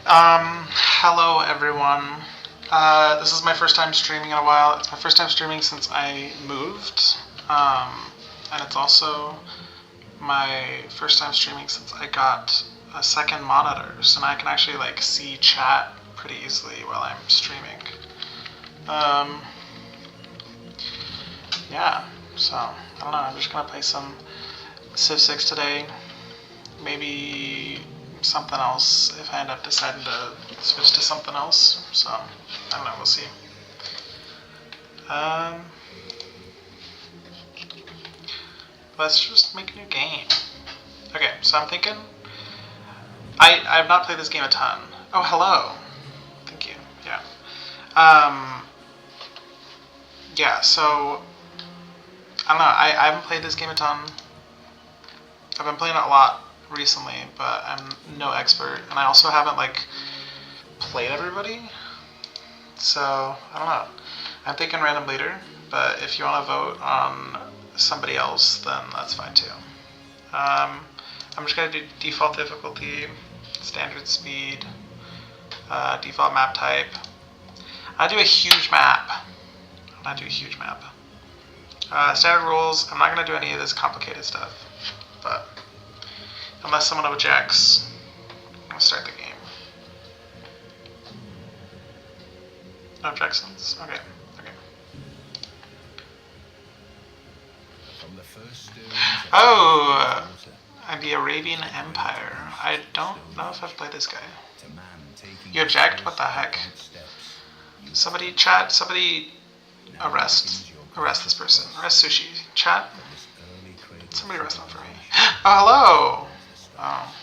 Hello everyone. This is my first time streaming in a while. It's my first time streaming since I moved. And it's also my first time streaming since I got a second monitor. So now I can actually like see chat pretty easily while I'm streaming. Um, yeah, so I don't know, I'm just gonna play some Civ 6 today. Maybe something else if I end up deciding to switch to something else. So, I don't know, we'll see. Let's just make a new game. Okay, so I'm thinking, I've not played this game a ton. Oh, hello. Thank you, yeah. Yeah, so, I don't know, I haven't played this game a ton. I've been playing it a lot recently, but I'm no expert, and I also haven't like played everybody, so I don't know. I'm thinking random leader, but if you want to vote on somebody else, then that's fine too. I'm just gonna do default difficulty, standard speed, default map type. I do a huge map. Standard rules. I'm not gonna do any of this complicated stuff, but unless someone objects, I'm gonna start the game. No objections? Okay. Oh! The Arabian Empire. I don't know if I've played this guy. You object? What the heck? Somebody chat, somebody arrest this person. Arrest Sushi. Chat? Somebody arrest him for me. Oh, hello! Oh.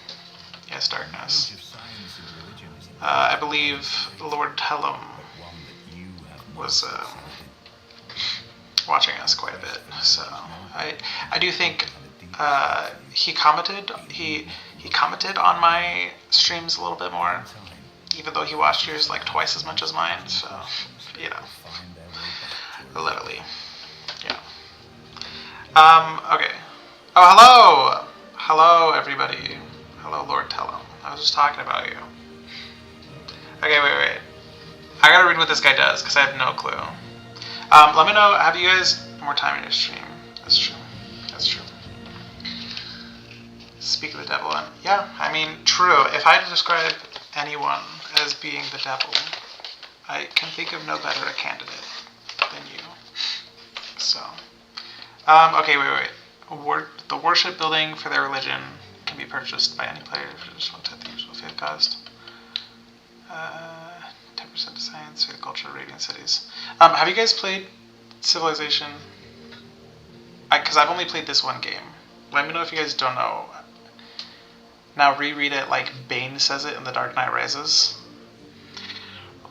Yes, darkness. I believe Lord Helm was watching us quite a bit, so I do think he commented on my streams a little bit more, even though he watched yours like twice as much as mine. So you know, literally, yeah. Okay. Oh, hello everybody. Hello, Lord Tellum. I was just talking about you. Okay, wait. I gotta read what this guy does because I have no clue. Let me know. Have you guys more time in your stream? That's true. Speak of the devil, and yeah, I mean, true. If I had to describe anyone as being the devil, I can think of no better a candidate than you. So, okay, wait. The worship building for their religion can be purchased by any player for just 1/10 the usual faith cost. 10% to science, faith, culture, Arabian cities. Have you guys played Civilization? Because I've only played this one game. Let me know if you guys don't know. Now reread it like Bane says it in The Dark Knight Rises.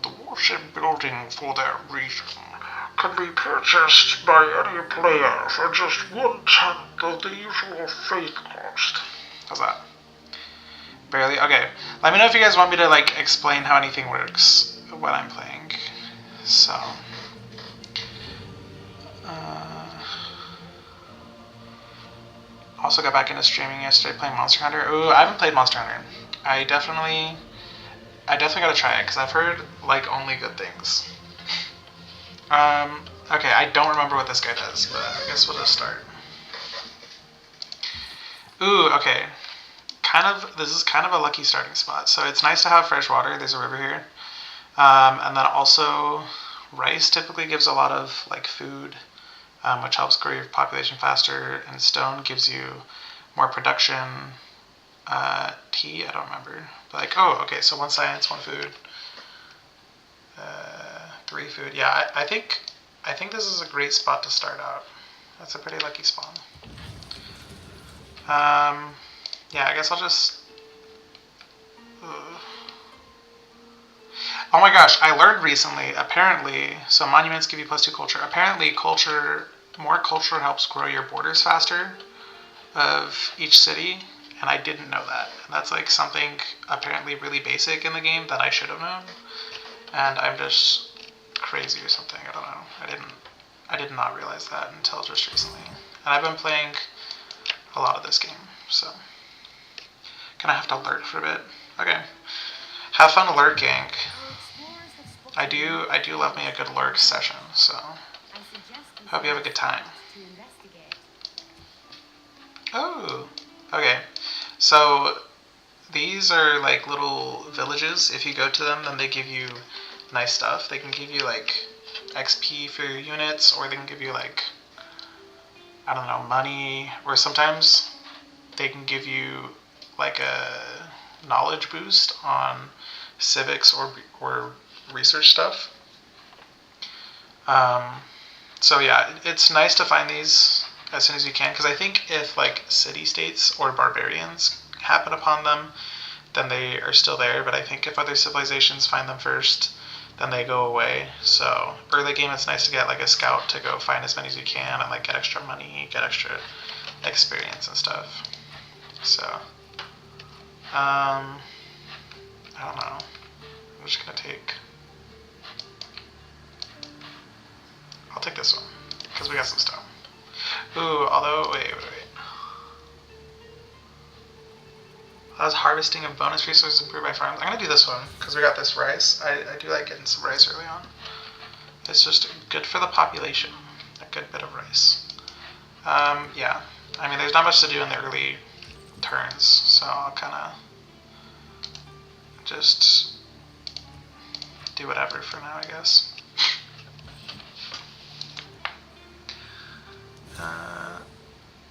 The worship building for their region can be purchased by any player for just 1/10 of the usual faith cost. How's that? Barely? Okay. Let me know if you guys want me to like explain how anything works when I'm playing. So. Also got back into streaming yesterday playing Monster Hunter. Ooh, I haven't played Monster Hunter. I definitely gotta try it because I've heard like only good things. Okay, I don't remember what this guy does, but I guess we'll just start. Ooh, okay. This is kind of a lucky starting spot. So it's nice to have fresh water. There's a river here. And then also rice typically gives a lot of like food, which helps grow your population faster, and stone gives you more production. Tea, I don't remember. But like, oh, okay, so 1 science, 1 food. 3 food. Yeah, I think this is a great spot to start out. That's a pretty lucky spawn. Yeah, I guess I'll just... Oh my gosh, I learned recently, apparently, so monuments give you +2 culture. Apparently more culture helps grow your borders faster of each city, and I didn't know that. And that's like something apparently really basic in the game that I should have known. And I'm just crazy or something, I don't know. I did not realize that until just recently. And I've been playing a lot of this game, so gonna have to learn for a bit. Okay. have fun lurking. I do love me a good lurk session, so hope you have a good time. Oh, okay. So these are like little villages. If you go to them, then they give you nice stuff. They can give you like XP for your units, or they can give you like, I don't know, money, or sometimes they can give you like a knowledge boost on civics or research stuff. So yeah, it's nice to find these as soon as you can, because I think if like city-states or barbarians happen upon them, then they are still there, but I think if other civilizations find them first, then they go away. So early game, it's nice to get like a scout to go find as many as you can and like get extra money, get extra experience and stuff. So I don't know, I'm just gonna take, I'll take this one because we got some stuff. Ooh, although wait. I was harvesting of bonus resources improved by farms. I'm gonna do this one because we got this rice. I do like getting some rice early on. It's just good for the population. A good bit of rice. Yeah. I mean, there's not much to do in the early turns, so I'll kind of just do whatever for now, I guess.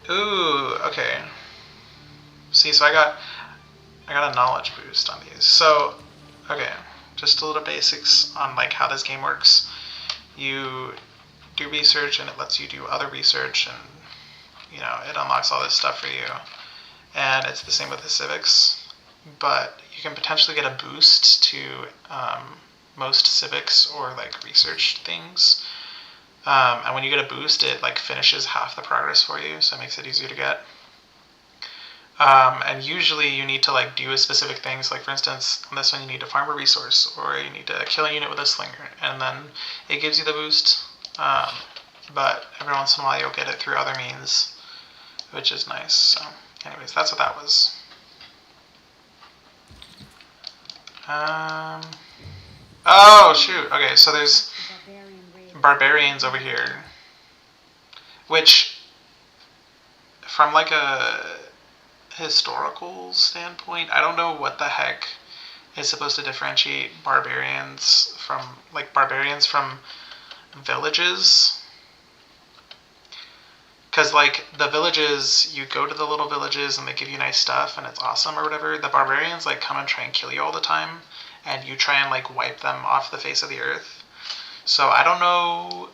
Ooh, okay. See, so I got a knowledge boost on these. So, okay, just a little basics on like how this game works. You do research and it lets you do other research, and you know, it unlocks all this stuff for you. And it's the same with the civics, but you can potentially get a boost to most civics or like research things. And when you get a boost, it like finishes half the progress for you, so it makes it easier to get. And usually you need to like do a specific thing. So like for instance, on this one you need to farm a resource, or you need to kill a unit with a slinger, and then it gives you the boost. But every once in a while you'll get it through other means, which is nice. So anyways, that's what that was. Oh shoot, okay, so there's barbarians over here, which from like a historical standpoint, I don't know what the heck is supposed to differentiate barbarians from villages. Because like the villages, you go to the little villages and they give you nice stuff and it's awesome or whatever. The barbarians like come and try and kill you all the time, and you try and like wipe them off the face of the earth. So I don't know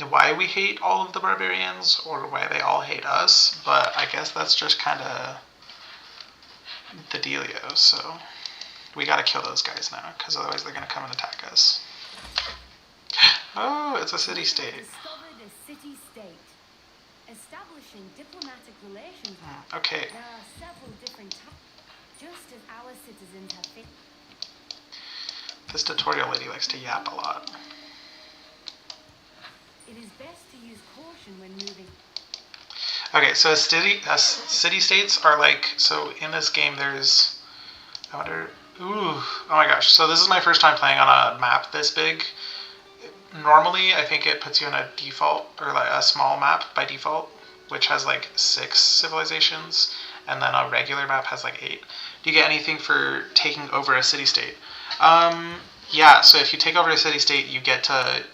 why we hate all of the barbarians or why they all hate us, but I guess that's just kind of the dealio. So we gotta kill those guys now, because otherwise they're gonna come and attack us. Oh, it's a city-state. Discovered a city-state. Establishing diplomatic relations. Okay. There are several different types, just as our citizens have fit. This tutorial lady likes to yap a lot. It is best to use caution when moving. Okay, so city-states are like, so in this game there's, I wonder, ooh, oh my gosh, so this is my first time playing on a map this big. Normally, I think it puts you in a default, or like a small map by default, which has like 6 civilizations, and then a regular map has like 8. Do you get anything for taking over a city-state? Yeah, so if you take over a city-state, you get to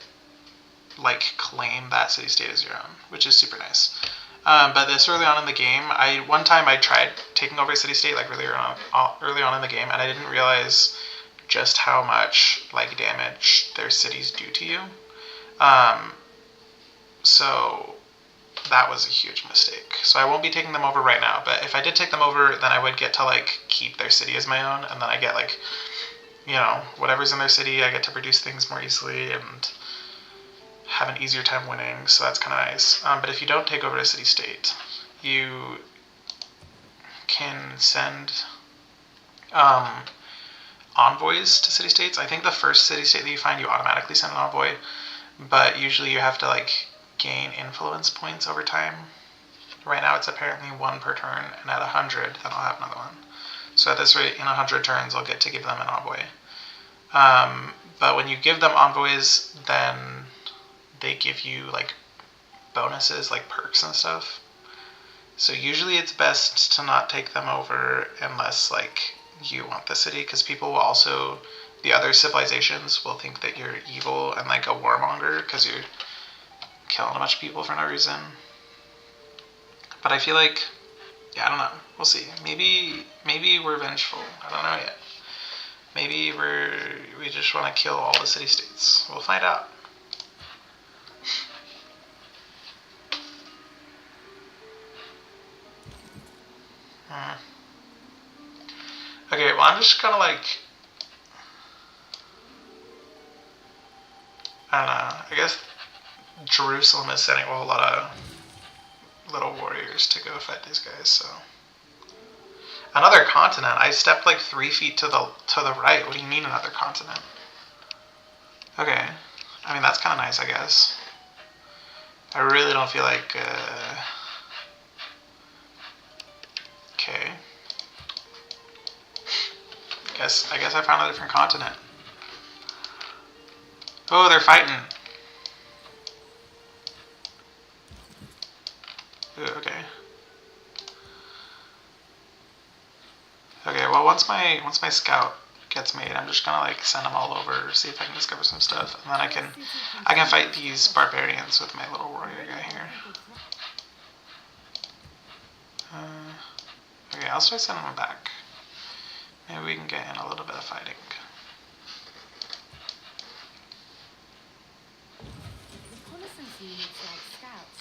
like claim that city-state as your own, which is super nice. But this early on in the game, one time I tried taking over a city-state like early on in the game, and I didn't realize just how much like damage their cities do to you. So that was a huge mistake. So I won't be taking them over right now, but if I did take them over, then I would get to like keep their city as my own, and then I get like, you know, whatever's in their city, I get to produce things more easily and have an easier time winning, so that's kind of nice. But if you don't take over a city-state, you can send envoys to city-states. I think the first city-state that you find, you automatically send an envoy, but usually you have to like gain influence points over time. Right now it's apparently 1 per turn, and at 100 then I'll have another one. So at this rate, in 100 turns I'll get to give them an envoy. But when you give them envoys, then they give you like bonuses, like perks and stuff. So usually it's best to not take them over unless like you want the city, because people will also, the other civilizations will think that you're evil and like a warmonger because you're killing a bunch of people for no reason. But I feel like, yeah, I don't know. We'll see. Maybe we're vengeful. I don't know yet. Maybe we just want to kill all the city-states. We'll find out. Okay, well, I'm just gonna like, I don't know. I guess Jerusalem is sending a whole lot of little warriors to go fight these guys. So another continent. I stepped like 3 feet to the right. What do you mean another continent? Okay, I mean that's kind of nice, I guess. I really don't feel like. Okay. I guess I found a different continent. Oh, they're fighting. Ooh, okay. Okay, well once my scout gets made, I'm just gonna like send them all over, see if I can discover some stuff, and then I can fight these barbarians with my little warrior guy here. Okay, I'll start sending them back. Maybe we can get in a little bit of fighting.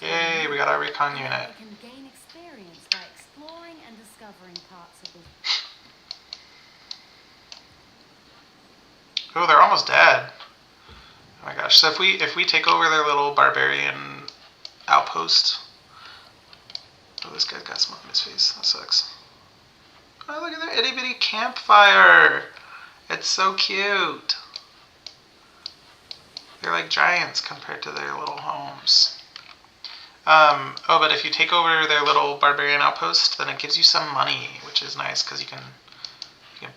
Yay, we got our recon unit. Can gain experience by exploring and discovering parts of the. Oh, they're almost dead. Oh my gosh! So if we take over their little barbarian outpost, oh, this guy's got smoke in his face. That sucks. Oh, look at that itty bitty campfire! It's so cute. They're like giants compared to their little homes. Oh, but if you take over their little barbarian outpost, then it gives you some money, which is nice because you can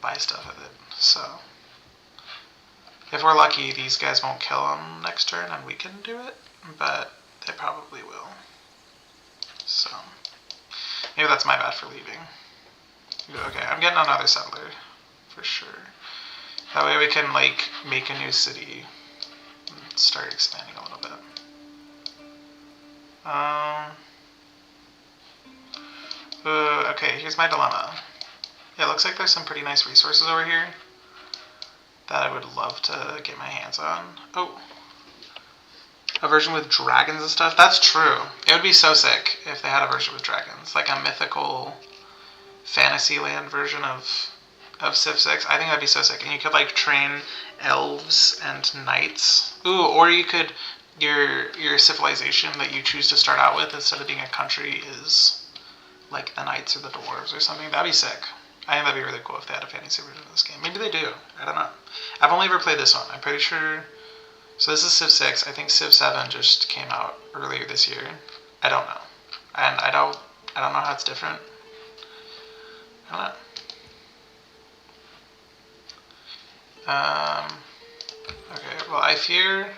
buy stuff with it. So if we're lucky, these guys won't kill them next turn, and we can do it. But they probably will. So maybe that's my bad for leaving. Okay, I'm getting another settler for sure. That way we can like make a new city and start expanding a little bit. Okay, here's my dilemma. It looks like there's some pretty nice resources over here that I would love to get my hands on. Oh, a version with dragons and stuff? That's true. It would be so sick if they had a version with dragons. Like a mythical Fantasyland version of Civ 6. I think that'd be so sick. And you could like train elves and knights. Ooh, or you could, your civilization that you choose to start out with instead of being a country is like the knights or the dwarves or something. That'd be sick. I think that'd be really cool if they had a fantasy version of this game. Maybe they do. I don't know. I've only ever played this one. I'm pretty sure. So this is Civ 6. I think Civ 7 just came out earlier this year. I don't know. And I don't know how it's different. I don't know. Okay, well I fear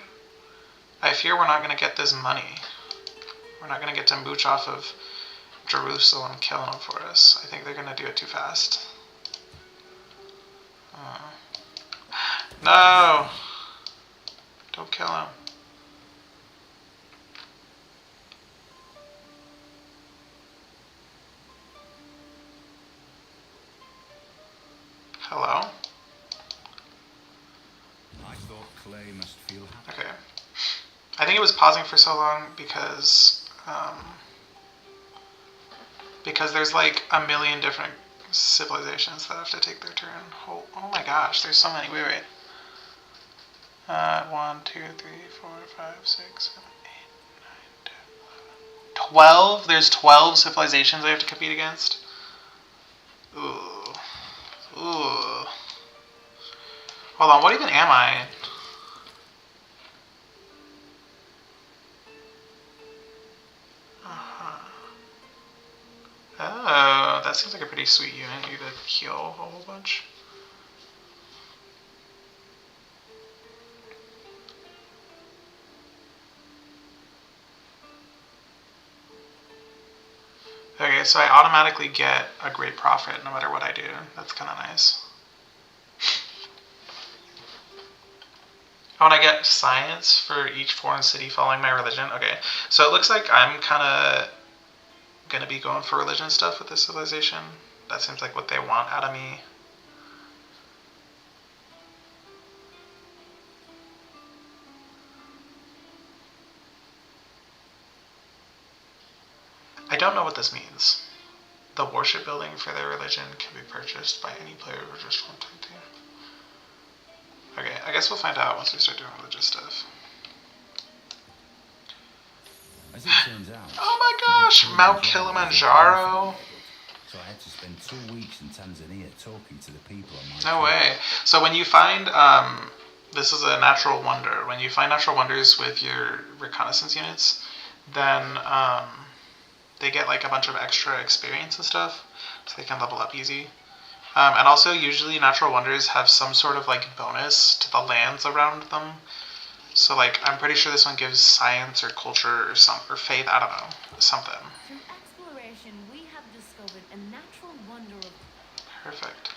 we're not gonna get this money. We're not gonna get to mooch off of Jerusalem killing them for us. I think they're gonna do it too fast. No! Don't kill him. Hello? I thought Clay must feel happy. Okay. I think it was pausing for so long because there's like a million different civilizations that have to take their turn. Oh my gosh, there's so many. Wait. 1, 2, 3, 4, 5, 6, 7, 8, 9, 10, 11. 12? There's 12 civilizations I have to compete against? Ooh. Hold on, what even am I? Oh, that seems like a pretty sweet unit. You could heal a whole bunch. so I automatically get a great profit no matter what I do. That's kind of nice. Oh, and I get science for each foreign city following my religion. Okay, so it looks like I'm kind of going to be going for religion stuff with this civilization. That seems like what they want out of me. I don't know what this means. The worship building for their religion can be purchased by any player who just one time team. Okay, I guess we'll find out once we start doing religious stuff. As it turns out, oh my gosh, Mount Kilimanjaro. So I had to spend 2 weeks in Tanzania talking to the people on my No trip. way. So when you find, this is a natural wonder. When you find natural wonders with your reconnaissance units, then they get like a bunch of extra experience and stuff, so they can level up easy. And also, usually natural wonders have some sort of like bonus to the lands around them. So like, I'm pretty sure this one gives science or culture or faith. I don't know, something. Through exploration, we have discovered a natural wonder of. Perfect.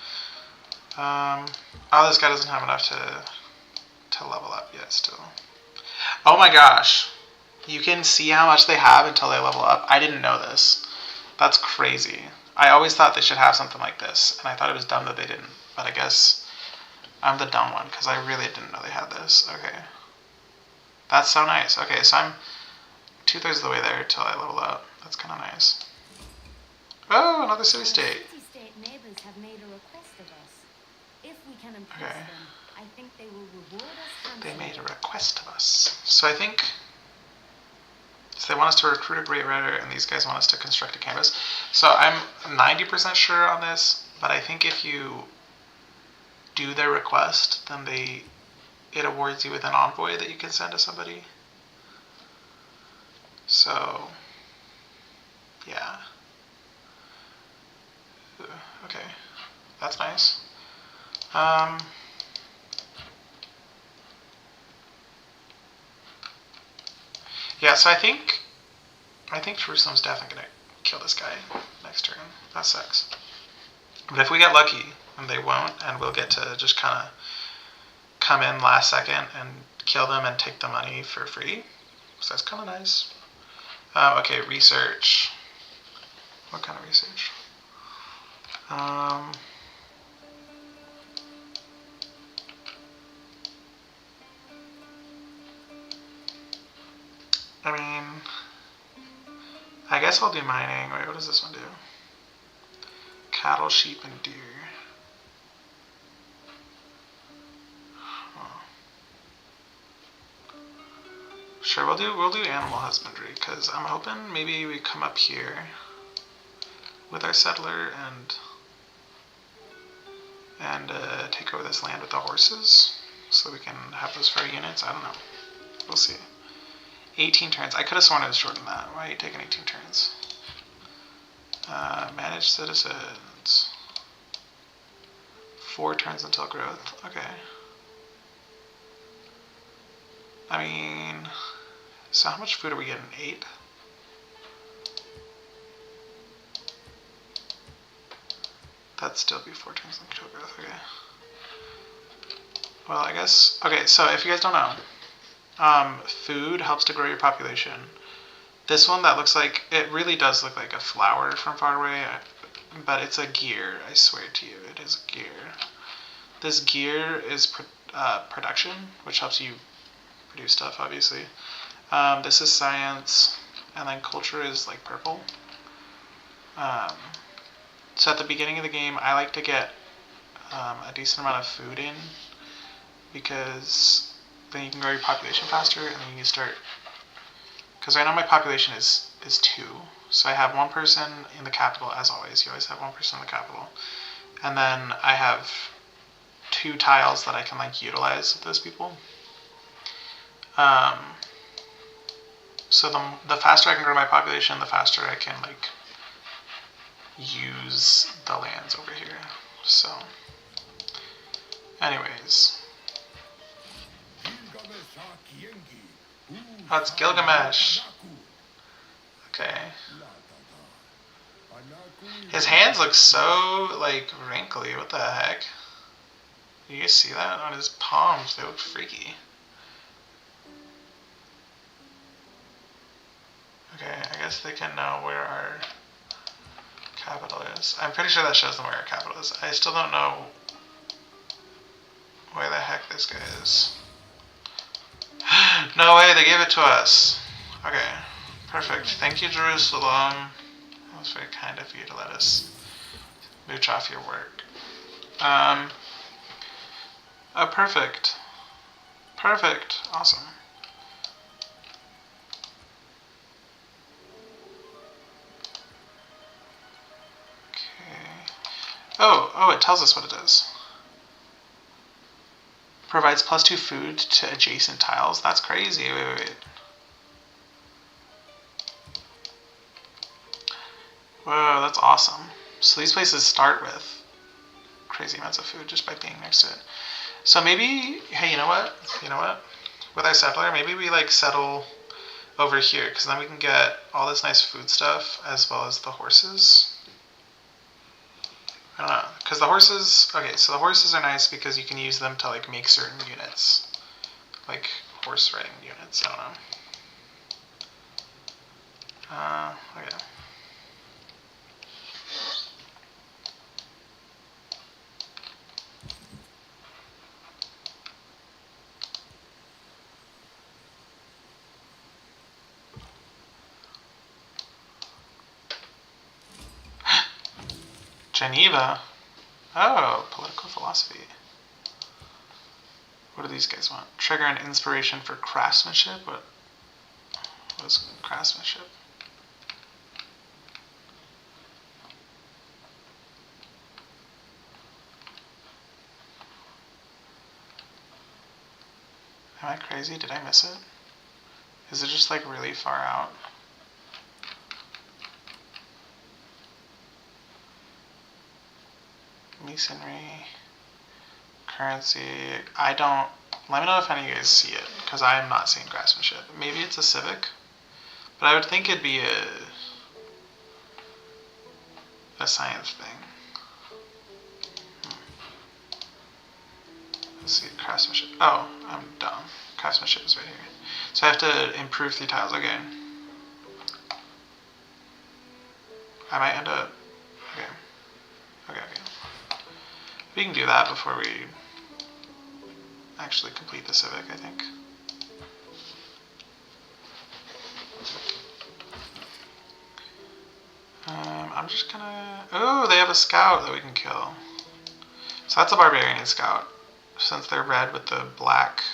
Oh, this guy doesn't have enough to level up yet. Still. Oh my gosh. You can see how much they have until they level up. I didn't know this. That's crazy. I always thought they should have something like this, and I thought it was dumb that they didn't. But I guess I'm the dumb one, because I really didn't know they had this. Okay. That's so nice. Okay, so I'm 2/3 of the way there until I level up. That's kind of nice. Oh, another city-state. City-state neighbors have made a request of us. If we can impress Okay. them, I think they will reward us. They made a request of us. So I think... So they want us to recruit a Great Rider, and these guys want us to construct a canvas. So I'm 90% sure on this, but I think if you do their request, then it awards you with an envoy that you can send to somebody. So, yeah. Okay, that's nice. Yeah, so I think Jerusalem's definitely gonna kill this guy next turn. That sucks. But if we get lucky, and they won't, and we'll get to just kind of come in last second and kill them and take the money for free. So that's kind of nice. Okay, research. What kind of research? I mean, I guess I'll do mining. Wait, what does this one do? Cattle, sheep, and deer. Oh. Sure, we'll do animal husbandry, because I'm hoping maybe we come up here with our settler and take over this land with the horses, so we can have those fur units. I don't know. We'll see. 18 turns. I could have sworn it was shorter than that. Why are you taking 18 turns? Manage citizens. 4 turns until growth. Okay. I mean, so how much food are we getting? 8? That'd still be 4 turns until growth. Okay. Well, I guess... Okay, so if you guys don't know, food helps to grow your population. This one that looks like, it really does look like a flower from far away, but it's a gear, I swear to you, it is a gear. This gear is production, which helps you produce stuff, obviously. This is science, and then culture is like purple. So at the beginning of the game, I like to get a decent amount of food in, because then you can grow your population faster, and then you can start... Because right now my population is 2. So I have 1 person in the capital, as always. You always have 1 person in the capital. And then I have 2 tiles that I can like utilize with those people. So the faster I can grow my population, the faster I can like use the lands over here. So, anyways. That's Gilgamesh. Okay. His hands look so, like, wrinkly. What the heck? You guys see that? On his palms, they look freaky. Okay, I guess they can know where our capital is. I'm pretty sure that shows them where our capital is. I still don't know where the heck this guy is. No way, they gave it to us. Okay, perfect. Thank you, Jerusalem. That was very kind of you to let us mooch off your work. Oh, perfect. Perfect. Awesome. Okay. Oh, it tells us what it is. Provides +2 food to adjacent tiles. That's crazy. Wait. Whoa, that's awesome. So these places start with crazy amounts of food just by being next to it. So maybe, hey, you know what? With our settler, maybe we like settle over here, because then we can get all this nice food stuff as well as the horses. I don't know, because the horses, okay, so the horses are nice because you can use them to like make certain units, like horse riding units, I don't know. Okay. Geneva? Oh, political philosophy. What do these guys want? Trigger an inspiration for craftsmanship? What is craftsmanship? Am I crazy? Did I miss it? Is it just like really far out? Masonry, currency. I don't. Let me know if any of you guys see it, because I am not seeing craftsmanship. Maybe it's a civic, but I would think it'd be a science thing. Let's see, craftsmanship. Oh, I'm dumb. Craftsmanship is right here. So I have to improve 3 tiles again. I might end up. Okay. We can do that before we actually complete the civic, I think. I'm just gonna... Oh, they have a scout that we can kill. So that's a barbarian scout. Since they're red with the black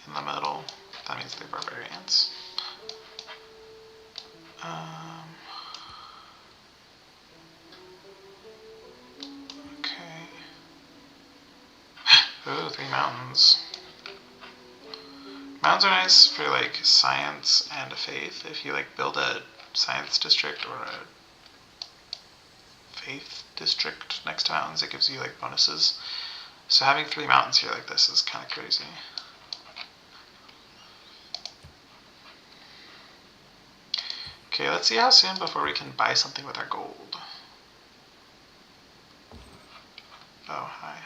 in the middle, that means they're barbarians. Okay. Ooh, 3 mountains. Mountains are nice for like science and faith. If you like build a science district or a faith district next to mountains, it gives you like bonuses. So having 3 mountains here like this is kind of crazy. Okay, let's see how soon before we can buy something with our gold. Oh, hi.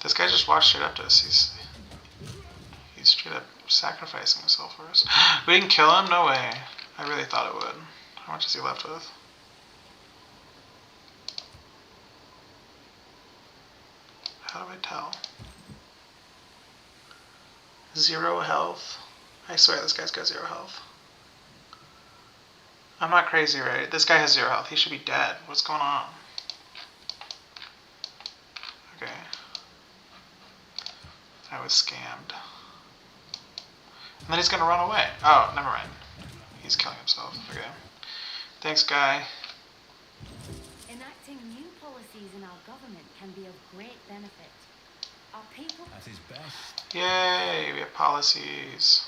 This guy just walked straight up to us. He's straight up sacrificing himself for us. We didn't kill him? No way. I really thought it would. How much is he left with? How do I tell? 0 health. I swear this guy's got 0 health. I'm not crazy, right? This guy has 0 health. He should be dead. What's going on? Okay. I was scammed. And then he's gonna run away. Oh, never mind. He's killing himself. Okay. Thanks, guy. Enacting new policies in our government can be of great benefit. Our people... At his best. Yay, we have policies.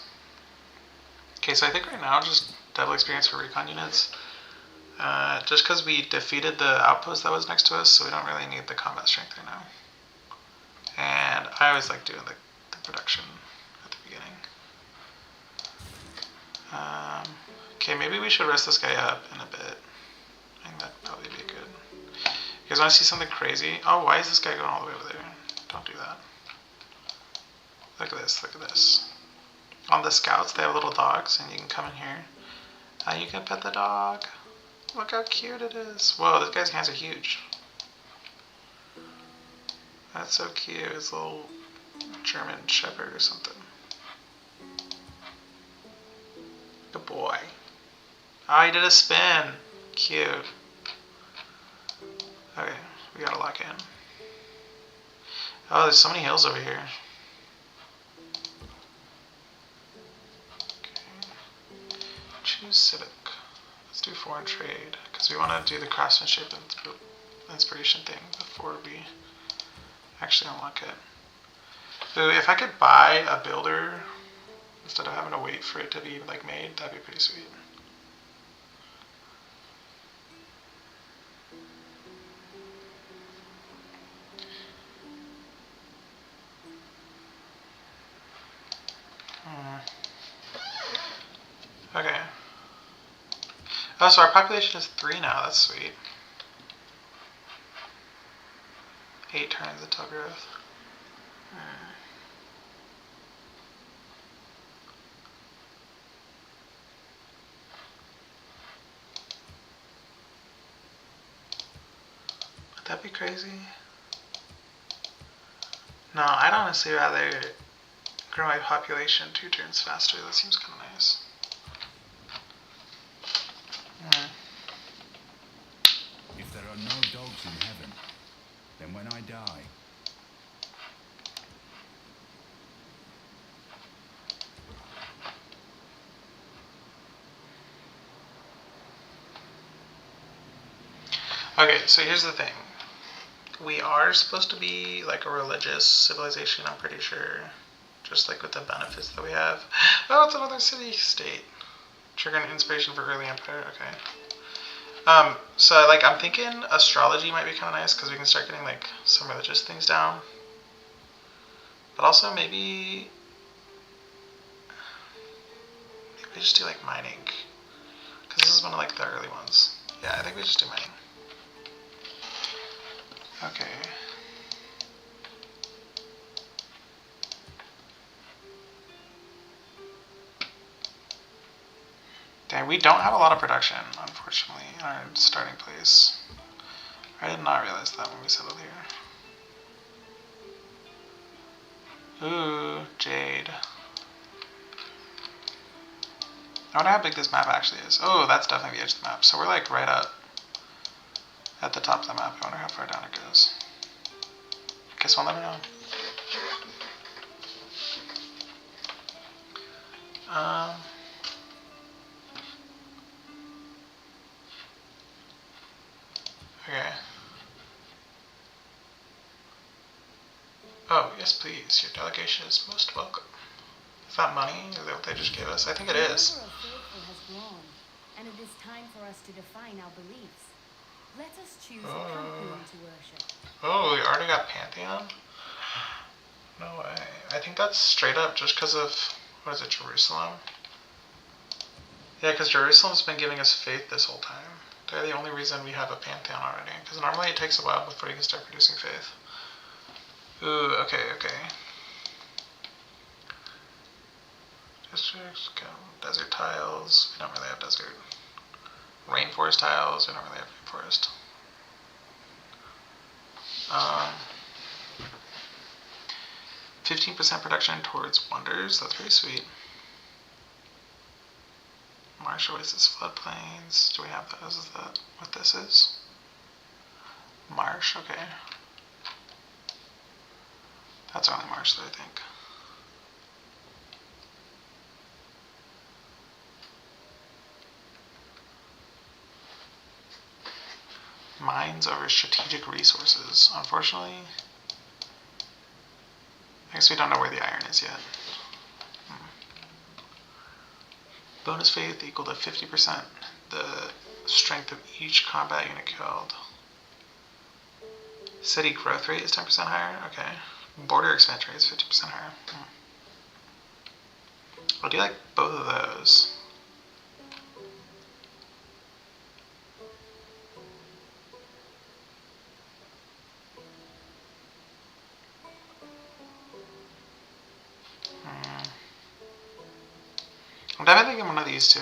Okay, so I think right now just double experience for recon units. Just because we defeated the outpost that was next to us, so we don't really need the combat strength right now. And I always like doing the production at the beginning. Okay, maybe we should rest this guy up in a bit. I think that would guys want to see something crazy? Oh, why is this guy going all the way over there? Don't do that. Look at this, look at this. On the scouts, they have little dogs, and you can come in here. And you can pet the dog. Look how cute it is. Whoa, this guy's hands are huge. That's so cute. It's a little German shepherd or something. Good boy. Oh, he did a spin. Cute. Okay, we gotta lock in. Oh, there's so many hills over here. Okay. Choose civic. Let's do foreign trade, because we want to do the craftsmanship and inspiration thing before we actually unlock it. Ooh, if I could buy a builder instead of having to wait for it to be like made, that'd be pretty sweet. Okay. Oh, so our population is 3 now. That's sweet. 8 turns until growth. Would that be crazy? No, I'd honestly rather grow my population 2 turns faster. That seems kind of nice. If there are no dogs in heaven, then when I die, okay, so here's the thing. We are supposed to be like a religious civilization, I'm pretty sure. Just like with the benefits that we have. Oh, it's another city-state. Triggering inspiration for early empire, okay. So like I'm thinking astrology might be kind of nice because we can start getting like some religious things down. But also maybe we just do like mining, because this is one of like the early ones. Yeah, I think we just do mining. Okay. Dang, we don't have a lot of production, unfortunately, in our starting place. I did not realize that when we settled here. Ooh, jade. I wonder how big this map actually is. Oh, that's definitely the edge of the map. So we're like right up at the top of the map. I wonder how far down it goes. Guess we'll never know. Okay. Oh, yes please. Your delegation is most welcome. Is that money? Is that what they just gave us? I think it is. The number of faithful has grown, and it is time for us to define our beliefs. Let us choose a pantheon to worship. Oh, we already got Pantheon? No way. I think that's straight up just because of, what is it, Jerusalem? Yeah, because Jerusalem's been giving us faith this whole time. They're the only reason we have a Pantheon already. Because normally it takes a while before you can start producing faith. Ooh, okay, okay. Districts, desert tiles. We don't really have desert. Rainforest tiles. We don't really have rainforest. 15% production towards wonders. That's pretty sweet. Marsh oasis floodplains. Do we have those? Is that what this is? Marsh, okay. That's only marsh though, I think. Mines over strategic resources. Unfortunately, I guess we don't know where the iron is yet. Bonus faith equal to 50% the strength of each combat unit killed. City growth rate is 10% higher? Okay. Border expansion rate is 50% higher. I'll do like both of those. definitely taking one of these two.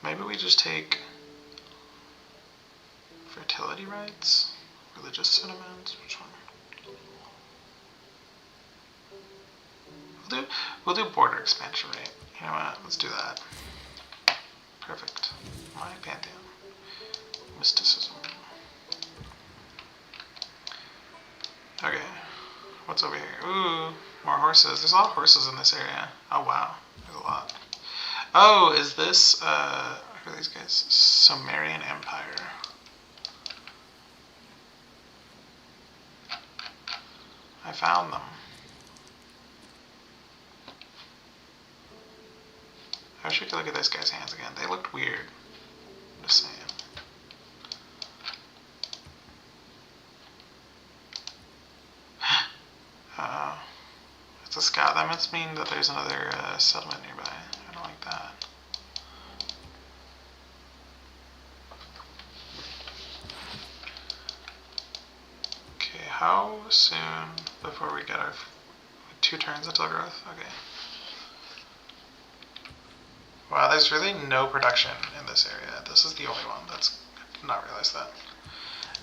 Maybe we just take fertility rites, religious sentiments. Which one? We'll do border expansion rate. You know what? Let's do that. Perfect. My pantheon. Mysticism. Okay. What's over here? Ooh, more horses. There's a lot of horses in this area. Oh wow. There's a lot. Oh, is this who are these guys? Sumerian Empire. I found them. I wish we could look at this guy's hands again. They looked weird. I'm just saying. It's a scout. That must mean that there's another settlement nearby. I don't like that. Okay, how soon before we get our 2 turns until growth? Okay. Wow, there's really no production in this area. This is the only one. I did not realize that.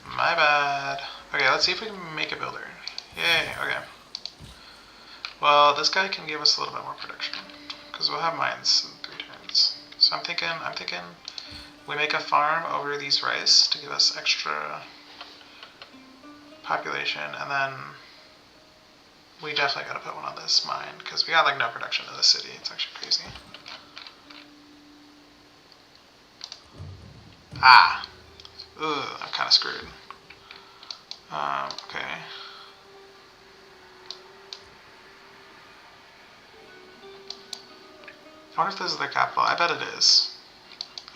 My bad. Okay, let's see if we can make a builder. Yay, okay. Well, this guy can give us a little bit more production, because we'll have mines in 3 turns. So I'm thinking we make a farm over these rice to give us extra population, and then we definitely gotta put one on this mine, because we got like no production in the city. It's actually crazy. Ah! Ugh, I'm kind of screwed. Okay. I wonder if this is their capital. I bet it is.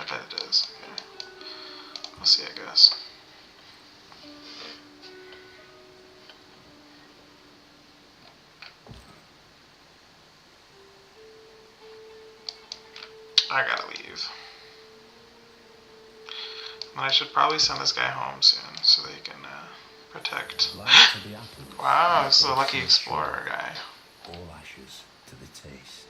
I bet it is. Okay. We'll see, I guess. I gotta leave. And I should probably send this guy home soon so that he can protect. Wow, this is a lucky explorer guy. All ashes to the taste.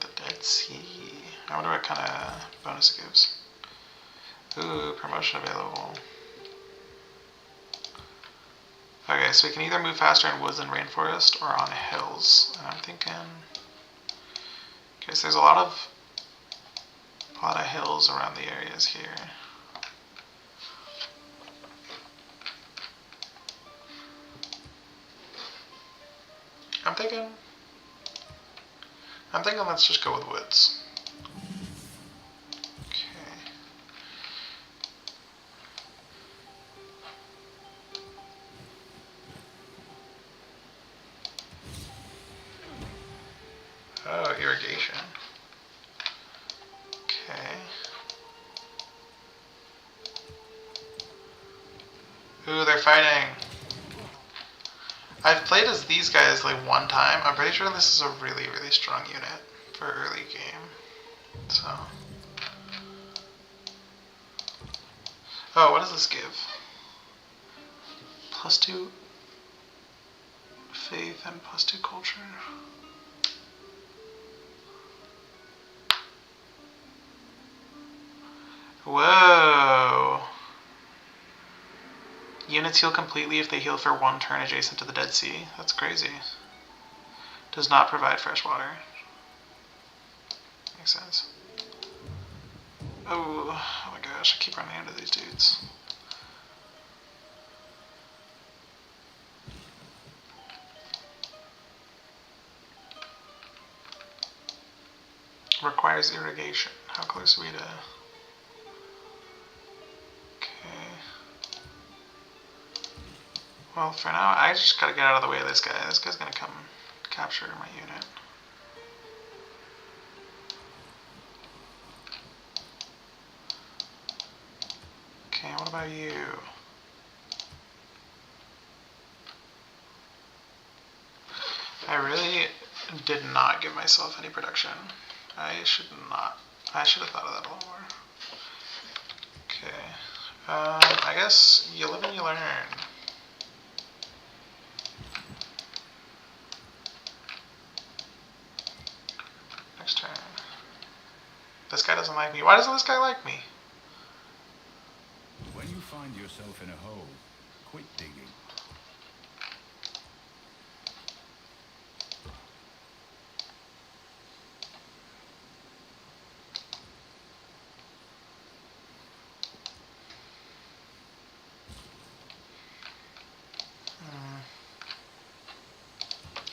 The Dead Sea. I wonder what kind of bonus it gives. Ooh, promotion available. Okay, so we can either move faster in woods and rainforest or on hills. And I'm thinking... Okay, so there's a lot of hills around the areas here. I'm thinking let's just go with woods. Okay. Oh, irrigation. Okay. Ooh, they're fighting. I've played as these guys like 1 time. I'm pretty sure this is a really, really strong unit for early game. So. Oh, what does this give? +2 faith and +2 culture. Whoa. Units heal completely if they heal for 1 turn adjacent to the Dead Sea. That's crazy. Does not provide fresh water. Makes sense. Oh my gosh, I keep running into these dudes. Requires irrigation. How close are we to... Well, for now, I just gotta get out of the way of this guy. This guy's gonna come capture my unit. Okay, what about you? I really did not give myself any production. I should have thought of that a little more. Okay. I guess you live and you learn. this guy doesn't like me. Why doesn't this guy like me? When you find yourself in a hole, quit digging.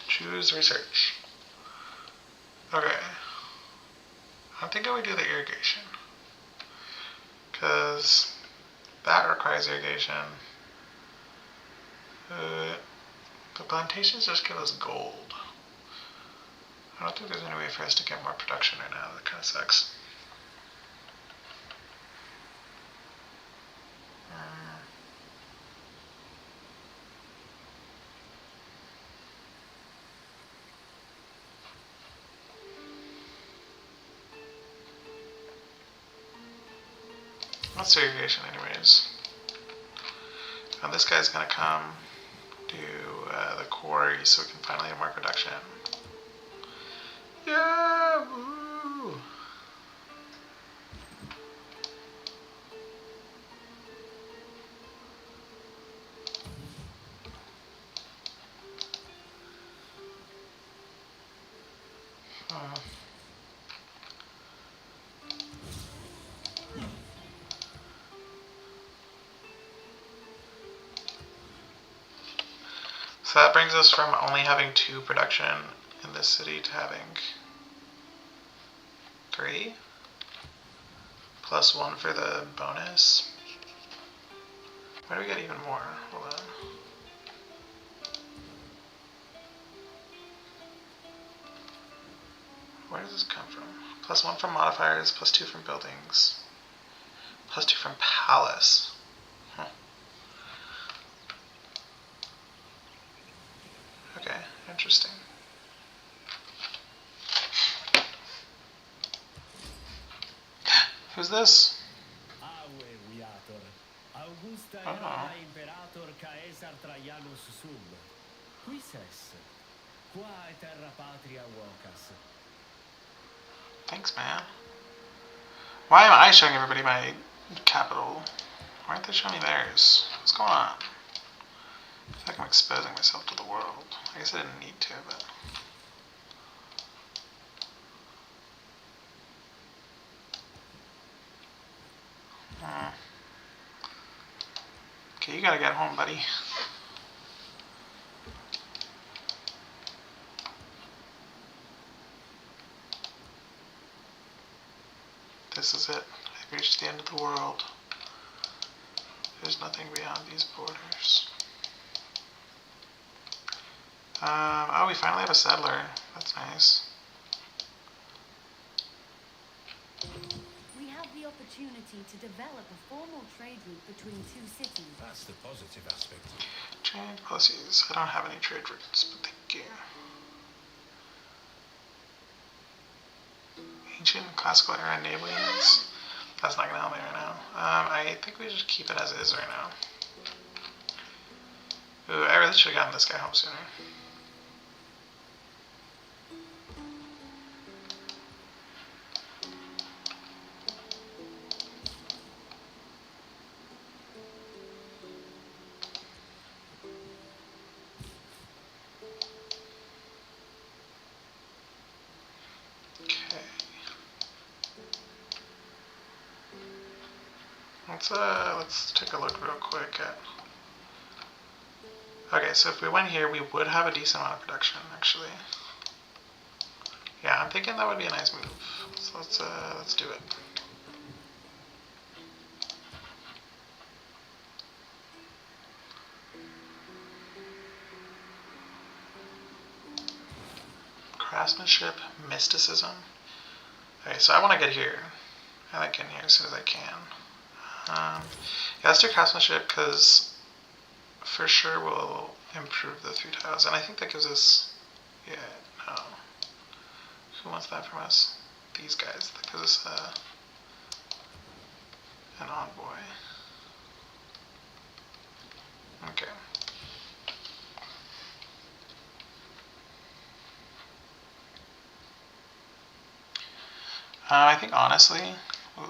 Choose research. Okay. I'm thinking we do the irrigation. Because that requires irrigation. The plantations just give us gold. I don't think there's any way for us to get more production right now. That kind of sucks. Let's do irrigation anyways. And this guy's gonna come do the quarry so we can finally have more production. Yeah! Woo! So that brings us from only having 2 production in this city to having 3. Plus 1 for the bonus. Where do we get even more? Hold on. Where does this come from? Plus 1 from modifiers, plus 2 from buildings, plus 2 from palace. Okay, interesting. Who's this? Augusta era imperator Caesar Traianus sub. Quis es? Qua terra patria vocas. Thanks, man. Why am I showing everybody my capital? Why aren't they showing me theirs? What's going on? I feel like I'm exposing myself to the world. I guess I didn't need to, but... Okay, you gotta get home, buddy. This is it. I've reached the end of the world. There's nothing beyond these borders. Oh, we finally have a settler. That's nice. We have the opportunity to develop a formal trade route between 2 cities. That's the positive aspect. Trade policies. I don't have any trade routes, but thank you. Ancient classical era navies. That's not gonna help me right now. I think we just keep it as is right now. Ooh, I really should have gotten this guy home sooner. Let's take a look real quick at... Okay, so if we went here, we would have a decent amount of production, actually. Yeah, I'm thinking that would be a nice move. So let's do it. Craftsmanship, mysticism. Okay, so I want to get here. I like getting here as soon as I can. Yeah, let's do craftsmanship because for sure we'll improve the 3 tiles. And I think that gives us, yeah, no. Who wants that from us? These guys. That gives us an envoy. Okay. I think honestly, ooh.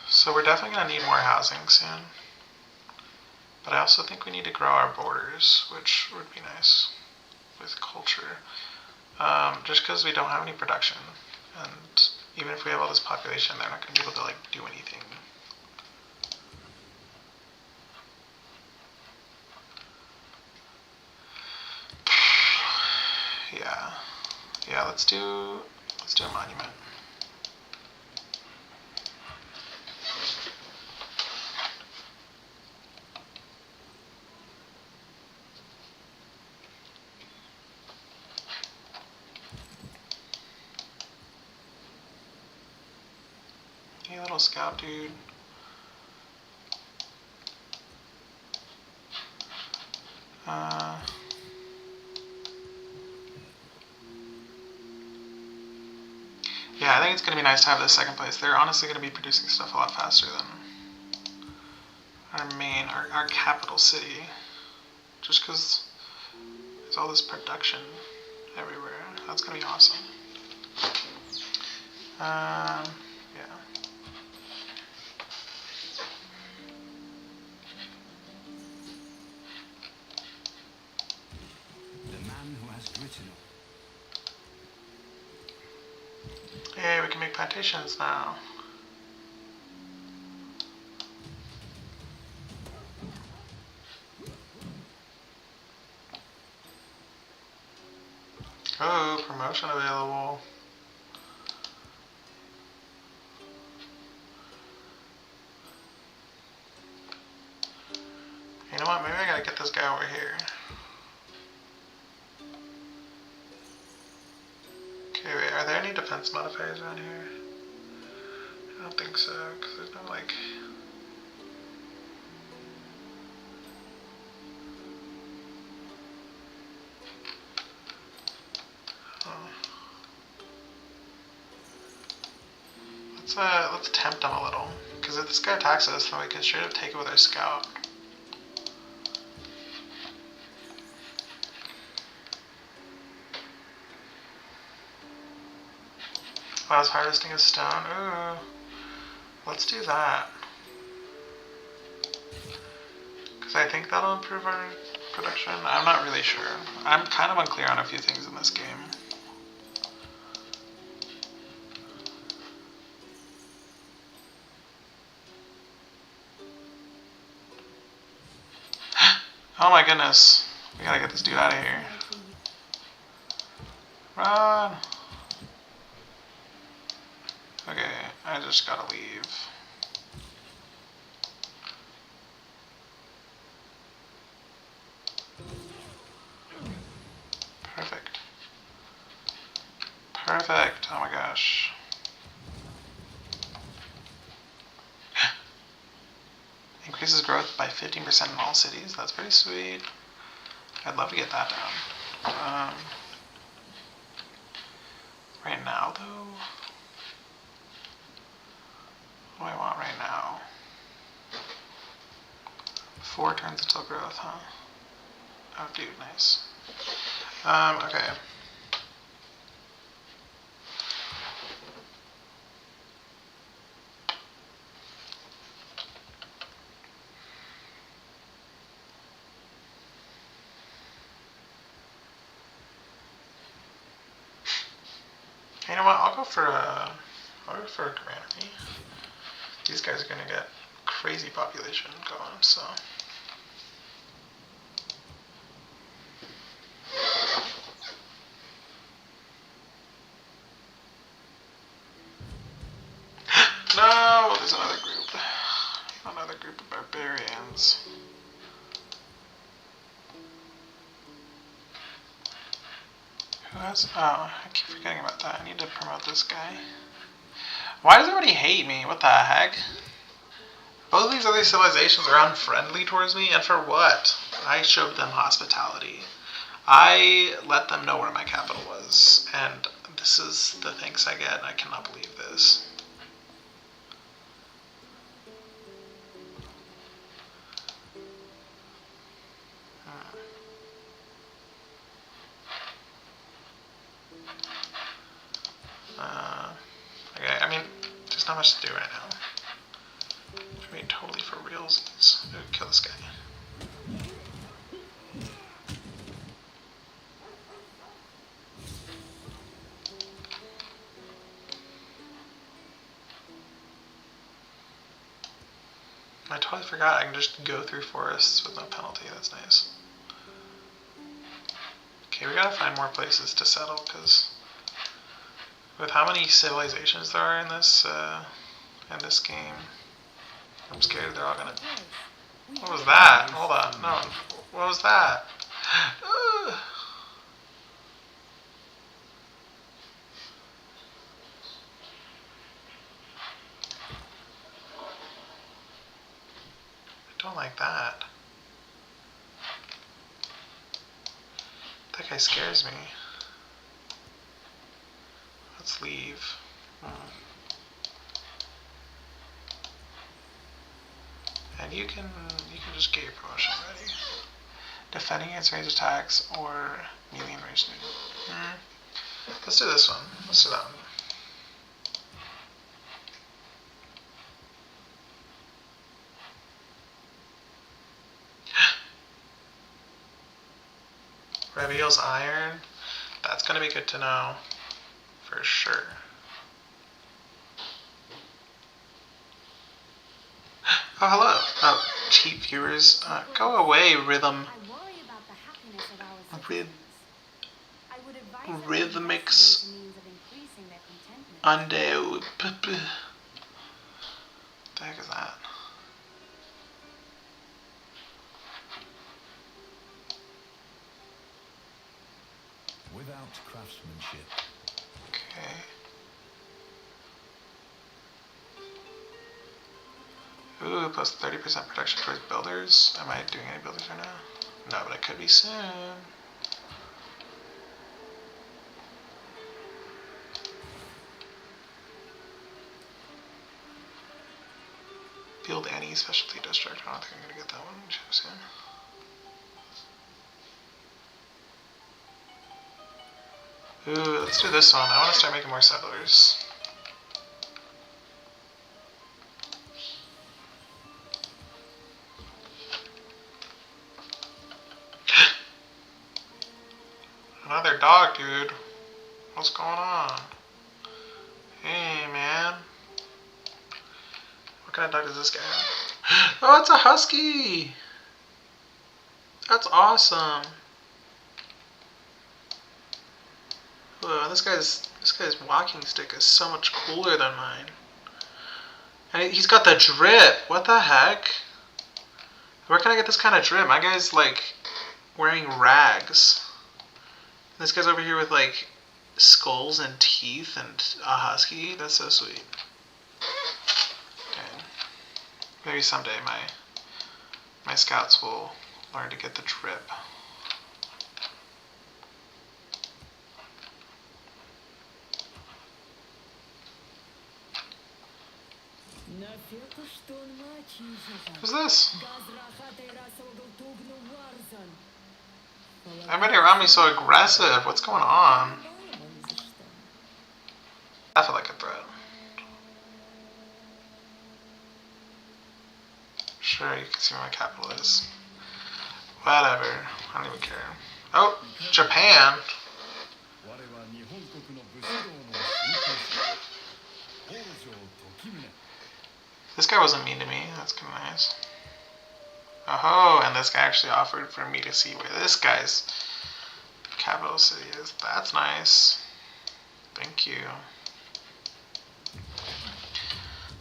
So we're definitely gonna need more housing soon. But I also think we need to grow our borders, which would be nice with culture. Just because we don't have any production, and even if we have all this population, they're not gonna be able to like do anything. Yeah, let's do a monument. Hey, little scout dude. Yeah, I think it's going to be nice to have this second place. They're honestly going to be producing stuff a lot faster than our capital city. Just because there's all this production everywhere. That's going to be awesome. Yeah. The man who has written. Hey, we can make plantations now. Oh, promotion available. You know what? Maybe I gotta get this guy over here. Okay, wait. Are there any defense modifiers around here? I don't think so, because there's no like. Let's tempt him a little, because if this guy attacks us, then we can straight up take it with our scout. Oh, I was harvesting a stone. Ooh, let's do that, because I think that'll improve our production. I'm not really sure. I'm kind of unclear on a few things in this game. Oh my goodness. We gotta get this dude out of here. Run! Okay, I just gotta leave. Perfect. Perfect. Oh my gosh. Increases growth by 15% in all cities. That's pretty sweet. I'd love to get that down. Right now, though, what do I want right now? 4 turns until growth, huh? Oh, dude, nice. Okay. You know what? I'll go for a granary. These guys are gonna get crazy population going, so. No, there's another group. Another group of barbarians. Who has? Oh, I keep forgetting about that. I need to promote this guy. Why does everybody hate me? What the heck? Both of these other civilizations are unfriendly towards me, and for what? I showed them hospitality. I let them know where my capital was, and this is the thanks I get. I cannot believe this. not much to do right now. I mean, totally for realsies. Kill this guy. I totally forgot I can just go through forests with no penalty. That's nice. Okay, we gotta find more places to settle, because with how many civilizations there are in this game, I'm scared they're all gonna... What was that? Hold on. No. What was that? I don't like that. That guy scares me. Let's leave. And you can just get your promotion ready. Defending against ranged attacks or melee and ranged. Let's do this one. Let's do that one. Reveals iron. That's gonna be good to know for sure. Oh, hello. Oh, cheap viewers. Go away, Rhythm. I worry about the happiness of our Rhyth I would advise them to Rhythmix investigate means of increasing their contentment. Unde. The heck is that? Without craftsmanship. Okay. Ooh, plus 30% protection towards builders. Am I doing any builders right now? No, but I could be soon. Build any specialty district. I don't think I'm gonna get that one soon. Ooh, let's do this one. I want to start making more settlers. Another dog, dude. What's going on? Hey, man. What kind of dog does this guy have? Oh, it's a husky! That's awesome. Whoa, this guy's walking stick is so much cooler than mine. And he's got the drip. What the heck? Where can I get this kind of drip? My guy's like wearing rags. This guy's over here with like skulls and teeth and a husky. That's so sweet. Dang. Maybe someday my scouts will learn to get the drip. Who's this? Everybody around me is so aggressive. What's going on? I feel like a threat. Sure, you can see where my capital is. Whatever. I don't even care. Oh, Japan. This guy wasn't mean to me. That's kind of nice. Oh, and this guy actually offered for me to see where this guy's capital city is. That's nice. Thank you.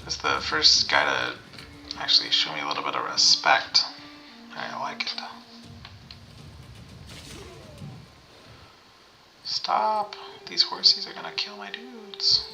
That's the first guy to actually show me a little bit of respect. I like it. Stop. These horsies are gonna kill my dudes.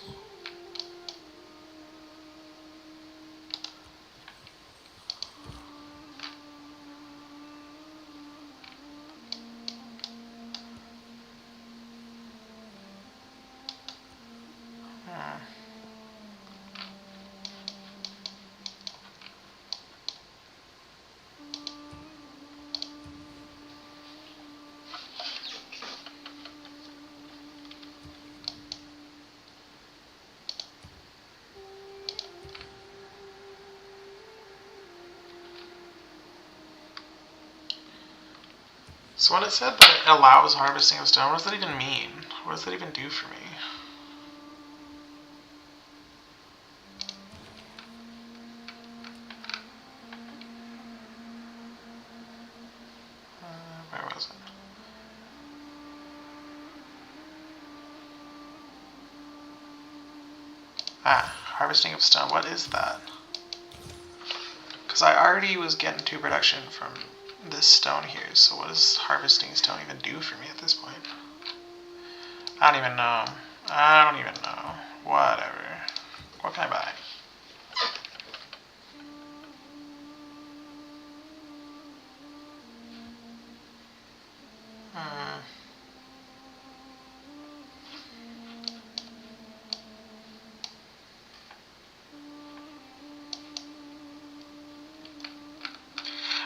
So when it said that it allows harvesting of stone, what does that even mean? What does that even do for me? Where was it? Ah, harvesting of stone. What is that? Because I already was getting 2 production from this stone here, so what does harvesting stone even do for me at this point? I don't even know. I don't even know. Whatever. What can I buy?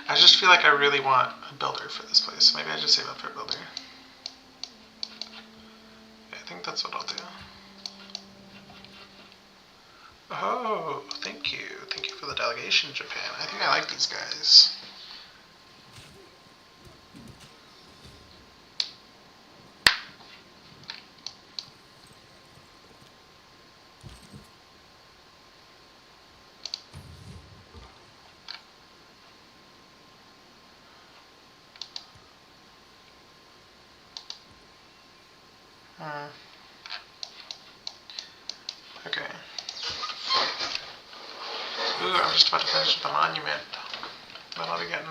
I just feel like I really want a builder for this place. Maybe I just save up for a builder. Yeah, I think that's what I'll do. Oh, thank you. Thank you for the delegation, Japan. I think I like these guys. Okay. Ooh, I'm just about to finish the monument. Then I'll be getting,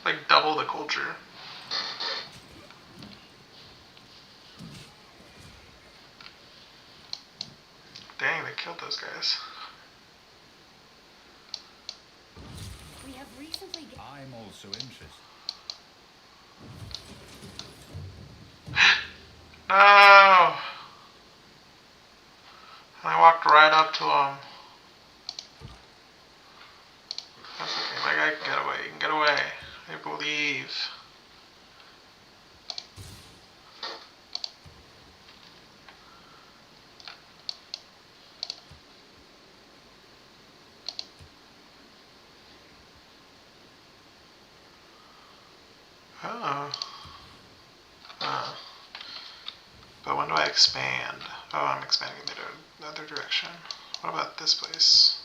like, double the culture. Dang, they killed those guys. We have recently. I'm also interested. No! And I walked right up to him. That's okay, my guy can get away. You can get away. I believe. Oh. Oh. But when do I expand? Oh, I'm expanding in the other direction. What about this place?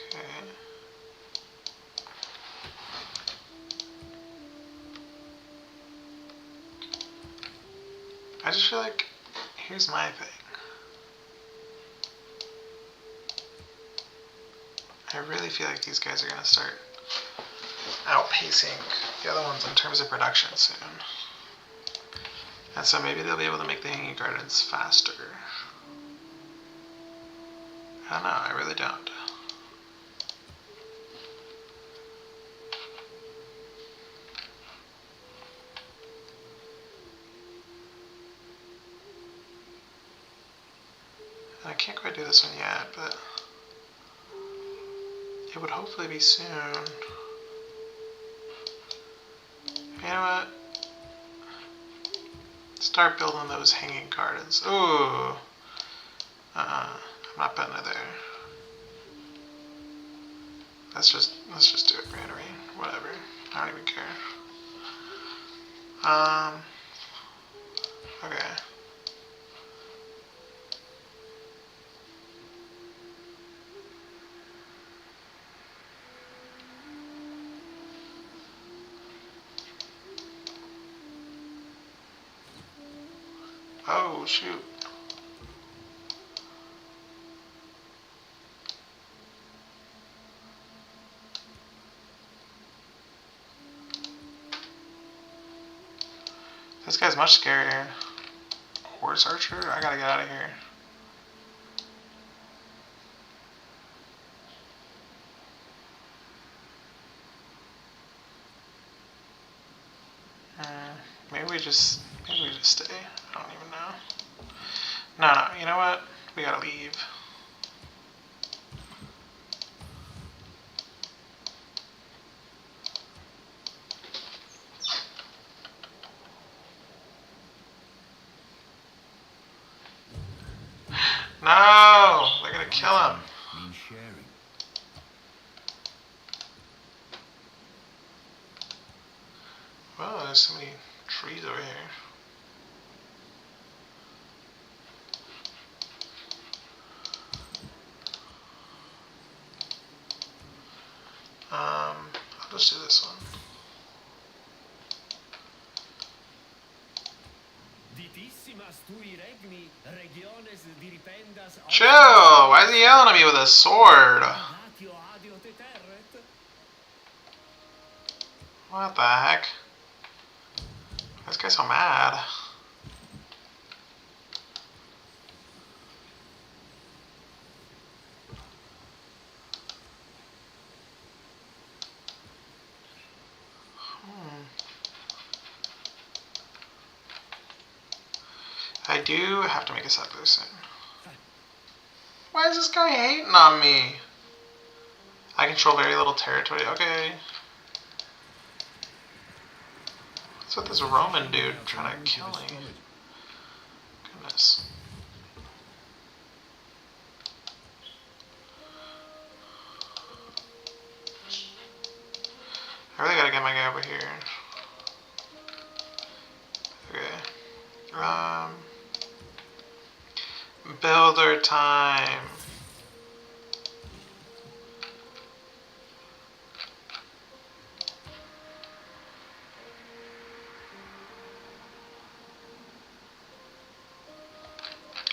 Okay. I just feel like, here's my thing. I really feel like these guys are going to start outpacing the other ones in terms of production soon. And so maybe they'll be able to make the hanging gardens faster. I don't know, I really don't. And I can't quite do this one yet, but it would hopefully be soon. You know what? Start building those hanging gardens. Ooh. I'm not putting it there. Let's just do it, granary. Whatever. I don't even care. Okay. Oh, shoot. This guy's much scarier. Horse archer? I gotta get out of here. Maybe we just stay. I don't even know. No, you know what? We gotta leave. No! They're gonna kill him. Means sharing. Let's do this one. Chill! Why is he yelling at me with a sword? What the heck? This guy's so mad. I do have to make a settler soon. Why is this guy hating on me? I control very little territory. Okay. What's with this Roman dude trying to kill me? Goodness. I really gotta get my guy over here. Okay. Builder time.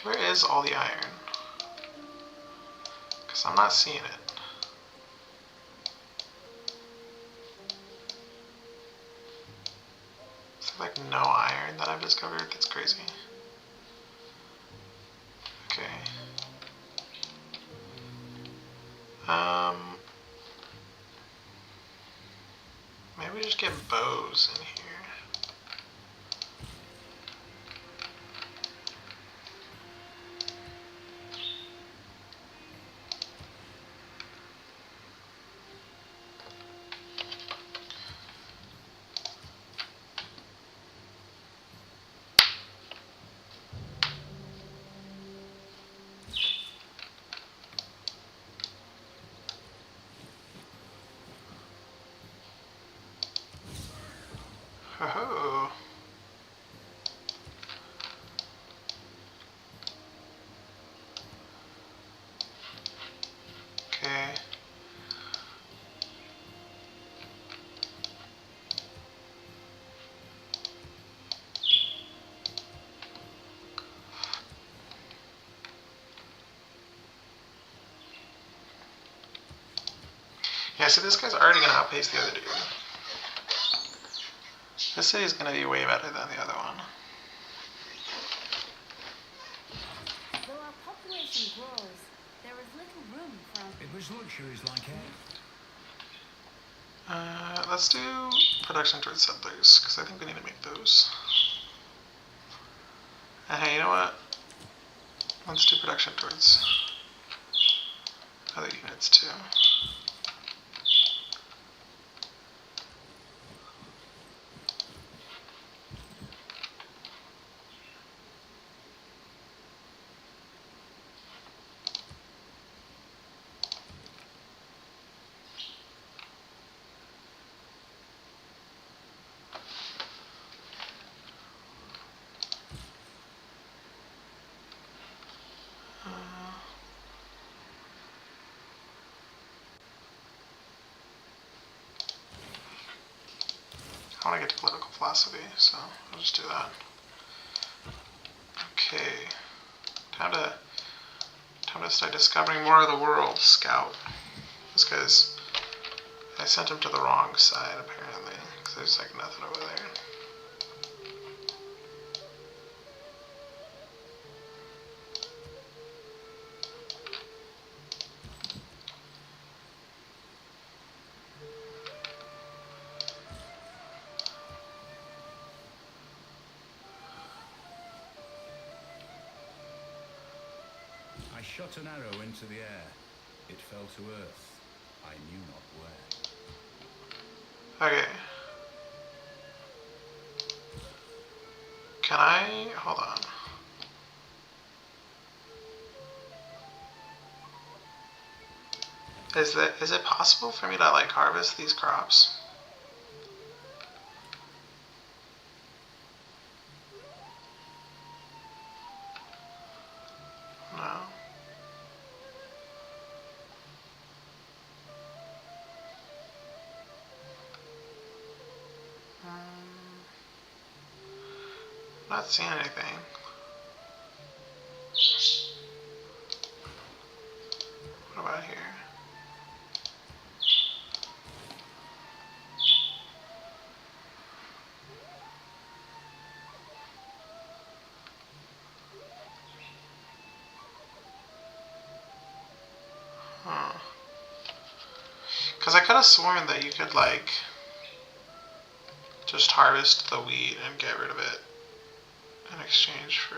Where is all the iron? Because I'm not seeing it. Is there like no iron that I've discovered? That's crazy. Okay. Maybe just get bows in here. Oh. Okay. Yeah, so this guy's already gonna outpace the other dude. This city's gonna be way better than the other one. Though our population grows, there is little room for... It was luxuries like it. Let's do production towards settlers, because I think we need to make those. Hey, you know what? Let's do production towards other units too. I want to get to political philosophy, so I'll just do that. Okay, time to start discovering more of the world. Scout. This guy's... I sent him to the wrong side apparently, because there's like nothing over there. I shot an arrow into the air. It fell to earth. I knew not where. Okay. Can I... hold on. Is it possible for me to like harvest these crops? No. not seeing anything. What about here? Because I could have sworn that you could, like, just harvest the wheat and get rid of it in exchange for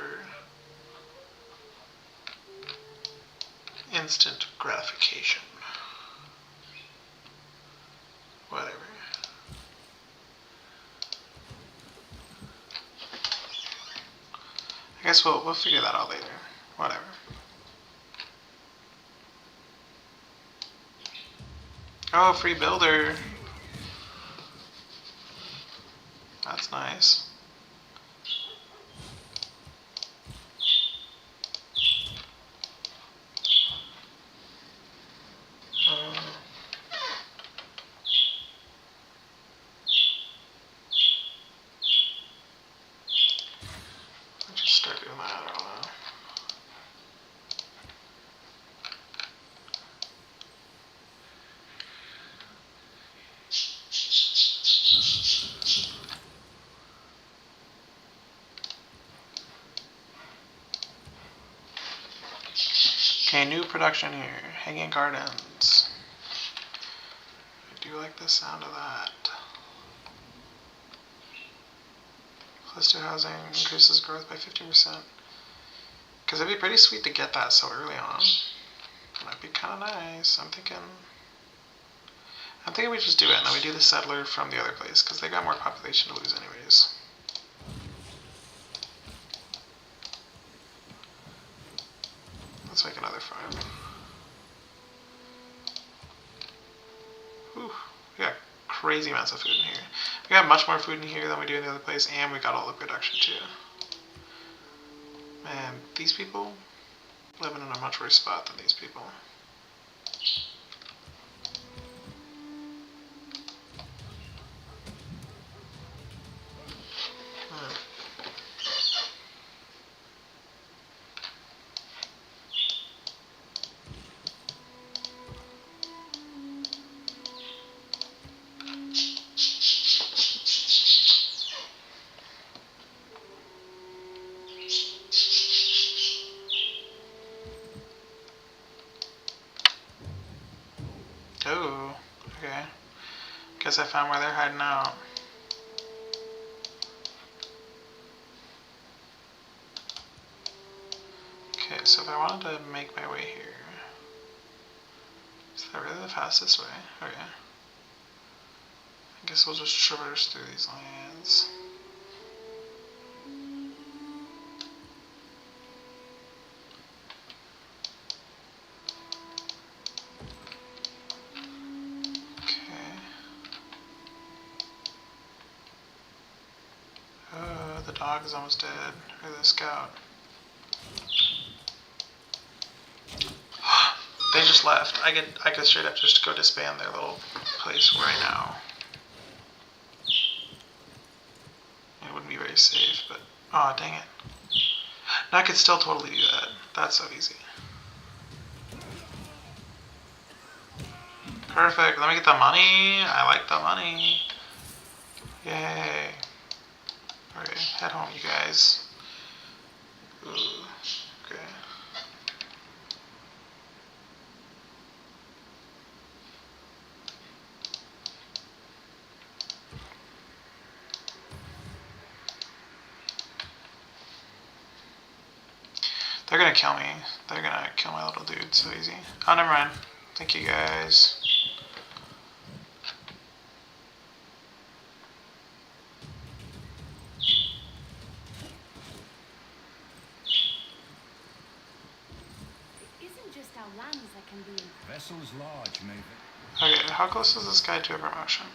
instant gratification. Whatever. I guess we'll figure that out later. Whatever. Oh, free builder. That's nice. I'll just start doing that, I don't know. Okay, new production here. Hanging Gardens. I do like the sound of that. Cluster housing increases growth by 50%. Because it'd be pretty sweet to get that so early on. It might be kind of nice. I'm thinking we just do it and then we do the settler from the other place because they got more population to lose anyways. Let's make another farm. Whew, we got crazy amounts of food in here. We got much more food in here than we do in the other place, and we got all the production too. Man, these people living in a much worse spot than these people. Oh, okay. Guess I found where they're hiding out. Okay, so if I wanted to make my way here, is that really the fastest way? Okay. I guess we'll just traverse through these lands. The dog is almost dead, or the scout. They just left. I could straight up just go disband their little place right now. It wouldn't be very safe, but oh dang it. Now I could still totally do that. That's so easy. Perfect. Let me get the money. I like the money. Yay. Okay, head home, you guys. Ooh, okay. They're gonna kill me. They're gonna kill my little dude so easy. Oh, never mind. Thank you, guys. Vessel's large, maybe. Okay, how close is this guy to a promotion?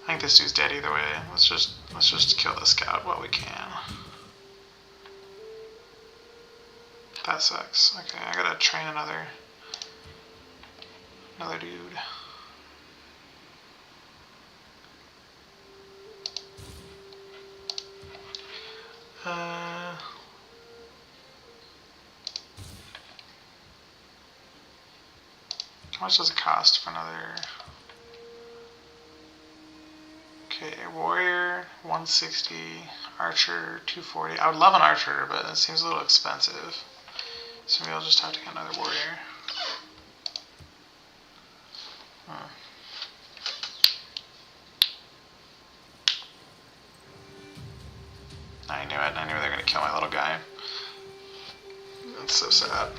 I think this dude's dead either way. Let's just kill the scout while we can. That sucks. Okay, I gotta train another dude. How much does it cost for another? Okay, warrior 160, archer 240. I would love an archer, but it seems a little expensive. So maybe I'll just have to get another warrior. I knew it. I knew they were going to kill my little guy. That's so sad.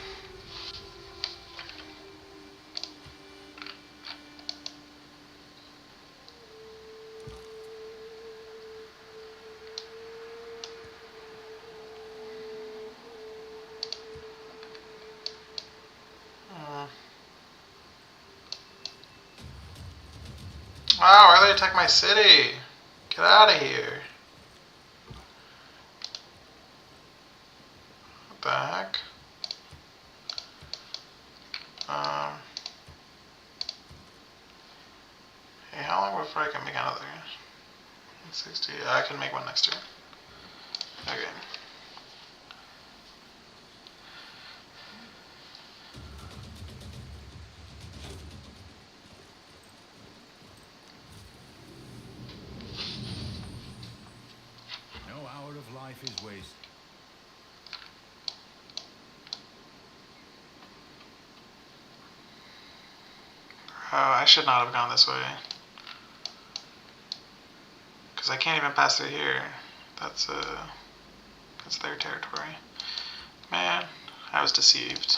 Wow, why did they attack my city? Get out of here. What the heck? Hey, how long before I can make another? 160. I can make one next turn. Okay. No hour of life is wasted. Oh, I should not have gone this way. Because I can't even pass through here. That's their territory. Man, I was deceived.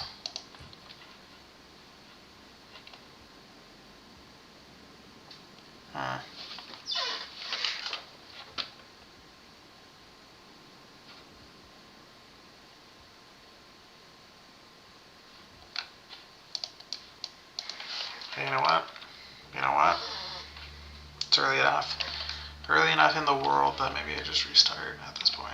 Hey, you know what? You know what? It's early enough. Early enough in the world that maybe I just restart at this point.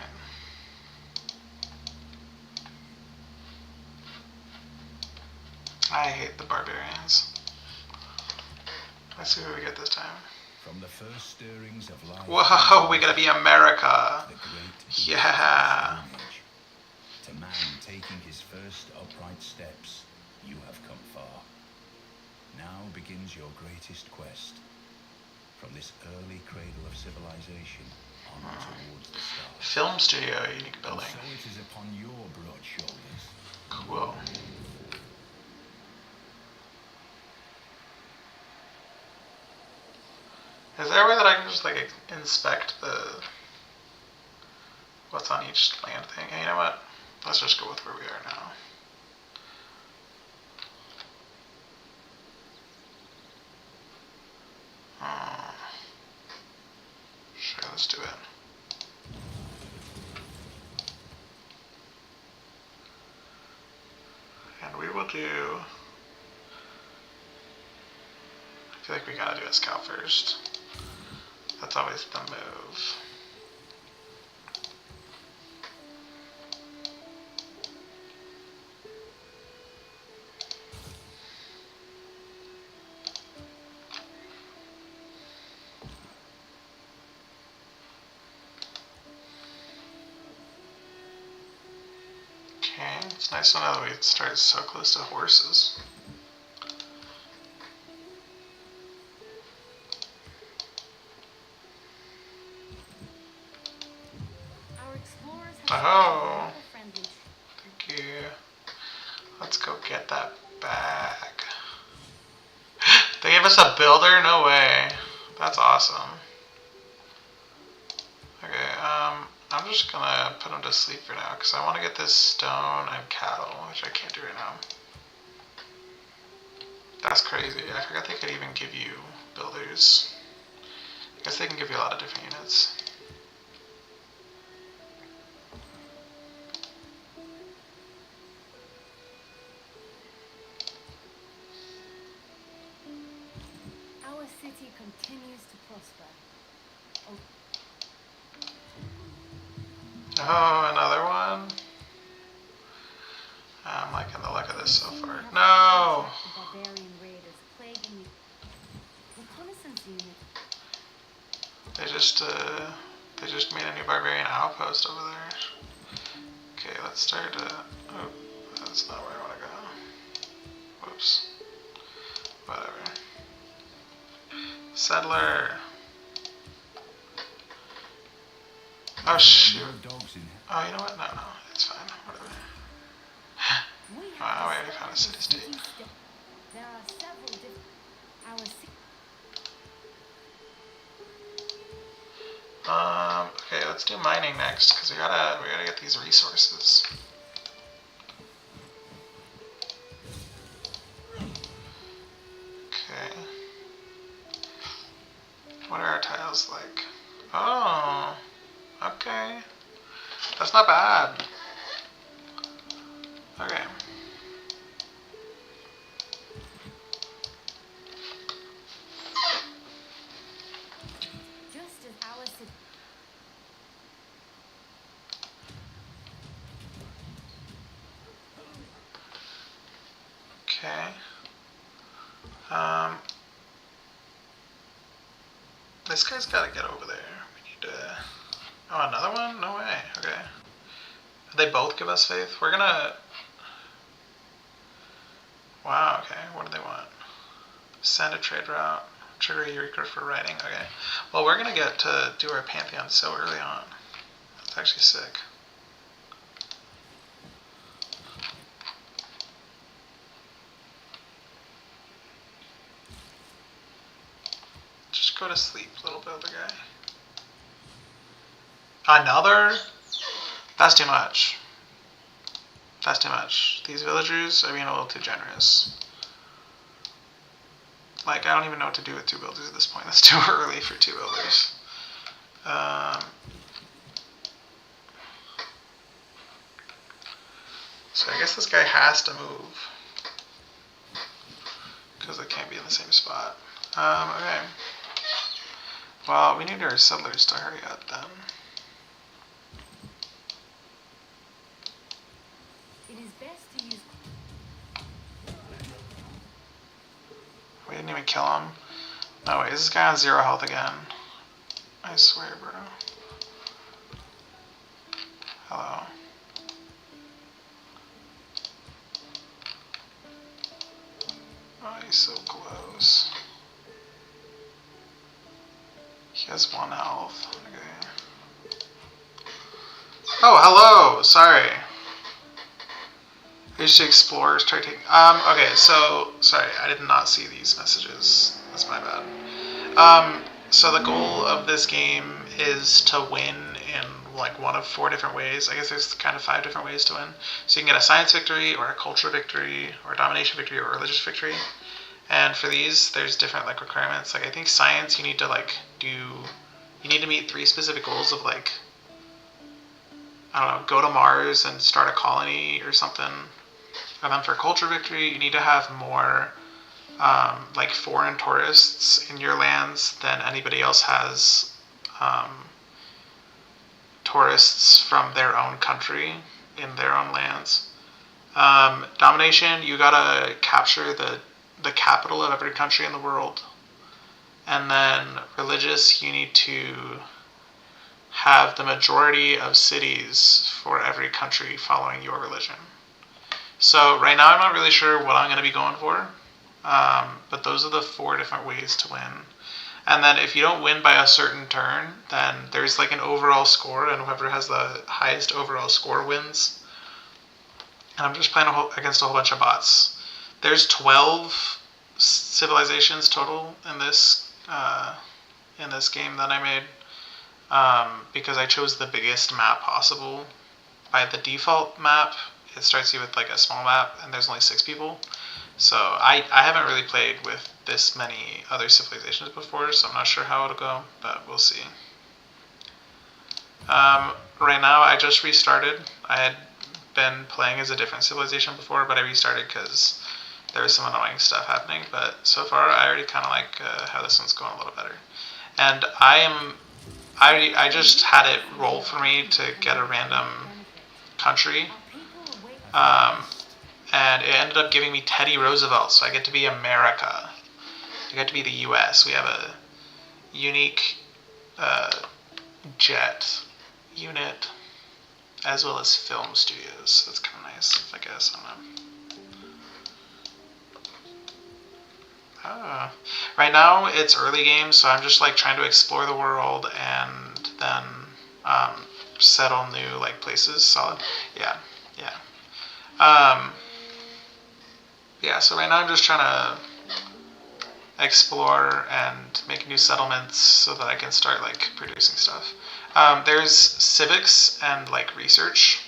I hate the barbarians. Let's see who we get this time. From the first stirrings of life. Whoa, we gotta be America. The great Yeah. Stone Age. To man taking his first upright steps, you have come far. Now begins your greatest quest. From this early cradle of civilization on towards the stars. Film studio, unique And building. so it is upon your broad shoulders. Cool. Is there a way that I can just like inspect what's on each land thing? Hey, you know what? Let's just go with where we are now. Sure, let's do it. And we will do... I feel like we gotta do a scout first. That's always the move. Okay, it's nice to know that we started so close to horses. Our explorers have Oh. friendly. Thank you. Let's go get that bag. They gave us a builder? No way. That's awesome. Okay, I'm just gonna put him to sleep for now because I want to get this stone and cattle, which I can't do right now. That's crazy. I forgot they could even give you builders. I guess they can give you a lot of different units. Our city continues to prosper. Oh, another one? I'm liking the look of this so far. The No! barbarian raiders plaguing the reconnaissance unit. They just made a new barbarian outpost over there. let's start. Oh, that's not where I want to go. Whoops. Whatever. Settler. Oh shoot. Dogs in Oh, you know what? No, it's fine. Whatever. Oh, I already found a city state. There are several different. Okay, let's do mining next because we gotta get these resources. Okay. What are our tiles like? Oh, okay. That's not bad. Okay. Just as our city. Okay. This guy's got to get over there. We need to. Oh, another one? No way. Okay. They both give us faith. We're gonna. Wow. Okay. What do they want? Send a trade route. Trigger a Eureka for writing. Okay. Well, we're gonna get to do our Pantheon so early on. That's actually sick. Just go to sleep, little builder guy. Another? That's too much. That's too much. These villagers are being a little too generous. Like, I don't even know what to do with 2 builders at this point. That's too early for 2 builders. So I guess this guy has to move. Because they can't be in the same spot. Okay. Well, we need our settlers to hurry up then. It is best to use. We didn't even kill him. No way, is this guy on 0 health again? I swear, bro. Hello. Oh, he's so close. He has 1 health. Okay. Oh, hello! Sorry. I used to explore, start taking. Okay, so sorry, I did not see these messages. That's my bad. So the goal of this game is to win in like one of 4 different ways. I guess there's kind of 5 different ways to win. So you can get a science victory, or a culture victory, or a domination victory, or a religious victory. And for these, there's different like requirements. Like I think science, you need to like you need to meet 3 specific goals of like, I don't know, go to Mars and start a colony or something. And then for culture victory, you need to have more like foreign tourists in your lands than anybody else has tourists from their own country in their own lands. Domination, you gotta capture the capital of every country in the world. And then religious, you need to have the majority of cities for every country following your religion. So right now I'm not really sure what I'm going to be going for, but those are the 4 different ways to win. And then if you don't win by a certain turn, then there's like an overall score, and whoever has the highest overall score wins. And I'm just playing against a whole bunch of bots. There's 12 civilizations total in this game that I made, because I chose the biggest map possible. By the default map, it starts you with like a small map, and there's only 6 people. So I haven't really played with this many other civilizations before, so I'm not sure how it'll go, but we'll see. Right now I just restarted. I had been playing as a different civilization before, but I restarted because there was some annoying stuff happening. But so far I already kind of like how this one's going a little better. And I just had it roll for me to get a random country, and it ended up giving me Teddy Roosevelt, so I get to be America. I get to be the US. We have a unique jet unit. as well as film studios. That's kind of nice, I guess. I don't know. Right now it's early game, so I'm just like trying to explore the world and then settle new like places. Solid. Yeah. Yeah, so right now I'm just trying to explore and make new settlements so that I can start like producing stuff. There's civics and like research,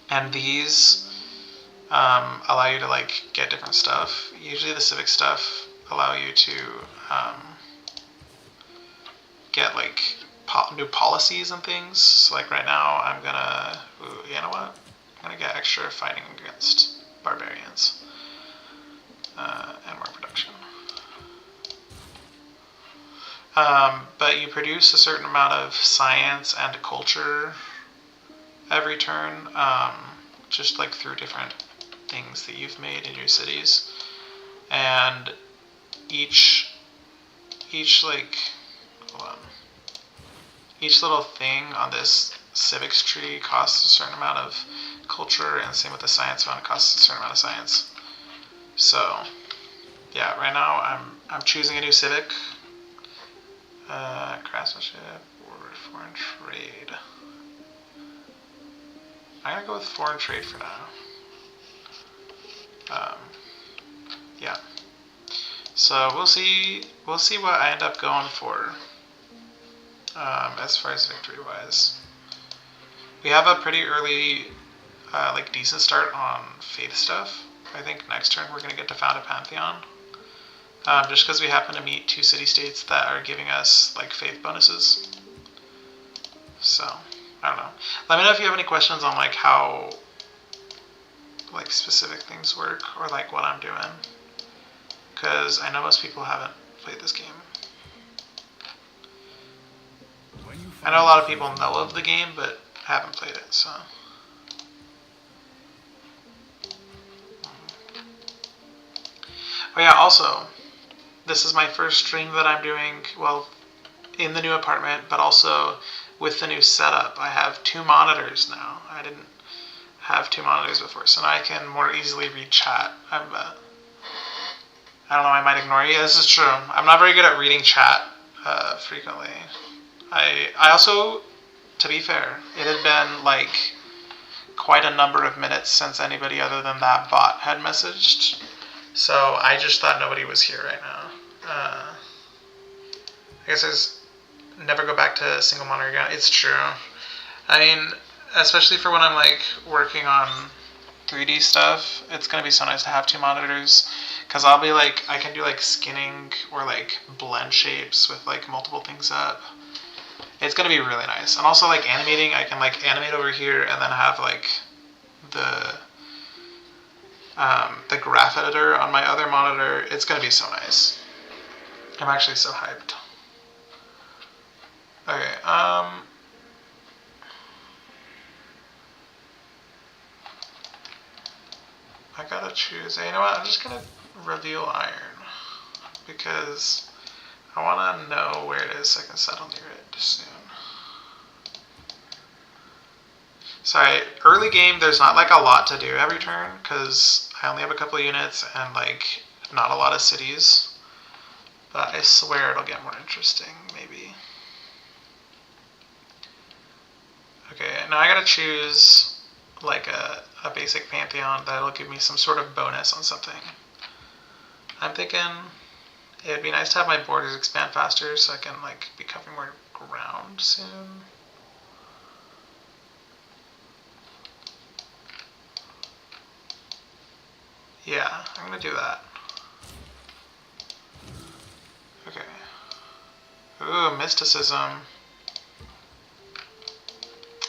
and these allow you to like get different stuff. Usually the civic stuff allow you to get like new policies and things. So like right now I'm gonna, you know what? I'm gonna get extra fighting against barbarians and more production. But you produce a certain amount of science and culture every turn, just like through different things that you've made in your cities, and each like, hold on, each little thing on this civics tree costs a certain amount of culture, and same with the science one, costs a certain amount of science. So yeah, right now I'm choosing a new civic. Craftsmanship or foreign trade. I'm gonna go with foreign trade for now. Yeah. So we'll see what I end up going for as far as victory wise. We have a pretty early like decent start on faith stuff. I think next turn we're gonna get to found a pantheon. Just because we happen to meet 2 city-states that are giving us like faith bonuses. So I don't know. Let me know if you have any questions on like how like specific things work or like what I'm doing, because I know most people haven't played this game. I know a lot of people know of the game but haven't played it, so. Oh yeah, also, this is my first stream that I'm doing, well, in the new apartment, but also with the new setup. I have 2 monitors now. I didn't have 2 monitors before, so now I can more easily read chat. I don't know, I might ignore you. Yeah, this is true. I'm not very good at reading chat frequently. I also, to be fair, it had been like quite a number of minutes since anybody other than that bot had messaged. So I just thought nobody was here right now. I guess there's never go back to single monitor again. It's true. I mean, especially for when I'm like working on 3D stuff, it's gonna be so nice to have 2 monitors, because I'll be like, I can do like skinning or like blend shapes with like multiple things up. It's gonna be really nice. And also like animating, I can like animate over here and then have like the graph editor on my other monitor. It's gonna be so nice. I'm actually so hyped. Okay, I gotta choose. You know what? I'm just gonna reveal iron because I wanna know where it is so I can settle near it soon. Sorry, early game, there's not like a lot to do every turn because I only have a couple of units and like not a lot of cities. But I swear it'll get more interesting, maybe. Okay, now I gotta choose like a basic pantheon that'll give me some sort of bonus on something. I'm thinking it'd be nice to have my borders expand faster so I can like be covering more ground soon. Yeah, I'm gonna do that. Okay. Ooh, mysticism.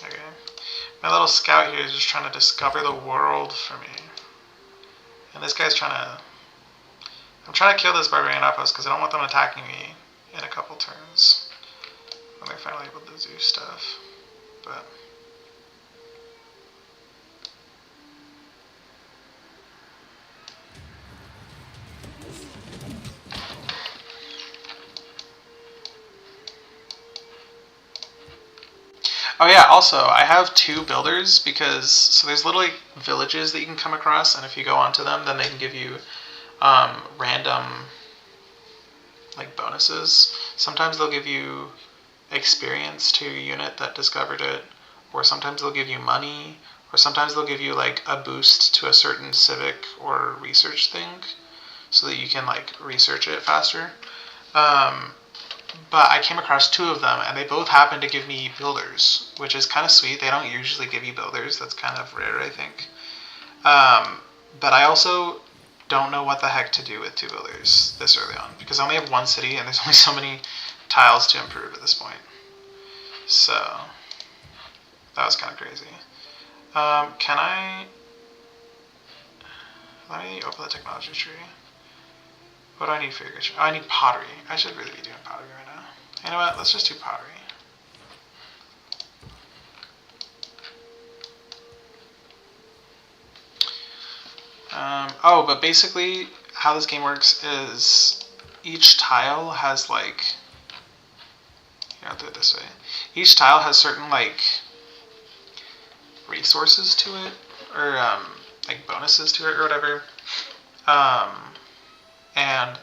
Okay. My little scout here is just trying to discover the world for me. And this guy's trying to... I'm trying to kill this barbarian outpost because I don't want them attacking me in a couple turns when they're finally able to do stuff. But... Oh yeah, also I have 2 builders because so there's little like villages that you can come across, and if you go onto them, then they can give you random like bonuses. Sometimes they'll give you experience to your unit that discovered it, or sometimes they'll give you money, or sometimes they'll give you like a boost to a certain civic or research thing, so that you can like research it faster. But I came across 2 of them, and they both happen to give me builders, which is kind of sweet. They don't usually give you builders. That's kind of rare, I think. But I also don't know what the heck to do with 2 builders this early on, because I only have 1 city, and there's only so many tiles to improve at this point. So, that was kind of crazy. Can I... Let me open the technology tree. What do I need for irrigation? Oh, I need pottery. I should really be doing pottery right now. You know what? Let's just do pottery. Oh, but basically, how this game works is each tile has like... Here, I'll do it this way. Each tile has certain like resources to it, or like bonuses to it, or whatever. And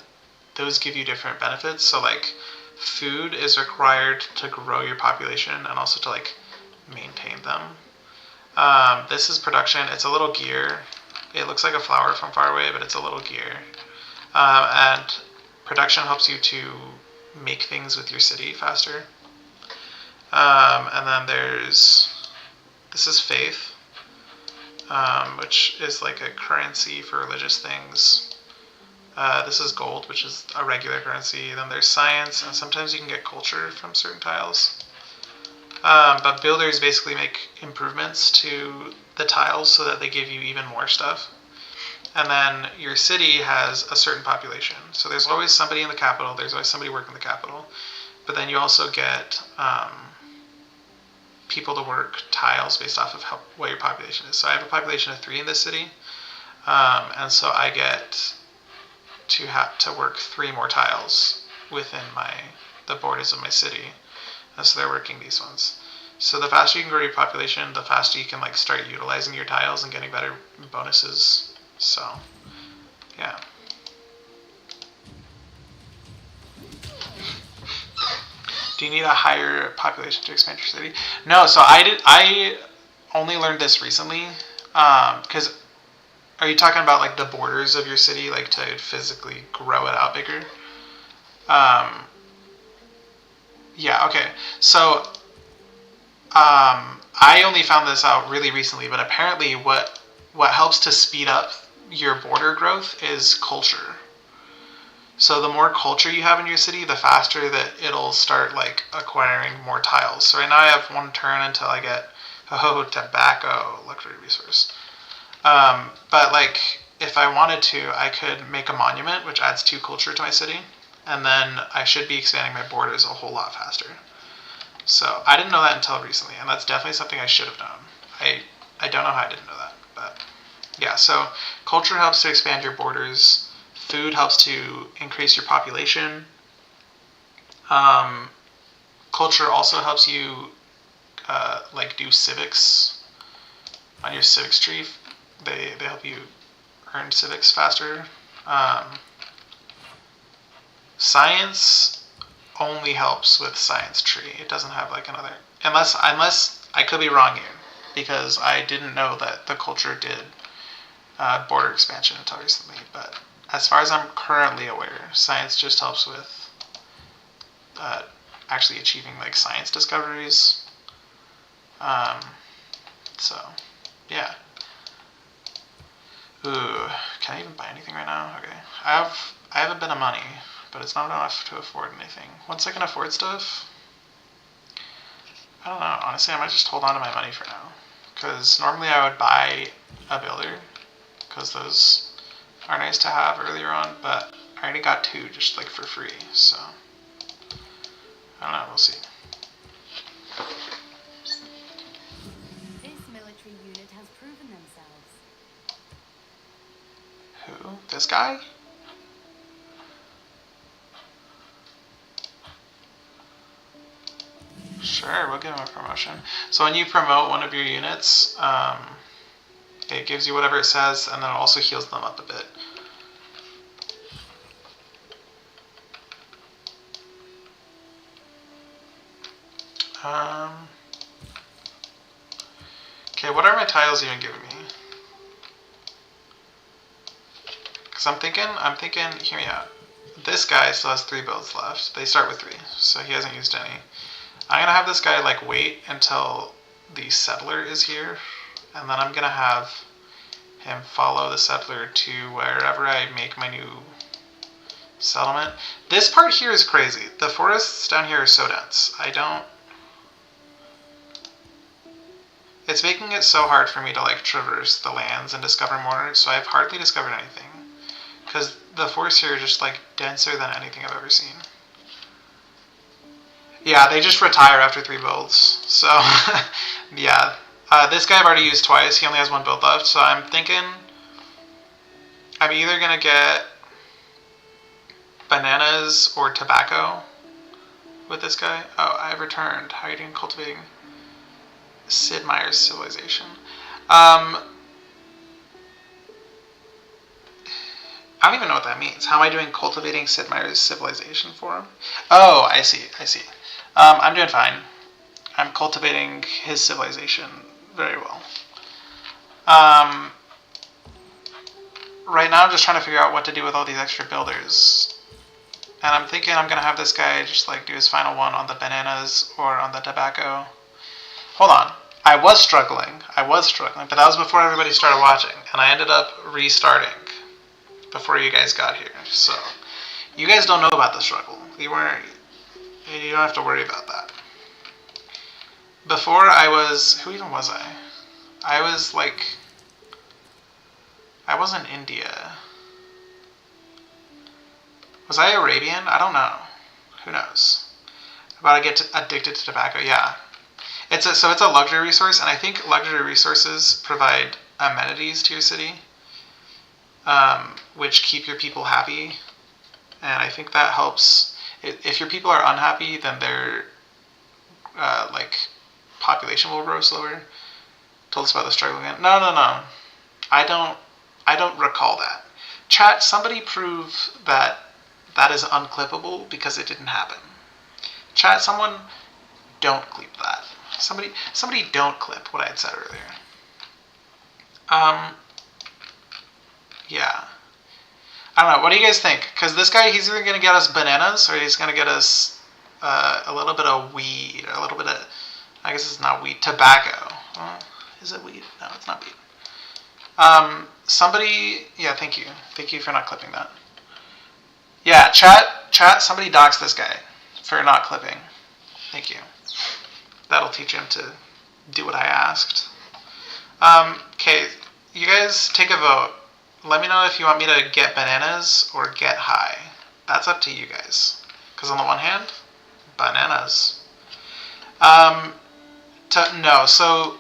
those give you different benefits. So like food is required to grow your population and also to like maintain them. This is production. It's a little gear. It looks like a flower from far away, but it's a little gear. And production helps you to make things with your city faster. And then this is faith, which is like a currency for religious things. This is gold, which is a regular currency. Then there's science, and sometimes you can get culture from certain tiles. But builders basically make improvements to the tiles so that they give you even more stuff. And then your city has a certain population. So there's always somebody in the capital, there's always somebody working in the capital. But then you also get people to work tiles based off of what your population is. So I have a population of 3 in this city. And so I get to work 3 more tiles within the borders of my city. And so they're working these ones. So the faster you can grow your population, the faster you can like start utilizing your tiles and getting better bonuses. So, yeah. Do you need a higher population to expand your city? No, so I only learned this recently. Because are you talking about like the borders of your city, like to physically grow it out bigger? Yeah, okay. So, I only found this out really recently, but apparently what helps to speed up your border growth is culture. So the more culture you have in your city, the faster that it'll start like acquiring more tiles. So right now I have 1 turn until I get tobacco luxury resource. But like if I wanted to, I could make a monument which adds 2 culture to my city, and then I should be expanding my borders a whole lot faster. So I didn't know that until recently, and that's definitely something I should have known. I don't know how I didn't know that, but yeah. So culture helps to expand your borders. Food helps to increase your population. Culture also helps you like do civics on your civics tree. They help you earn civics faster. Science only helps with science tree. It doesn't have like another, unless I could be wrong here, because I didn't know that the culture did border expansion until recently. But as far as I'm currently aware, science just helps with actually achieving like science discoveries. So yeah. Ooh, can I even buy anything right now? Okay, I have a bit of money, but it's not enough to afford anything. Once I can afford stuff, I don't know. Honestly, I might just hold on to my money for now, because normally I would buy a builder, because those are nice to have earlier on. But I already got 2 just like for free, so I don't know. We'll see. This military unit has proven themselves. Who? This guy? Sure, we'll give him a promotion. So when you promote one of your units, it gives you whatever it says, and then it also heals them up a bit. Okay, what are my tiles even giving me? Because I'm thinking, hear me out. This guy still has 3 builds left. They start with 3, so he hasn't used any. I'm gonna have this guy like wait until the settler is here, and then I'm gonna have him follow the settler to wherever I make my new settlement. This part here is crazy. The forests down here are so dense. It's making it so hard for me to like traverse the lands and discover more, so I've hardly discovered anything. Because the forests here are just like denser than anything I've ever seen. Yeah, they just retire after 3 builds. So, yeah. This guy I've already used twice. He only has 1 build left. So I'm thinking I'm either going to get bananas or tobacco with this guy. Oh, I've returned. How are you doing cultivating Sid Meier's civilization? I don't even know what that means. How am I doing cultivating Sid Meier's civilization for him? Oh, I see. I'm doing fine. I'm cultivating his civilization very well. Right now I'm just trying to figure out what to do with all these extra builders. And I'm thinking I'm going to have this guy just like do his final one on the bananas or on the tobacco. Hold on. I was struggling, but that was before everybody started watching. And I ended up restarting before you guys got here. So, you guys don't know about the struggle. You don't have to worry about that. Before I was, who even was I? I was in India. Was I Arabian? I don't know. Who knows? About to get addicted to tobacco, yeah. It's a luxury resource, and I think luxury resources provide amenities to your city, which keep your people happy, and I think that helps. If your people are unhappy, then their population will grow slower. Told us about the struggle again. No. I don't recall that. Chat, somebody prove that is unclippable because it didn't happen. Chat, someone don't clip that. Somebody don't clip what I had said earlier. Yeah. I don't know. What do you guys think? Because this guy, he's either going to get us bananas or he's going to get us a little bit of weed. A little bit of, I guess it's not weed, tobacco. Is it weed? No, it's not weed. Somebody, yeah, thank you. Thank you for not clipping that. Yeah, chat, somebody dox this guy for not clipping. Thank you. That'll teach him to do what I asked. Okay, you guys take a vote. Let me know if you want me to get bananas or get high. That's up to you guys. Because on the one hand, bananas. So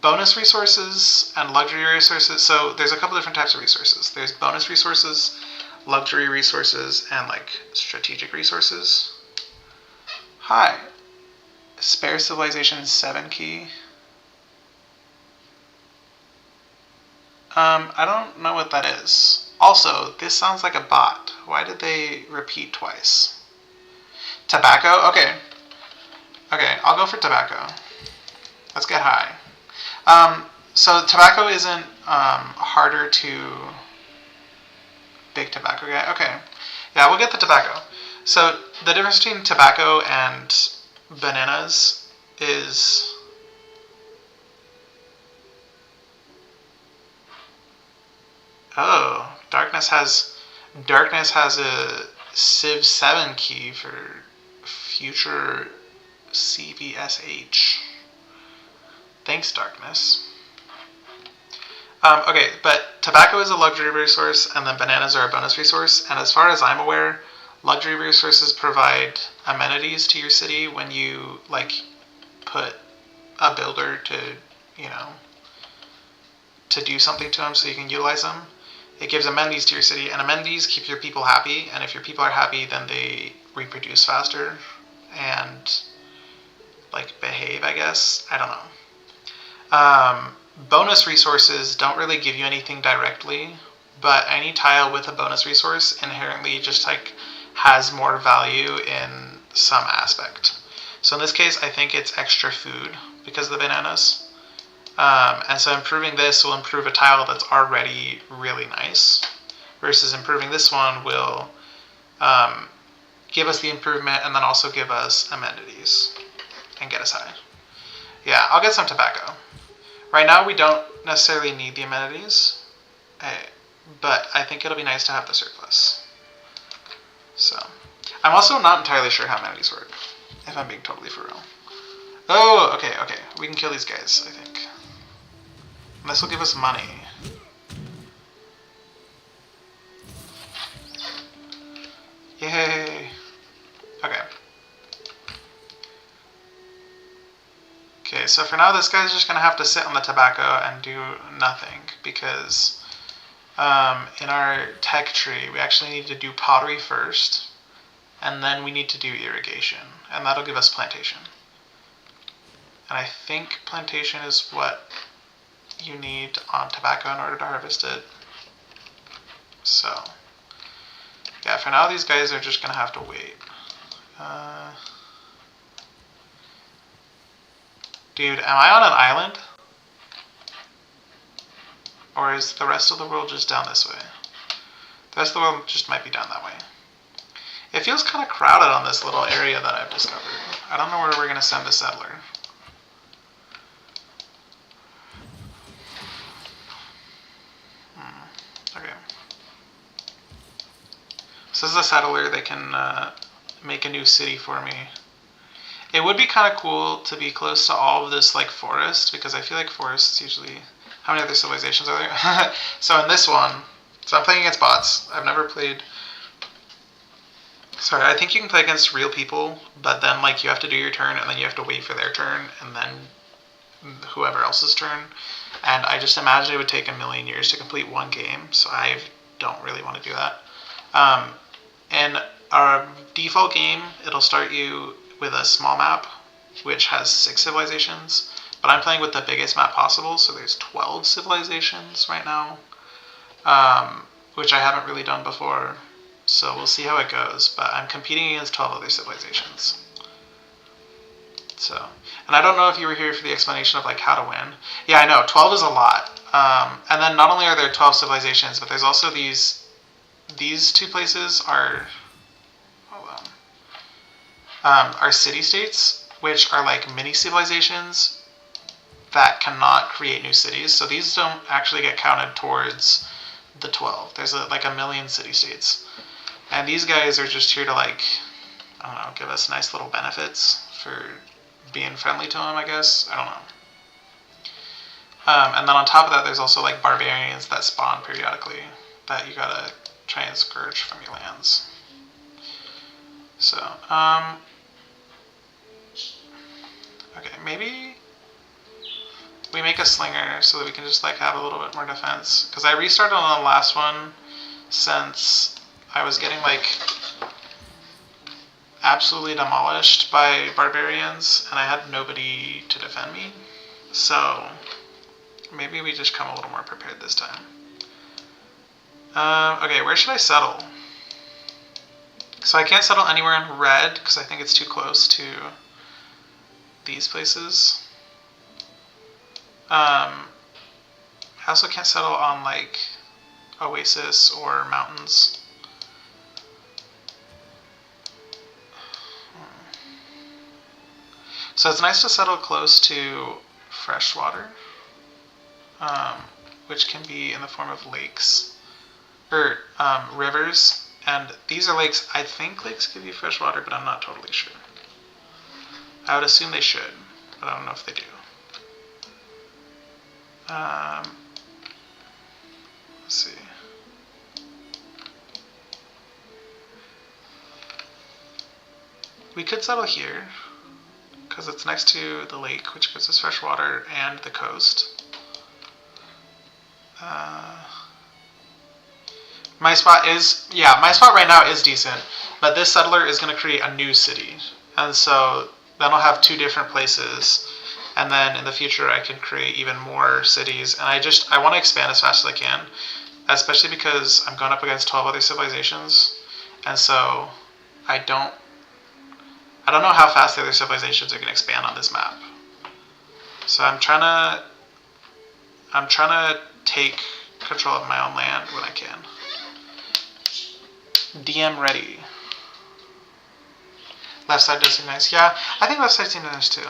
bonus resources and luxury resources. So there's a couple different types of resources. There's bonus resources, luxury resources, and like strategic resources. Hi. Spare civilization 7 key. I don't know what that is. Also, this sounds like a bot. Why did they repeat twice? Tobacco? Okay. Okay, I'll go for tobacco. Let's get high. So tobacco isn't harder to big tobacco guy. Okay. Yeah, we'll get the tobacco. So the difference between tobacco and bananas is Darkness has a Civ 7 key for future CVSH. Thanks, Darkness. Okay, but tobacco is a luxury resource, and then bananas are a bonus resource. And as far as I'm aware, luxury resources provide amenities to your city when you put a builder to do something to them so you can utilize them. It gives amenities to your city, and amenities keep your people happy, and if your people are happy, then they reproduce faster, and like behave, I guess. I don't know. Bonus resources don't really give you anything directly, but any tile with a bonus resource inherently just like has more value in some aspect. So in this case, I think it's extra food because of the bananas. And so improving this will improve a tile that's already really nice, versus improving this one will give us the improvement and then also give us amenities and get us high. Yeah, I'll get some tobacco. Right now we don't necessarily need the amenities, but I think it'll be nice to have the surplus. So, I'm also not entirely sure how amenities work, if I'm being totally for real. Oh, okay, we can kill these guys, I think. And this will give us money. Yay! Okay. Okay, so for now this guy's just going to have to sit on the tobacco and do nothing, because in our tech tree we actually need to do pottery first, and then we need to do irrigation, and that'll give us plantation. And I think plantation is what you need on tobacco in order to harvest it. So, yeah, for now these guys are just going to have to wait. Dude, am I on an island? Or is the rest of the world just down this way? The rest of the world just might be down that way. It feels kind of crowded on this little area that I've discovered. I don't know where we're going to send the settler. Okay. So this is a settler. They can make a new city for me. It would be kind of cool to be close to all of this like forest, because I feel like forests usually... How many other civilizations are there? So in this one, so I'm playing against bots. I've never played... Sorry, I think you can play against real people, but then like you have to do your turn and then you have to wait for their turn and then whoever else's turn. And I just imagine it would take a million years to complete one game, so I don't really want to do that. In our default game, it'll start you with a small map, which has 6 civilizations, but I'm playing with the biggest map possible, so there's 12 civilizations right now, which I haven't really done before, so we'll see how it goes, but I'm competing against 12 other civilizations. So, and I don't know if you were here for the explanation of like how to win. Yeah, I know, 12 is a lot. And then not only are there 12 civilizations, but there's also these 2 places are, are city-states, which are like mini civilizations that cannot create new cities. So these don't actually get counted towards the 12. There's like a million city-states. And these guys are just here to like, I don't know, give us nice little benefits for being friendly to them, I guess. I don't know. And then on top of that, there's also like barbarians that spawn periodically that you gotta try and scourge from your lands. So, okay, maybe we make a slinger so that we can just like have a little bit more defense. Because I restarted on the last one since I was getting like absolutely demolished by barbarians and I had nobody to defend me. So maybe we just come a little more prepared this time. Okay, where should I settle? So I can't settle anywhere in red because I think it's too close to these places. I also can't settle on like oasis or mountains. So it's nice to settle close to fresh water, which can be in the form of lakes or rivers. And these are lakes. I think lakes give you fresh water, but I'm not totally sure. I would assume they should, but I don't know if they do. Let's see. We could settle here, because it's next to the lake, which gives us fresh water, and the coast. My spot right now is decent, but this settler is going to create a new city. And so then I'll have 2 different places. And then in the future, I can create even more cities. And I want to expand as fast as I can, especially because I'm going up against 12 other civilizations. And so I don't know how fast the other civilizations are going to expand on this map. So I'm trying to take control of my own land when I can. DM ready. Left side does seem nice. Yeah, I think left side seems nice too.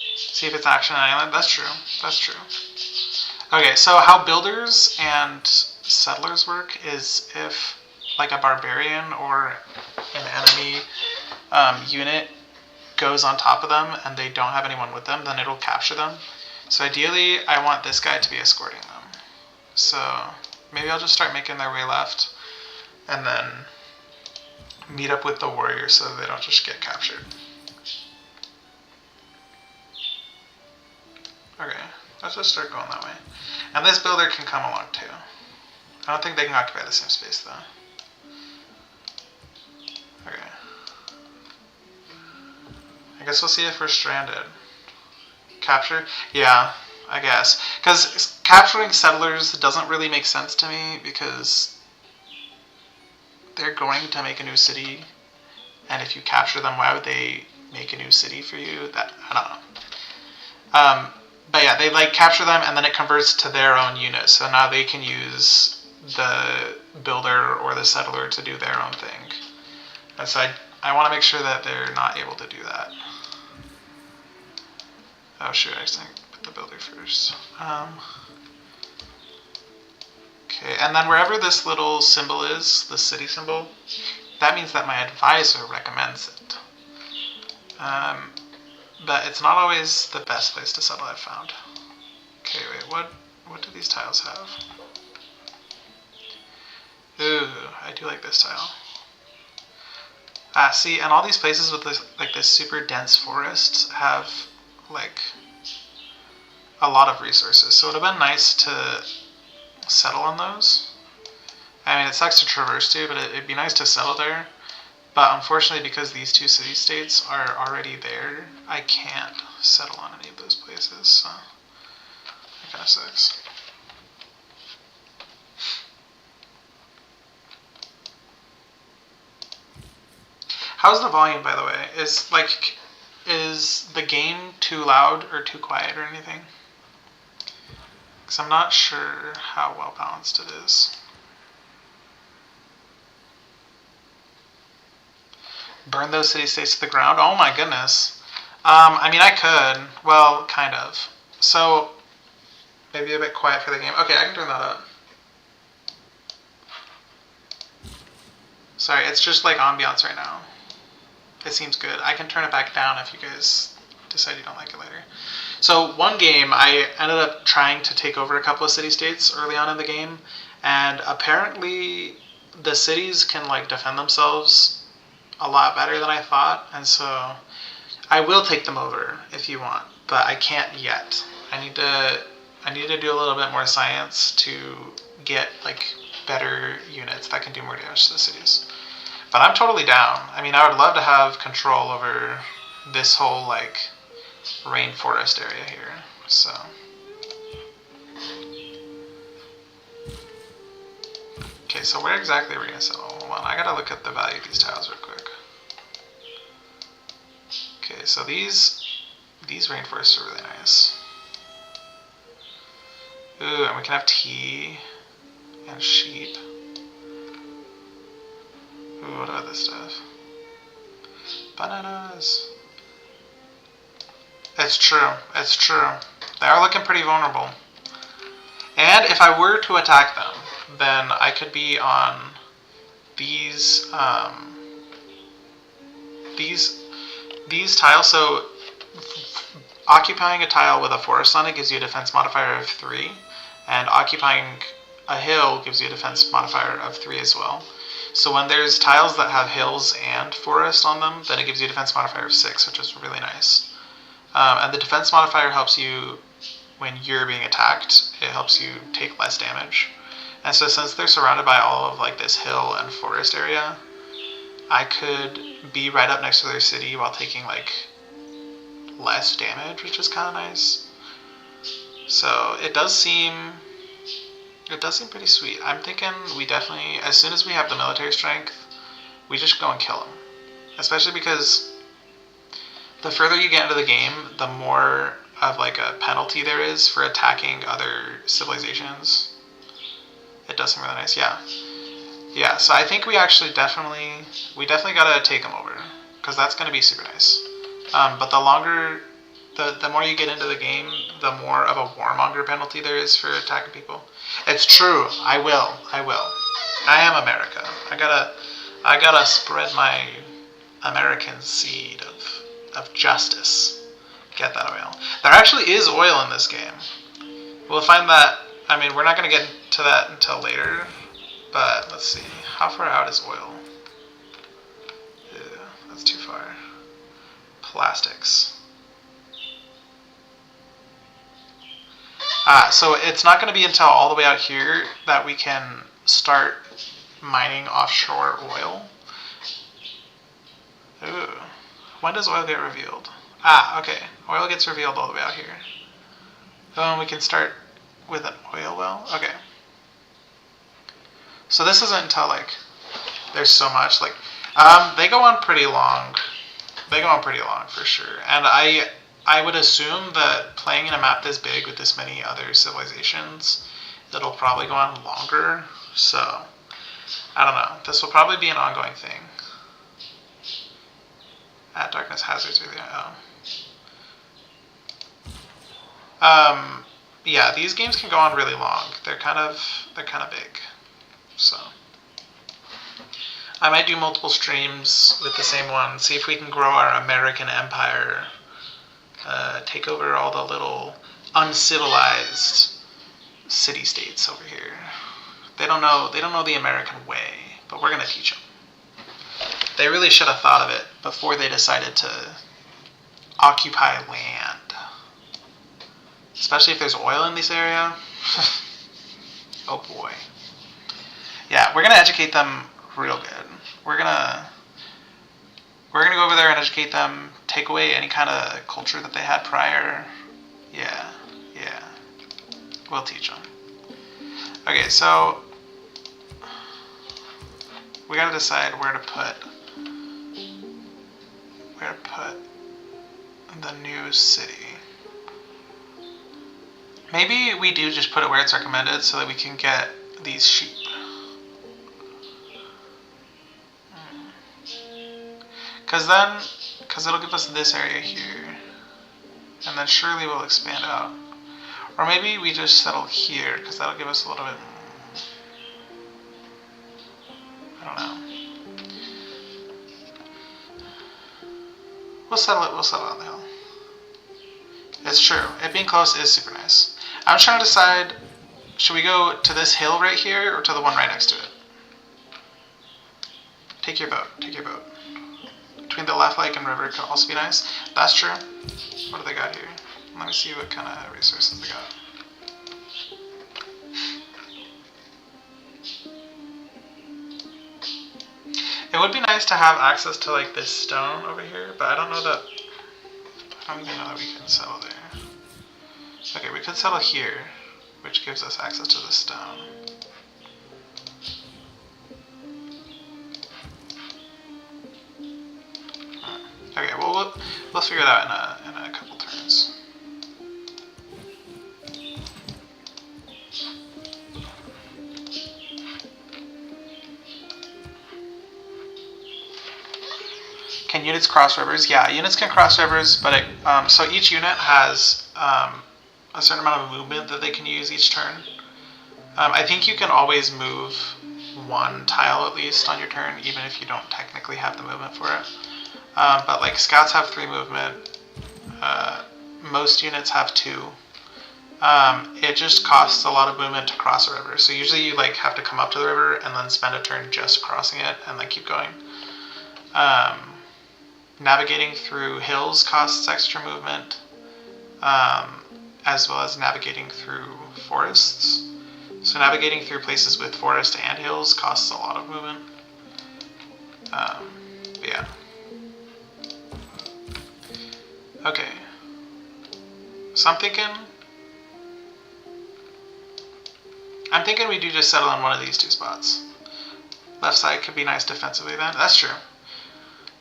See if it's action island. That's true. That's true. Okay, so how builders and settlers work is if like a barbarian or an enemy unit goes on top of them and they don't have anyone with them, then it'll capture them. So ideally, I want this guy to be escorting them. So maybe I'll just start making their way left and then meet up with the warriors so they don't just get captured. Okay, let's just start going that way. And this builder can come along too. I don't think they can occupy the same space though. Okay. I guess we'll see if we're stranded. Capture? Yeah, I guess. Because capturing settlers doesn't really make sense to me because they're going to make a new city. And if you capture them, why would they make a new city for you? That I don't know. But yeah, they like capture them and then it converts to their own unit. So now they can use the builder or the settler to do their own thing. And so I want to make sure that they're not able to do that. Oh shoot, I think put the builder first. Okay, and then wherever this little symbol is, the city symbol, that means that my advisor recommends it. But it's not always the best place to settle, I've found. Okay, wait, what do these tiles have? Ooh, I do like this tile. See, and all these places with this, like this super dense forest have like a lot of resources. So it would have been nice to settle on those. I mean, it sucks to traverse to, but it'd be nice to settle there. But unfortunately, because these 2 city-states are already there, I can't settle on any of those places, so that kind of sucks. How's the volume, by the way? Is the game too loud or too quiet or anything? Because I'm not sure how well balanced it is. Burn those city-states to the ground? Oh my goodness. I mean, I could. Well, kind of. So, maybe a bit quiet for the game. Okay, I can turn that up. Sorry, it's just like ambiance right now. It seems good. I can turn it back down if you guys decide you don't like it later. So, one game, I ended up trying to take over a couple of city-states early on in the game, and apparently the cities can like defend themselves a lot better than I thought, and so I will take them over if you want, but I can't yet. I need to do a little bit more science to get like better units that can do more damage to the cities. But I'm totally down. I mean, I would love to have control over this whole like rainforest area here. So okay, so where exactly are we gonna settle? Hold on, I gotta look at the value of these tiles real quick. Okay, so these rainforests are really nice. Ooh, and we can have tea and sheep. Ooh, what about this stuff? Bananas. It's true. It's true. They are looking pretty vulnerable. And if I were to attack them, then I could be on these tiles. So occupying a tile with a forest on it gives you a defense modifier of 3, and occupying a hill gives you a defense modifier of 3 as well. So when there's tiles that have hills and forest on them, then it gives you a defense modifier of 6, which is really nice. And the defense modifier helps you when you're being attacked. It helps you take less damage. And so since they're surrounded by all of like this hill and forest area, I could be right up next to their city while taking like less damage, which is kind of nice. So it does seem pretty sweet. I'm thinking we definitely, as soon as we have the military strength, we just go and kill them. Especially because the further you get into the game, the more of like a penalty there is for attacking other civilizations. It does seem really nice, yeah. Yeah, so I think we definitely gotta take them over, because that's gonna be super nice. But the more you get into the game, the more of a warmonger penalty there is for attacking people. It's true. I will. I am America. I gotta spread my American seed of justice. Get that oil. There actually is oil in this game. We'll find that. I mean, we're not gonna get to that until later. But let's see. How far out is oil? Yeah, that's too far. Plastics. So it's not going to be until all the way out here that we can start mining offshore oil. Ooh. When does oil get revealed? Okay. Oil gets revealed all the way out here. Oh, and we can start with an oil well? Okay. So this isn't until, like, there's so much, like, they go on pretty long. They go on pretty long, for sure. And I would assume that playing in a map this big with this many other civilizations, it'll probably go on longer. So, I don't know. This will probably be an ongoing thing. Add darkness hazards really. Yeah, these games can go on really long. They're kind of big. So, I might do multiple streams with the same one. See if we can grow our American empire. Take over all the little uncivilized city-states over here. They don't know the American way, but we're gonna teach them. They really should have thought of it before they decided to occupy land. Especially if there's oil in this area. Oh boy. Yeah, we're gonna educate them real good. We're gonna go over there and educate them, take away any kind of culture that they had prior. Yeah. We'll teach them. Okay, so we gotta decide where to put the new city. Maybe we do just put it where it's recommended so that we can get these sheep. Because it'll give us this area here, and then surely we'll expand out. Or maybe we just settle here, because that'll give us a little bit, I don't know. We'll settle on the hill. It's true, it being close is super nice. I'm trying to decide, should we go to this hill right here, or to the one right next to it? Take your vote. Between the left lake and river could also be nice. That's true. What do they got here? Let me see what kind of resources they got. It would be nice to have access to like this stone over here, but I don't even know that we can settle there. Okay, we could settle here, which gives us access to the stone. Okay, well, we'll figure it out in a couple turns. Can units cross rivers? Yeah, units can cross rivers, but so each unit has a certain amount of movement that they can use each turn. I think you can always move one tile at least on your turn, even if you don't technically have the movement for it. But like scouts have 3 movement, most units have 2. It just costs a lot of movement to cross a river. So usually you like have to come up to the river and then spend a turn just crossing it and then keep going. Navigating through hills costs extra movement, as well as navigating through forests. So navigating through places with forest and hills costs a lot of movement. But yeah. Okay. So I'm thinking we do just settle on one of these two spots. Left side could be nice defensively then. That's true.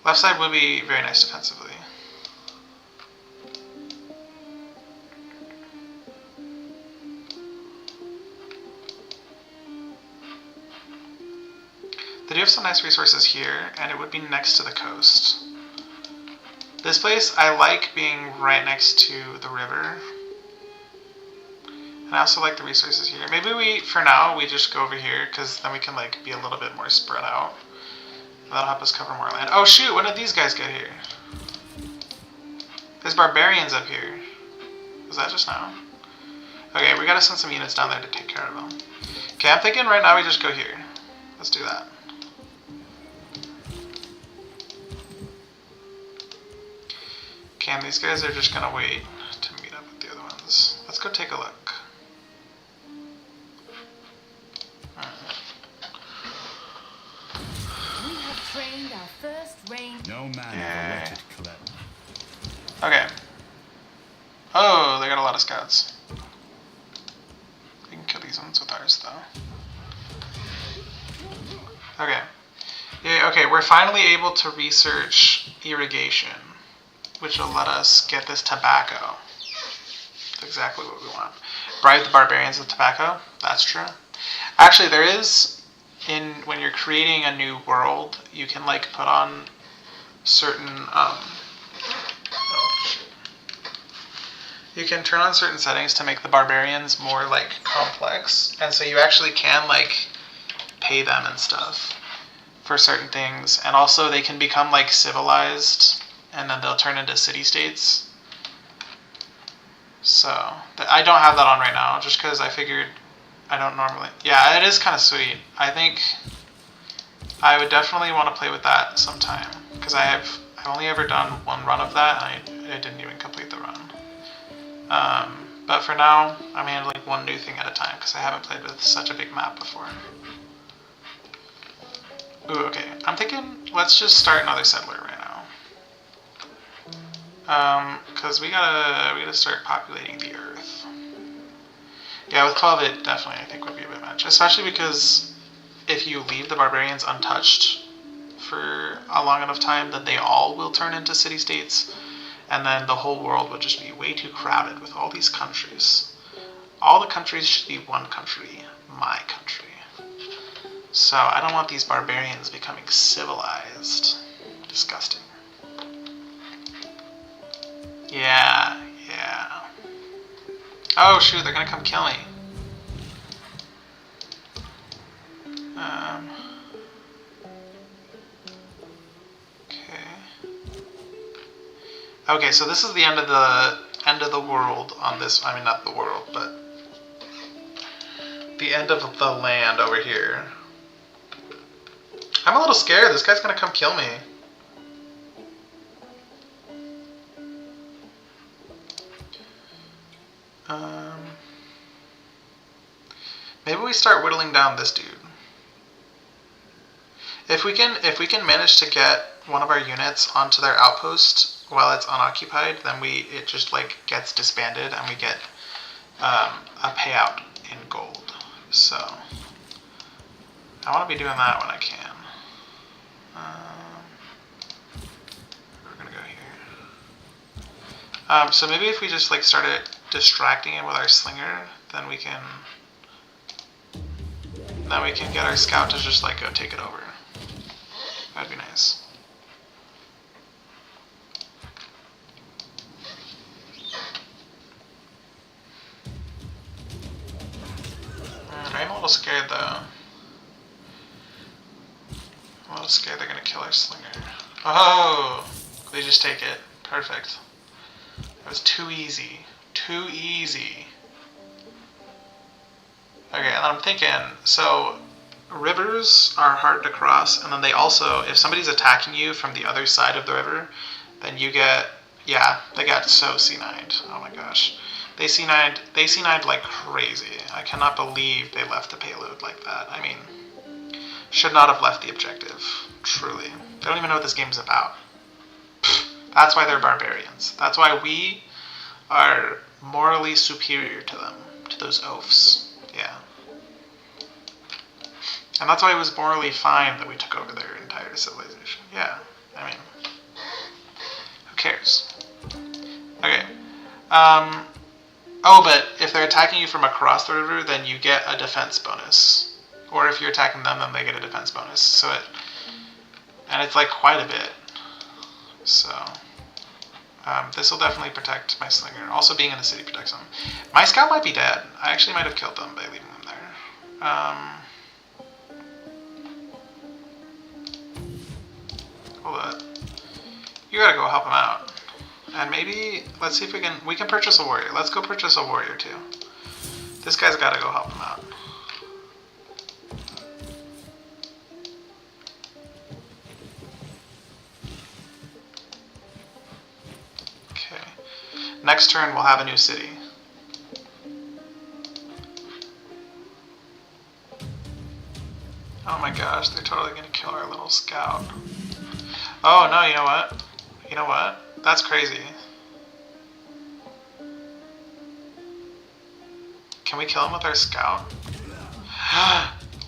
Left side would be very nice defensively. They do have some nice resources here, and it would be next to the coast. This place, I like being right next to the river. And I also like the resources here. Maybe we, for now, we just go over here, because then we can like be a little bit more spread out. That'll help us cover more land. Oh shoot, when did these guys get here? There's barbarians up here. Was that just now? Okay, we gotta send some units down there to take care of them. Okay, I'm thinking right now we just go here. Let's do that. Okay, and these guys are just gonna wait to meet up with the other ones. Let's go take a look. We have trained our first range. No man ever let it collect. Okay. Oh, they got a lot of scouts. We can kill these ones with ours, though. Okay. Yeah, okay, we're finally able to research irrigation, which will let us get this tobacco. That's exactly what we want. Bribe the barbarians with tobacco. That's true. Actually, there is, when you're creating a new world, you can like put on certain you can turn on certain settings to make the barbarians more like complex, and so you actually can like pay them and stuff for certain things, and also they can become like civilized, and then they'll turn into city-states. So I don't have that on right now, just because I figured I don't normally. Yeah, it is kind of sweet. I think I would definitely want to play with that sometime, because I've only ever done one run of that, and I didn't even complete the run. But for now, I'm handling one new thing at a time, because I haven't played with such a big map before. Ooh, okay. I'm thinking let's just start another settler right now. Because we gotta start populating the earth. Yeah, with 12 it definitely I think would be a bit much. Especially because if you leave the barbarians untouched for a long enough time, then they all will turn into city-states, and then the whole world would just be way too crowded with all these countries. All the countries should be one country, my country. So I don't want these barbarians becoming civilized. Disgusting. Yeah. Oh shoot, they're gonna come kill me. Okay, so this is the end of the world on this. I mean, not the world, but the end of the land over here. I'm a little scared. This guy's gonna come kill me. Maybe we start whittling down this dude. If we can manage to get one of our units onto their outpost while it's unoccupied, then it just like gets disbanded and we get a payout in gold. So I want to be doing that when I can. We're gonna go here. So maybe if we just like started distracting him with our slinger, then we can get our scout to just like go take it over. That'd be nice. I'm a little scared though. I'm a little scared they're gonna kill our slinger. Oh! They just take it. Perfect. That was too easy. Too easy. Okay, and I'm thinking, so rivers are hard to cross, and then they also, if somebody's attacking you from the other side of the river, then you get, yeah, they got so C9'd. Oh my gosh. They C9'd like crazy. I cannot believe they left the payload like that. I mean, should not have left the objective. Truly. They don't even know what this game is about. That's why they're barbarians. That's why we are morally superior to them, to those oafs. Yeah. And that's why it was morally fine that we took over their entire civilization. Yeah, I mean, who cares? Okay. Oh, but if they're attacking you from across the river, then you get a defense bonus. Or if you're attacking them, then they get a defense bonus. So and it's like quite a bit. So, this will definitely protect my slinger. Also, being in the city protects them. My scout might be dead. I actually might have killed them by leaving them there. Hold on. You gotta go help him out. And maybe, let's see if we can purchase a warrior. Let's go purchase a warrior too. This guy's gotta go help him out. Okay. Next turn we'll have a new city. Oh my gosh, they're totally gonna kill our little scout. Oh no, you know what? You know what? That's crazy. Can we kill him with our scout?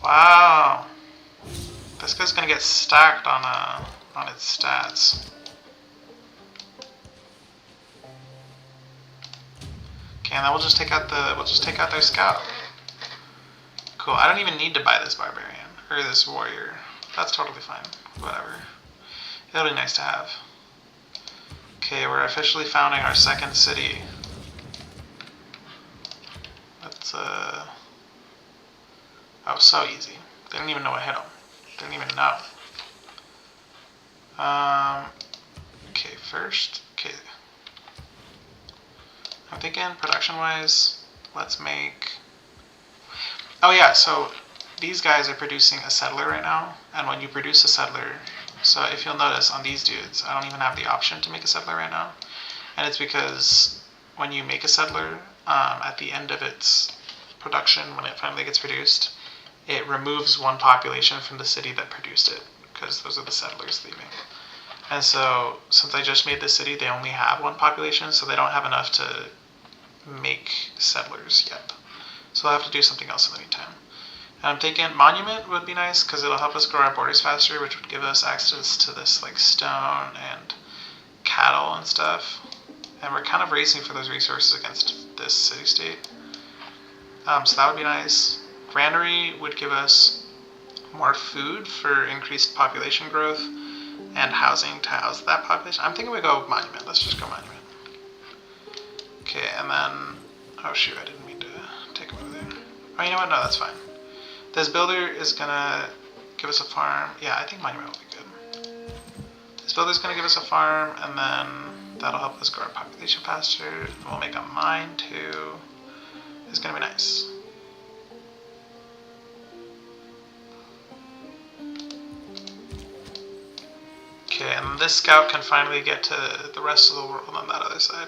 Wow. This guy's gonna get stacked on its stats. Okay, and then we'll just take out their scout. Cool. I don't even need to buy this barbarian or this warrior. That's totally fine. Whatever. It'll be nice to have. Okay, we're officially founding our second city. That's oh, so easy. They didn't even know what hit them. Didn't even know. Okay, first, okay. I'm thinking production-wise, let's make. Oh yeah, so these guys are producing a settler right now, and when you produce a settler, so if you'll notice on these dudes, I don't even have the option to make a settler right now, and it's because when you make a settler, at the end of its production, when it finally gets produced, it removes one population from the city that produced it, because those are the settlers leaving. And so, since I just made this city, they only have one population, so they don't have enough to make settlers yet. So I'll have to do something else in the meantime. And I'm thinking monument would be nice, because it'll help us grow our borders faster, which would give us access to this like stone and cattle and stuff. And we're kind of racing for those resources against this city-state. So that would be nice. Granary would give us more food for increased population growth and housing to house that population. I'm thinking we go monument. Let's just go monument. Okay, and then, oh shoot, I didn't mean to take him over there. Oh, you know what? No, that's fine. This builder is gonna give us a farm. Yeah, I think monument will be good. This builder's gonna give us a farm, and then that'll help us grow our population faster. We'll make a mine too. It's gonna be nice. Okay, and this scout can finally get to the rest of the world on that other side.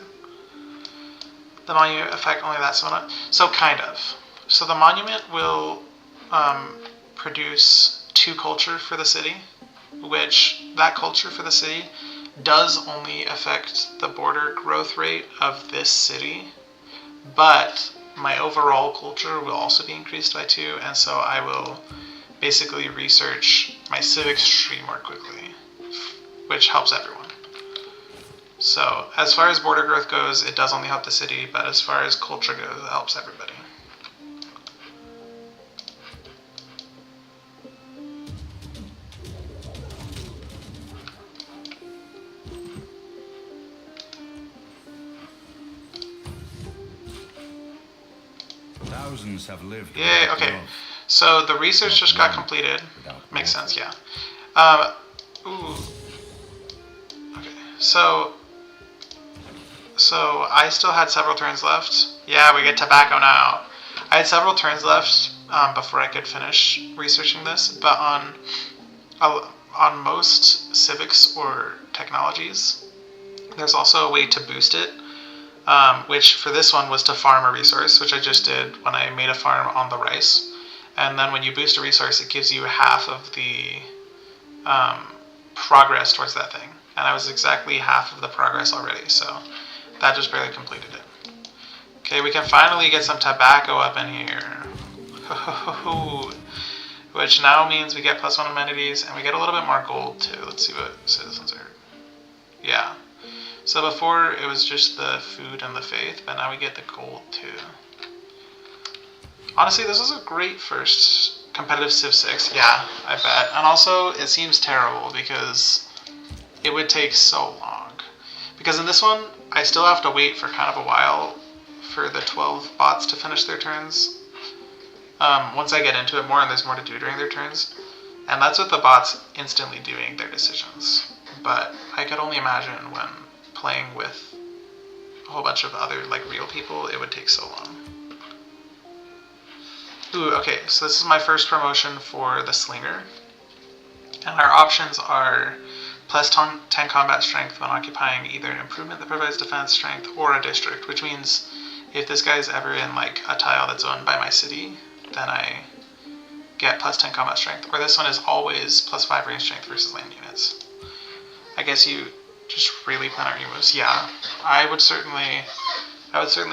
The monument affect only that somewhat. So kind of. So the monument will produce 2 culture for the city, which that culture for the city does only affect the border growth rate of this city, but my overall culture will also be increased by 2, and so I will basically research my civics tree more quickly, which helps everyone. So as far as border growth goes, it does only help the city, but as far as culture goes, it helps everybody. Thousands have lived. Yay, okay. So the research just got completed. Makes sense, yeah. Ooh. Okay, so I still had several turns left. Yeah, we get tobacco now. I had several turns left before I could finish researching this, but on most civics or technologies, there's also a way to boost it. Which for this one was to farm a resource, which I just did when I made a farm on the rice. and then when you boost a resource, it gives you half of the progress towards that thing. And I was exactly half of the progress already, so that just barely completed it. Okay, we can finally get some tobacco up in here. Which now means we get +1 amenities, and we get a little bit more gold too. Let's see what citizens are. Yeah. So before it was just the food and the faith, but now we get the gold too. Honestly, this was a great first competitive Civ 6. Yeah, I bet. And also, it seems terrible because it would take so long. Because in this one, I still have to wait for kind of a while for the 12 bots to finish their turns. Once I get into it more and there's more to do during their turns. And that's with the bots instantly doing their decisions. But I could only imagine when playing with a whole bunch of other like real people, it would take so long. Ooh, okay, so this is my first promotion for the Slinger. And our options are +10 combat strength when occupying either an improvement that provides defense strength or a district, which means if this guy's ever in like a tile that's owned by my city, then I get +10 combat strength. Or this one is always +5 range strength versus land units. I guess you just really plan out your moves. Yeah, I would certainly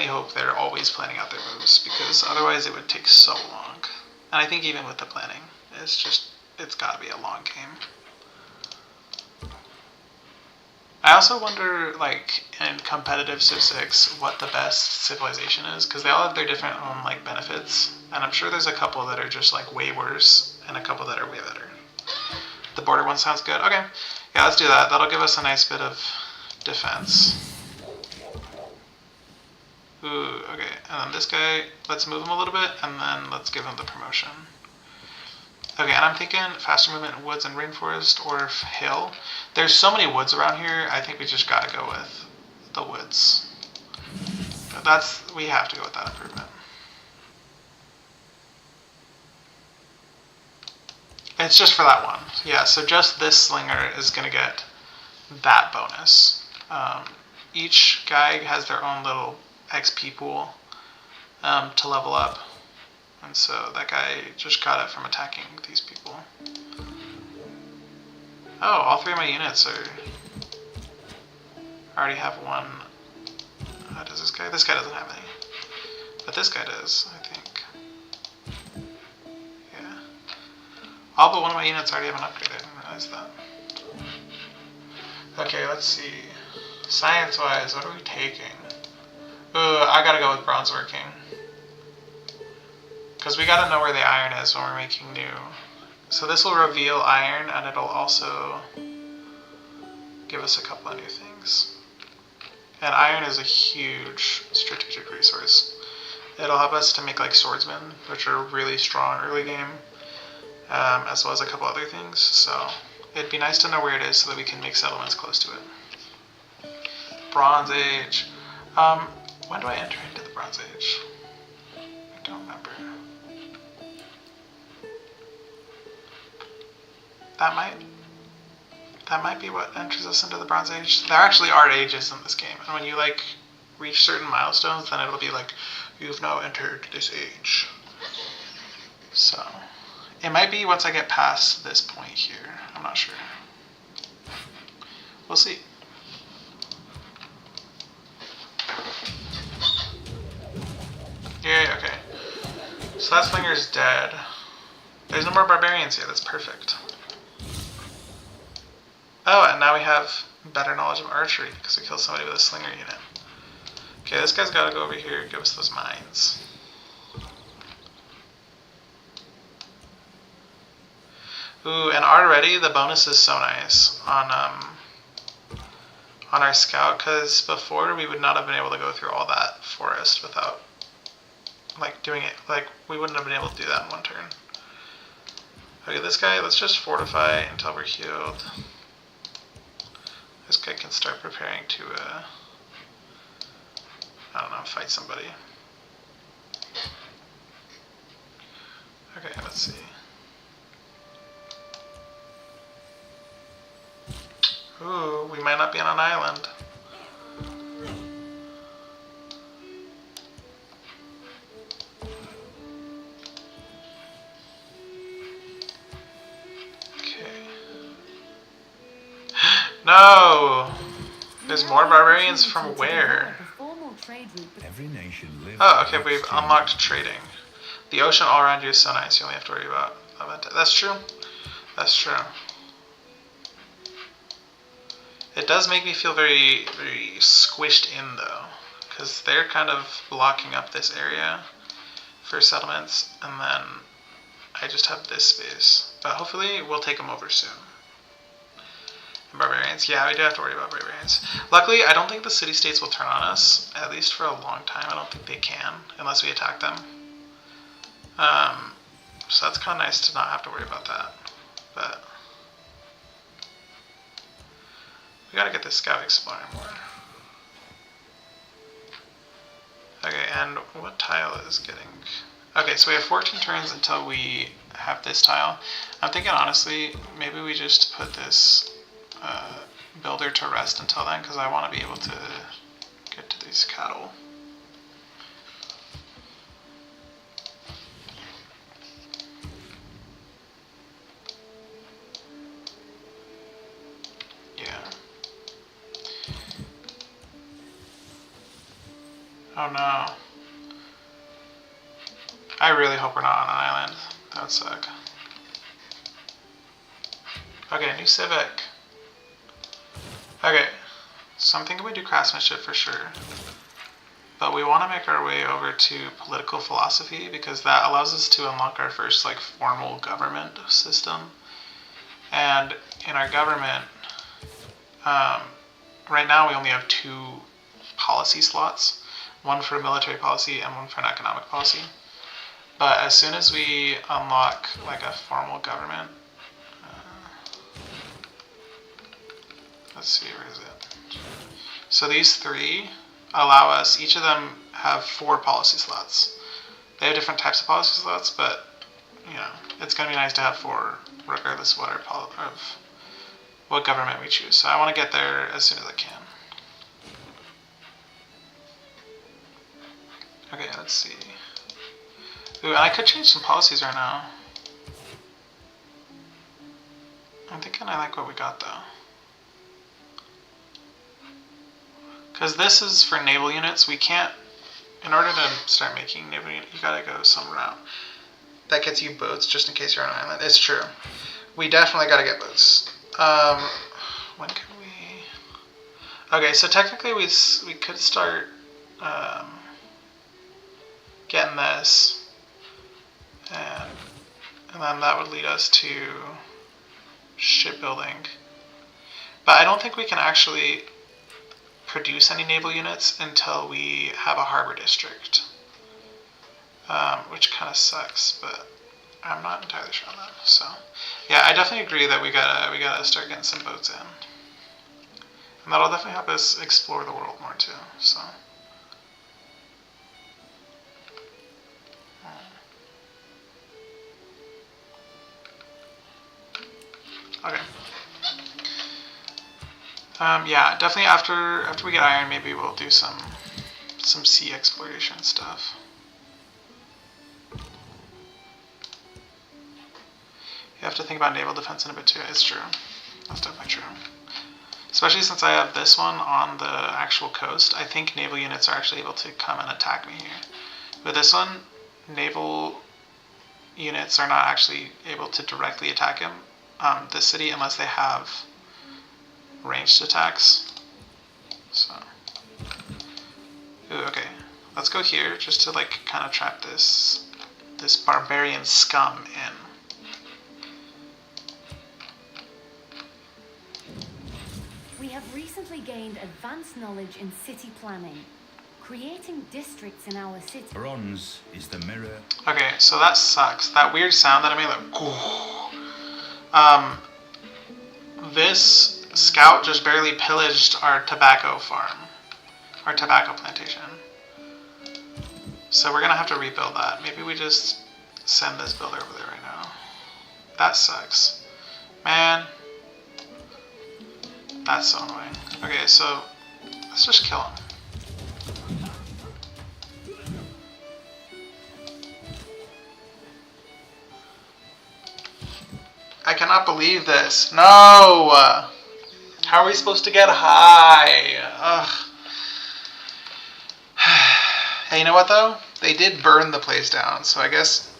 hope they're always planning out their moves, because otherwise it would take so long. And I think even with the planning, it's gotta be a long game. I also wonder, like, in competitive Civ 6, what the best civilization is, because they all have their different own, like, benefits, and I'm sure there's a couple that are just, like, way worse, and a couple that are way better. The border one sounds good. Okay, yeah, let's do that. That'll give us a nice bit of defense. Ooh, okay, and then this guy, let's move him a little bit, and then let's give him the promotion. Okay, and I'm thinking faster movement in woods and rainforest or hill. There's so many woods around here, I think we just gotta go with the woods. We have to go with that improvement. It's just for that one. Yeah, so just this Slinger is gonna get that bonus. Each guy has their own little XP pool to level up. And so that guy just got it from attacking these people. Oh, all 3 of my units are... I already have one. How does this guy? This guy doesn't have any. But this guy does, I think. Yeah. All but one of my units already have an upgrade. I didn't realize that. Okay, let's see. Science-wise, what are we taking? Ooh, I gotta go with bronze working. Because we gotta know where the iron is when we're making new. So this will reveal iron, and it'll also give us a couple of new things. And iron is a huge strategic resource. It'll help us to make like swordsmen, which are really strong early game, as well as a couple other things. So it'd be nice to know where it is so that we can make settlements close to it. Bronze Age. When do I enter into the Bronze Age? I don't remember. That might be what enters us into the Bronze Age. There actually are ages in this game, and when you like reach certain milestones, then it'll be like, you've now entered this age. So it might be once I get past this point here. I'm not sure. We'll see. Yay, okay. So that Slinger's dead. There's no more barbarians here, that's perfect. Oh, and now we have better knowledge of archery because we killed somebody with a Slinger unit. Okay, this guy's gotta go over here and give us those mines. Ooh, and already the bonus is so nice on our scout, because before we would not have been able to go through all that forest without like doing it, like we wouldn't have been able to do that in one turn. Okay, this guy, let's just fortify until we're healed. This guy can start preparing to, I don't know, fight somebody. Okay, let's see. Ooh, we might not be on an island. No! There's You more have the barbarians from opportunity to where? develop a formal trade route bet- Every nation lives. Oh, by okay, we've exchange. unlocked trading. The ocean all around you is so nice, you only have to worry about that. That's true. That's true. It does make me feel very, very squished in, though, because they're kind of blocking up this area for settlements, and then I just have this space. But hopefully we'll take them over soon. And barbarians, yeah, we do have to worry about barbarians. Luckily, I don't think the city-states will turn on us, at least for a long time. I don't think they can, unless we attack them. So that's kind of nice to not have to worry about that. But we gotta get this scout exploring more. Okay, and what tile is getting... Okay, so we have 14 turns until we have this tile. I'm thinking, honestly, maybe we just put this builder to rest until then, because I want to be able to get to these cattle. Yeah. Oh no. I really hope we're not on an island. That would suck. Okay, new civic. Okay, so I'm thinking we do craftsmanship for sure. But we want to make our way over to political philosophy because that allows us to unlock our first like formal government system. And in our government, right now we only have 2 policy slots. One for military policy and one for an economic policy. But as soon as we unlock like a formal government, let's see, where is it? So these 3 allow us, each of them have 4 policy slots. They have different types of policy slots, but you know, it's gonna be nice to have 4 regardless of what government we choose. So I want to get there as soon as I can. Okay, let's see. Ooh, and I could change some policies right now. I'm thinking I like what we got though. Because this is for naval units, we can't, in order to start making naval units, you gotta go some route. That gets you boats just in case you're on an island. It's true. We definitely gotta get boats. When can we... Okay, so technically we could start getting this. And then that would lead us to shipbuilding. But I don't think we can actually produce any naval units until we have a harbor district. Which kind of sucks, but I'm not entirely sure on that. So, yeah, I definitely agree that we gotta start getting some boats in. And that'll definitely help us explore the world more too, so. Okay. Yeah, definitely after we get iron, maybe we'll do some sea exploration stuff. You have to think about naval defense in a bit too. It's true. That's definitely true. Especially since I have this one on the actual coast, I think naval units are actually able to come and attack me here. With this one, naval units are not actually able to directly attack him, the city, unless they have ranged attacks. So, ooh, okay, let's go here just to like kind of trap this barbarian scum in. We have recently gained advanced knowledge in city planning, creating districts in our city. Bronze is the mirror. Okay, so that sucks. That weird sound that I made, like, this scout just barely pillaged our tobacco farm, our tobacco plantation. So we're gonna have to rebuild that. Maybe we just send this builder over there right now. That sucks, man. That's so annoying. Okay, so let's just kill him. I cannot believe this. No! How are we supposed to get high? Ugh. Hey, you know what though? They did burn the place down, so I guess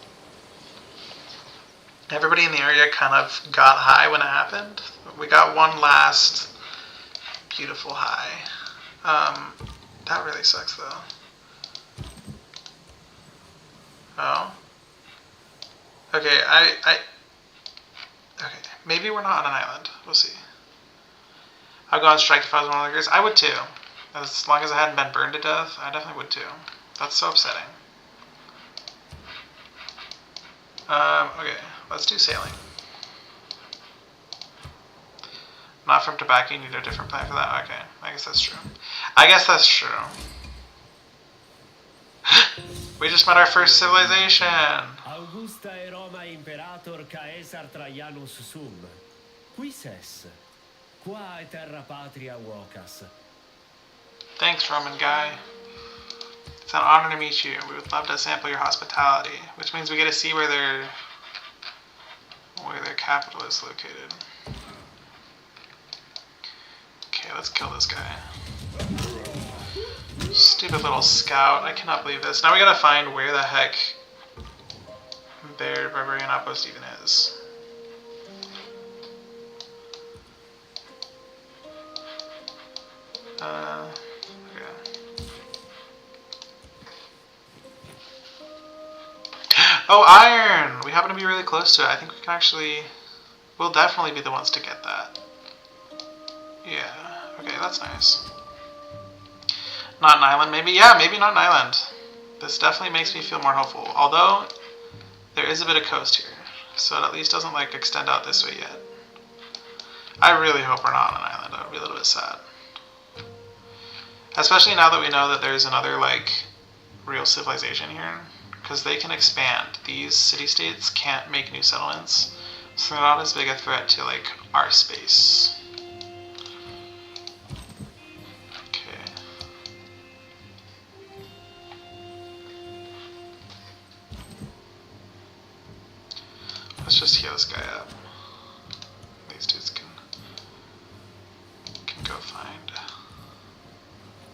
everybody in the area kind of got high when it happened. We got one last beautiful high. That really sucks though. Oh. Okay, okay, maybe we're not on an island. We'll see. I'd go on strike if I was one of the girls. I would too. As long as I hadn't been burned to death, I definitely would too. That's so upsetting. Okay, let's do sailing. Not from tobacco, you need a different plan for that? Okay, I guess that's true. I guess that's true. We just met our first civilization! Augusta e Roma Imperator Caesar Traianus sum. Quis es? Qua e terra patria vocas. Thanks, Roman guy. It's an honor to meet you. We would love to sample your hospitality, which means we get to see where their capital is located. Okay, let's kill this guy. Stupid little scout. I cannot believe this. Now we gotta find where the heck their barbarian outpost even is. Okay. Oh, iron! We happen to be really close to it. I think we can actually... We'll definitely be the ones to get that. Yeah. Okay, that's nice. Not an island, maybe? Yeah, maybe not an island. This definitely makes me feel more hopeful. Although, there is a bit of coast here. So it at least doesn't, like, extend out this way yet. I really hope we're not on an island. I would be a little bit sad. Especially now that we know that there's another, like, real civilization here. Because they can expand. These city-states can't make new settlements. So they're not as big a threat to, like, our space. Let's just heal this guy up. These dudes can go find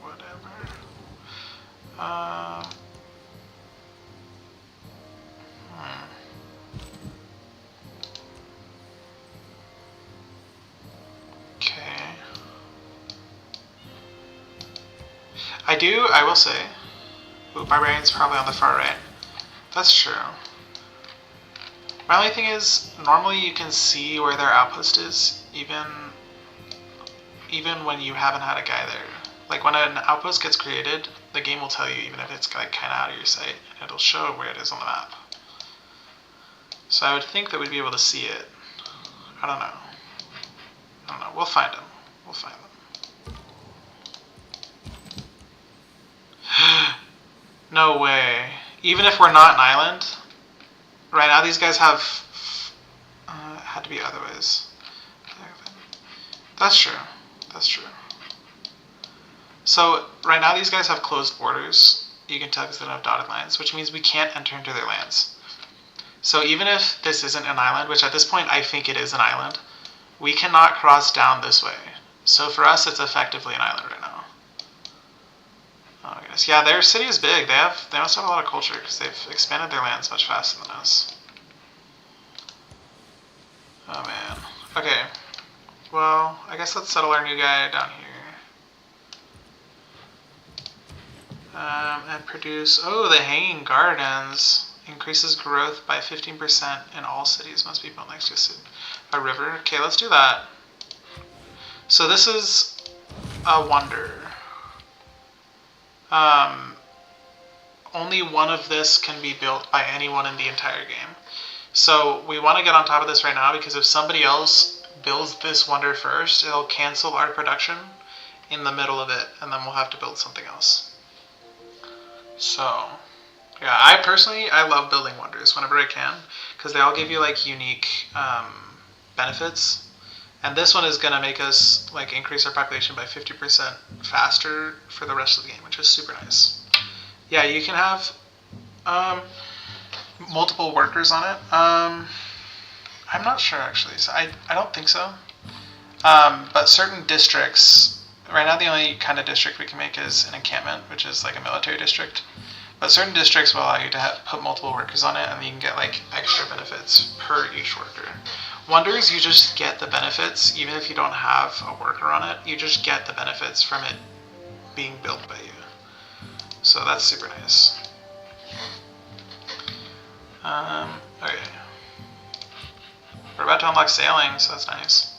whatever. Okay. I will say, ooh, barbarian's probably on the far right. That's true. My only thing is, normally you can see where their outpost is, even when you haven't had a guy there. Like when an outpost gets created, the game will tell you even if it's like kind of out of your sight, and it'll show where it is on the map. So I would think that we'd be able to see it. I don't know. We'll find them. We'll find them. No way. Even if we're not an island, right now these guys have had to be otherwise. That's true. That's true. So right now these guys have closed borders. You can tell because they don't have dotted lines, which means we can't enter into their lands. So even if this isn't an island, which at this point I think it is an island, we cannot cross down this way. So for us, it's effectively an island right now. Oh goodness. Yeah, their city is big. They must have a lot of culture because they've expanded their lands much faster than us. Oh man. Okay. Well, I guess let's settle our new guy down here. And produce... Oh, the Hanging Gardens. Increases growth by 15% in all cities. Must be built next to a river. Okay, let's do that. So this is a wonder. Only one of this can be built by anyone in the entire game. So we want to get on top of this right now because if somebody else builds this wonder first, it'll cancel our production in the middle of it, and then we'll have to build something else. So, yeah, I love building wonders whenever I can because they all give you like unique benefits. And this one is going to make us like increase our population by 50% faster for the rest of the game, which is super nice. Yeah, you can have multiple workers on it. I'm not sure actually. So I don't think so. But certain districts, right now the only kind of district we can make is an encampment, which is like a military district. But certain districts will allow you to put multiple workers on it, and you can get like extra benefits per each worker. Wonders, you just get the benefits, even if you don't have a worker on it, you just get the benefits from it being built by you. So that's super nice. Okay. We're about to unlock sailing, so that's nice.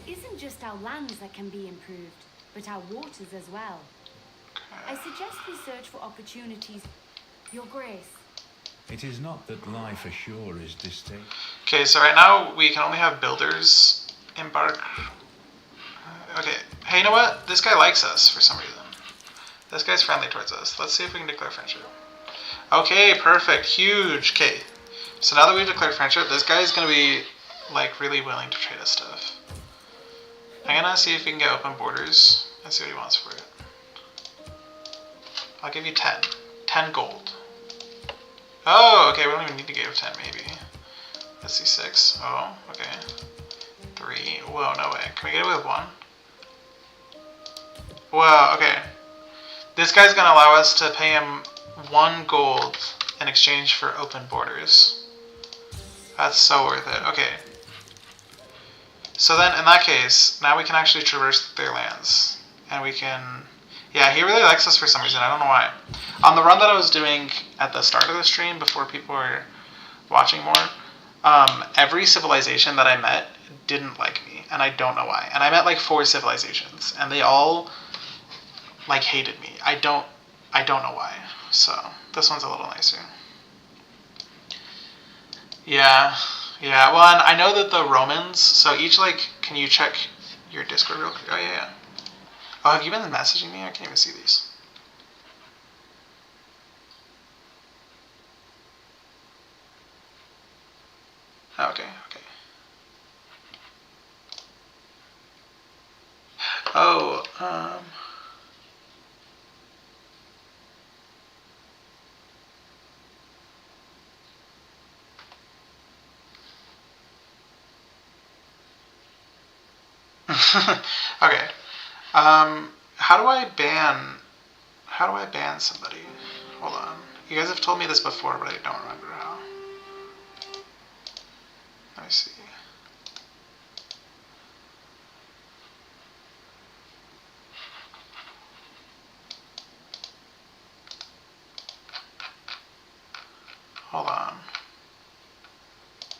It isn't just our lands that can be improved, but our waters as well. I suggest we search for opportunities. Your Grace. It is not that life ashore is distinct. Okay, so right now we can only have builders embark. Okay, hey, you know what? This guy likes us for some reason. This guy's friendly towards us. Let's see if we can declare friendship. Okay, perfect. Huge. Okay, so now that we've declared friendship, this guy is going to be like really willing to trade us stuff. I'm going to see if we can get open borders and see what he wants for it. I'll give you 10. 10 gold. Oh, okay, we don't even need to give 10, maybe. Let's see, 6. Oh, okay. 3. Whoa, no way. Can we get away with 1? Whoa, okay. This guy's gonna allow us to pay him 1 gold in exchange for open borders. That's so worth it. Okay. So then, in that case, now we can actually traverse their lands. And we can... Yeah, he really likes us for some reason. I don't know why. On the run that I was doing at the start of the stream, before people were watching more, every civilization that I met didn't like me, and I don't know why. And I met like 4 civilizations, and they all like hated me. I don't know why. So this one's a little nicer. Yeah. Well, and I know that the Romans. So each like, can you check your Discord real quick? Oh yeah. Oh, have you been messaging me? I can't even see these. Okay. Oh, okay. How do I ban somebody? Hold on. You guys have told me this before, but I don't remember how. Let me see. Hold on.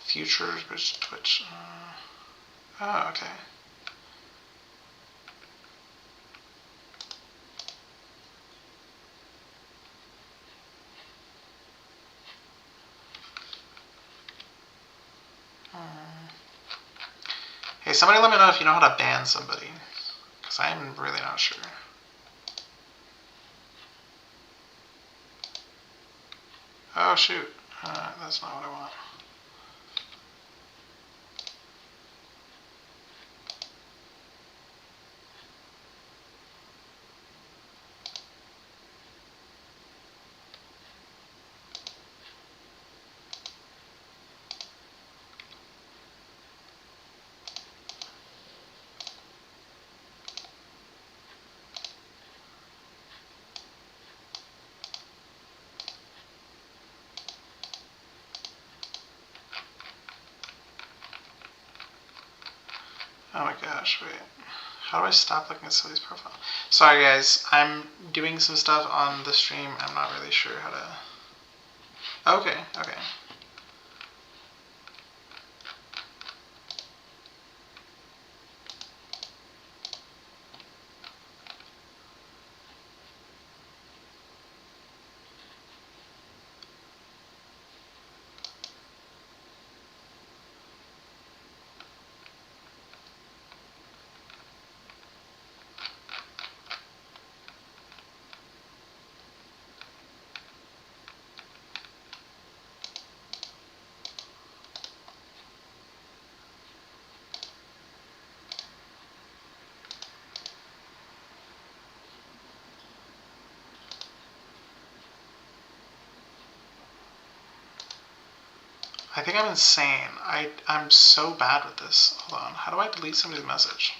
Futures versus Twitch. Oh, okay. Hey, somebody let me know if you know how to ban somebody, because I'm really not sure. Oh shoot, that's not what I want. Oh my gosh, wait. How do I stop looking at somebody's profile? Sorry guys, I'm doing some stuff on the stream. I'm not really sure how to... Okay. I think I'm insane. I'm so bad with this. Hold on. How do I delete somebody's message?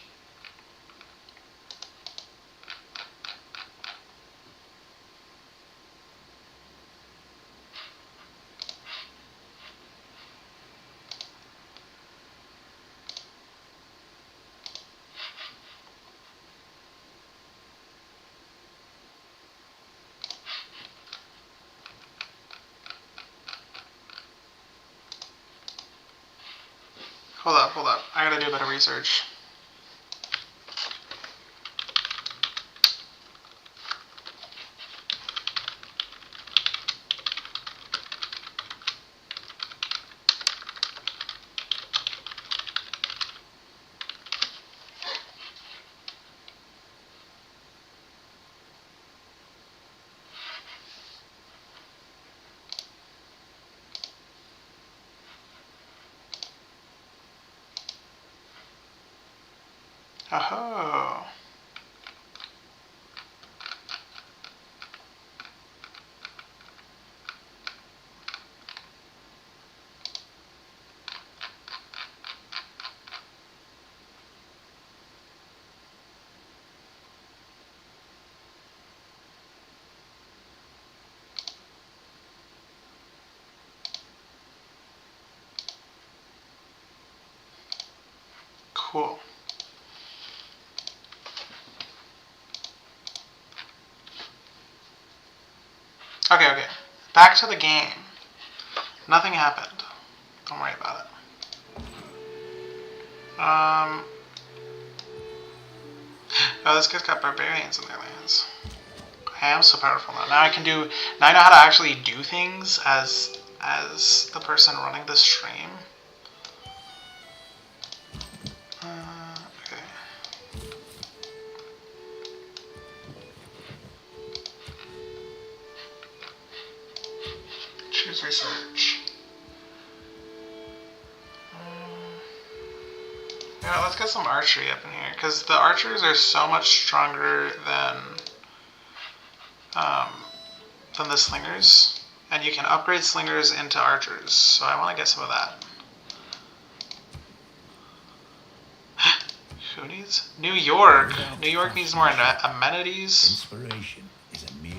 Hold up. I gotta do a bit of research. Oh. Cool. Okay. Back to the game. Nothing happened. Don't worry about it. Oh, this guy's got barbarians in their lands. I am so powerful now. Now I know how to actually do things as the person running the stream. Okay. Choose research. Yeah, let's get some archery up in here, because the archers are so much stronger than the slingers, and you can upgrade slingers into archers, so I want to get some of that. Who needs? New York. New York needs more amenities. Inspiration is a mere...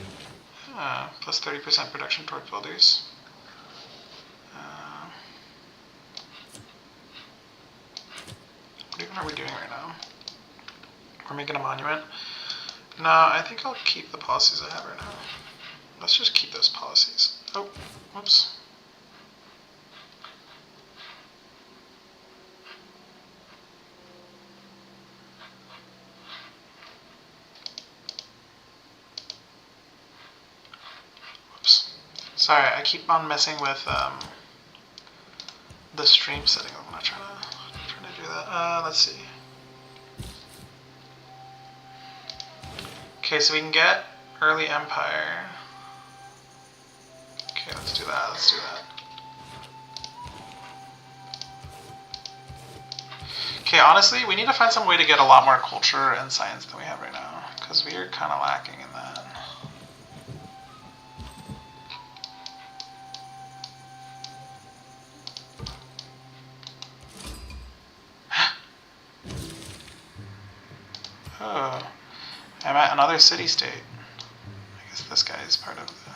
Plus 30% production toward builders. What even are we doing right now? We're making a monument. No, I think I'll keep the policies I have right now. Let's just keep those policies. Oh, whoops. Whoops. Sorry, I keep on messing with the stream setting. I'm not trying to do that. Let's see. Okay, so we can get early empire. Okay, let's do that. Okay, honestly, we need to find some way to get a lot more culture and science than we have right now, because we are kind of lacking in that. Oh, I'm at another city-state. I guess this guy is part of the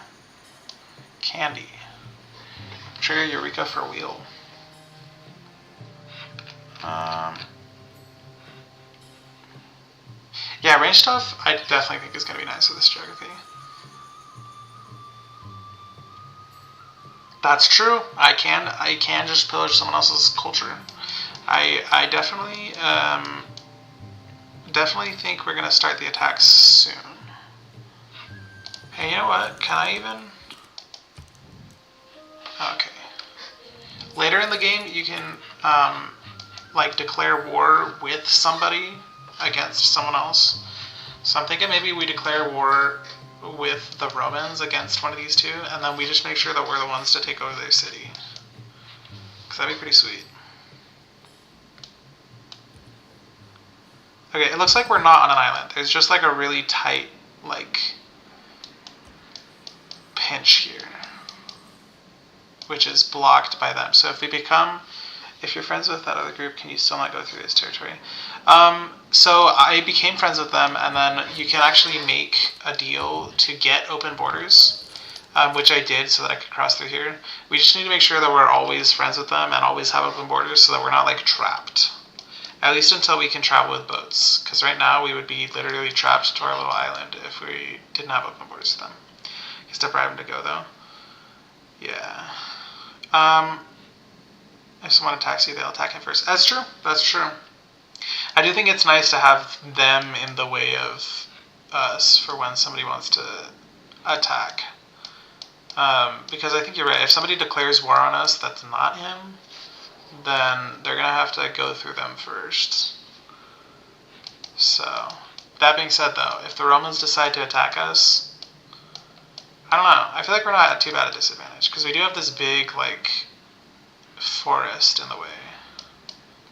candy. Trigger Eureka for wheel. Yeah, range stuff I definitely think is going to be nice with this geography. That's true. I can just pillage someone else's culture. I definitely think we're going to start the attacks soon. Hey, you know what? Can I even... Okay. Later in the game, you can like declare war with somebody against someone else. So I'm thinking maybe we declare war with the Romans against one of these two, and then we just make sure that we're the ones to take over their city. Because that'd be pretty sweet. Okay, it looks like we're not on an island. There's just like a really tight, like, pinch here. which is blocked by them. So if you're friends with that other group, can you still not go through this territory? So I became friends with them, and then you can actually make a deal to get open borders, which I did so that I could cross through here. We just need to make sure that we're always friends with them and always have open borders so that we're not like trapped. At least until we can travel with boats, because right now we would be literally trapped to our little island if we didn't have open borders with them. You still bribe them to go though. Yeah. If someone attacks you, they'll attack him first. That's true. That's true. I do think it's nice to have them in the way of us for when somebody wants to attack. Because I think you're right. If somebody declares war on us that's not him, then they're going to have to go through them first. So, that being said though, if the Romans decide to attack us, I don't know. I feel like we're not at too bad a disadvantage, because we do have this big, like, forest in the way.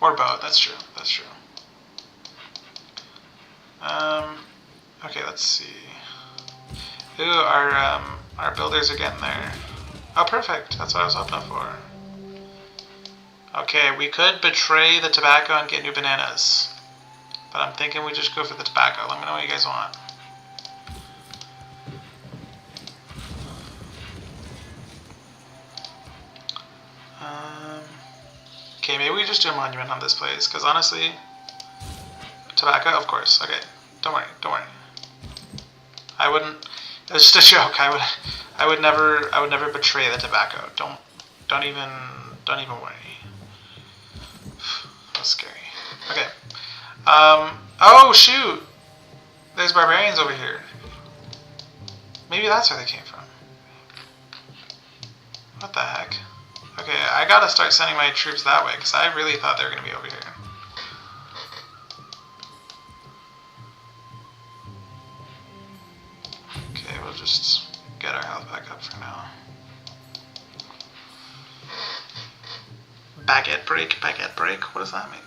Or boat, that's true. That's true. Okay, let's see. Ooh, our builders are getting there. Oh, perfect. That's what I was hoping for. Okay, we could betray the tobacco and get new bananas. But I'm thinking we just go for the tobacco. Let me know what you guys want. Okay, maybe we just do a monument on this place, because honestly, tobacco, of course. Okay, don't worry, don't worry. I wouldn't. It's just a joke. I would never betray the tobacco. Don't even worry. That's scary. Okay. Oh shoot! There's barbarians over here. Maybe that's where they came from. What the heck? Okay, I gotta start sending my troops that way, because I really thought they were gonna be over here. Okay, we'll just get our health back up for now. Baguette break, what does that mean?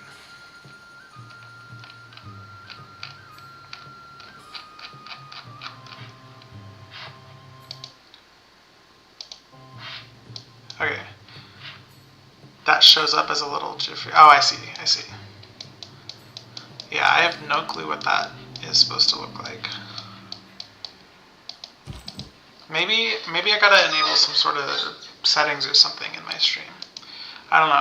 Okay. That shows up as a little Jeffrey. Oh, I see. Yeah, I have no clue what that is supposed to look like. Maybe I gotta enable some sort of settings or something in my stream. I don't know.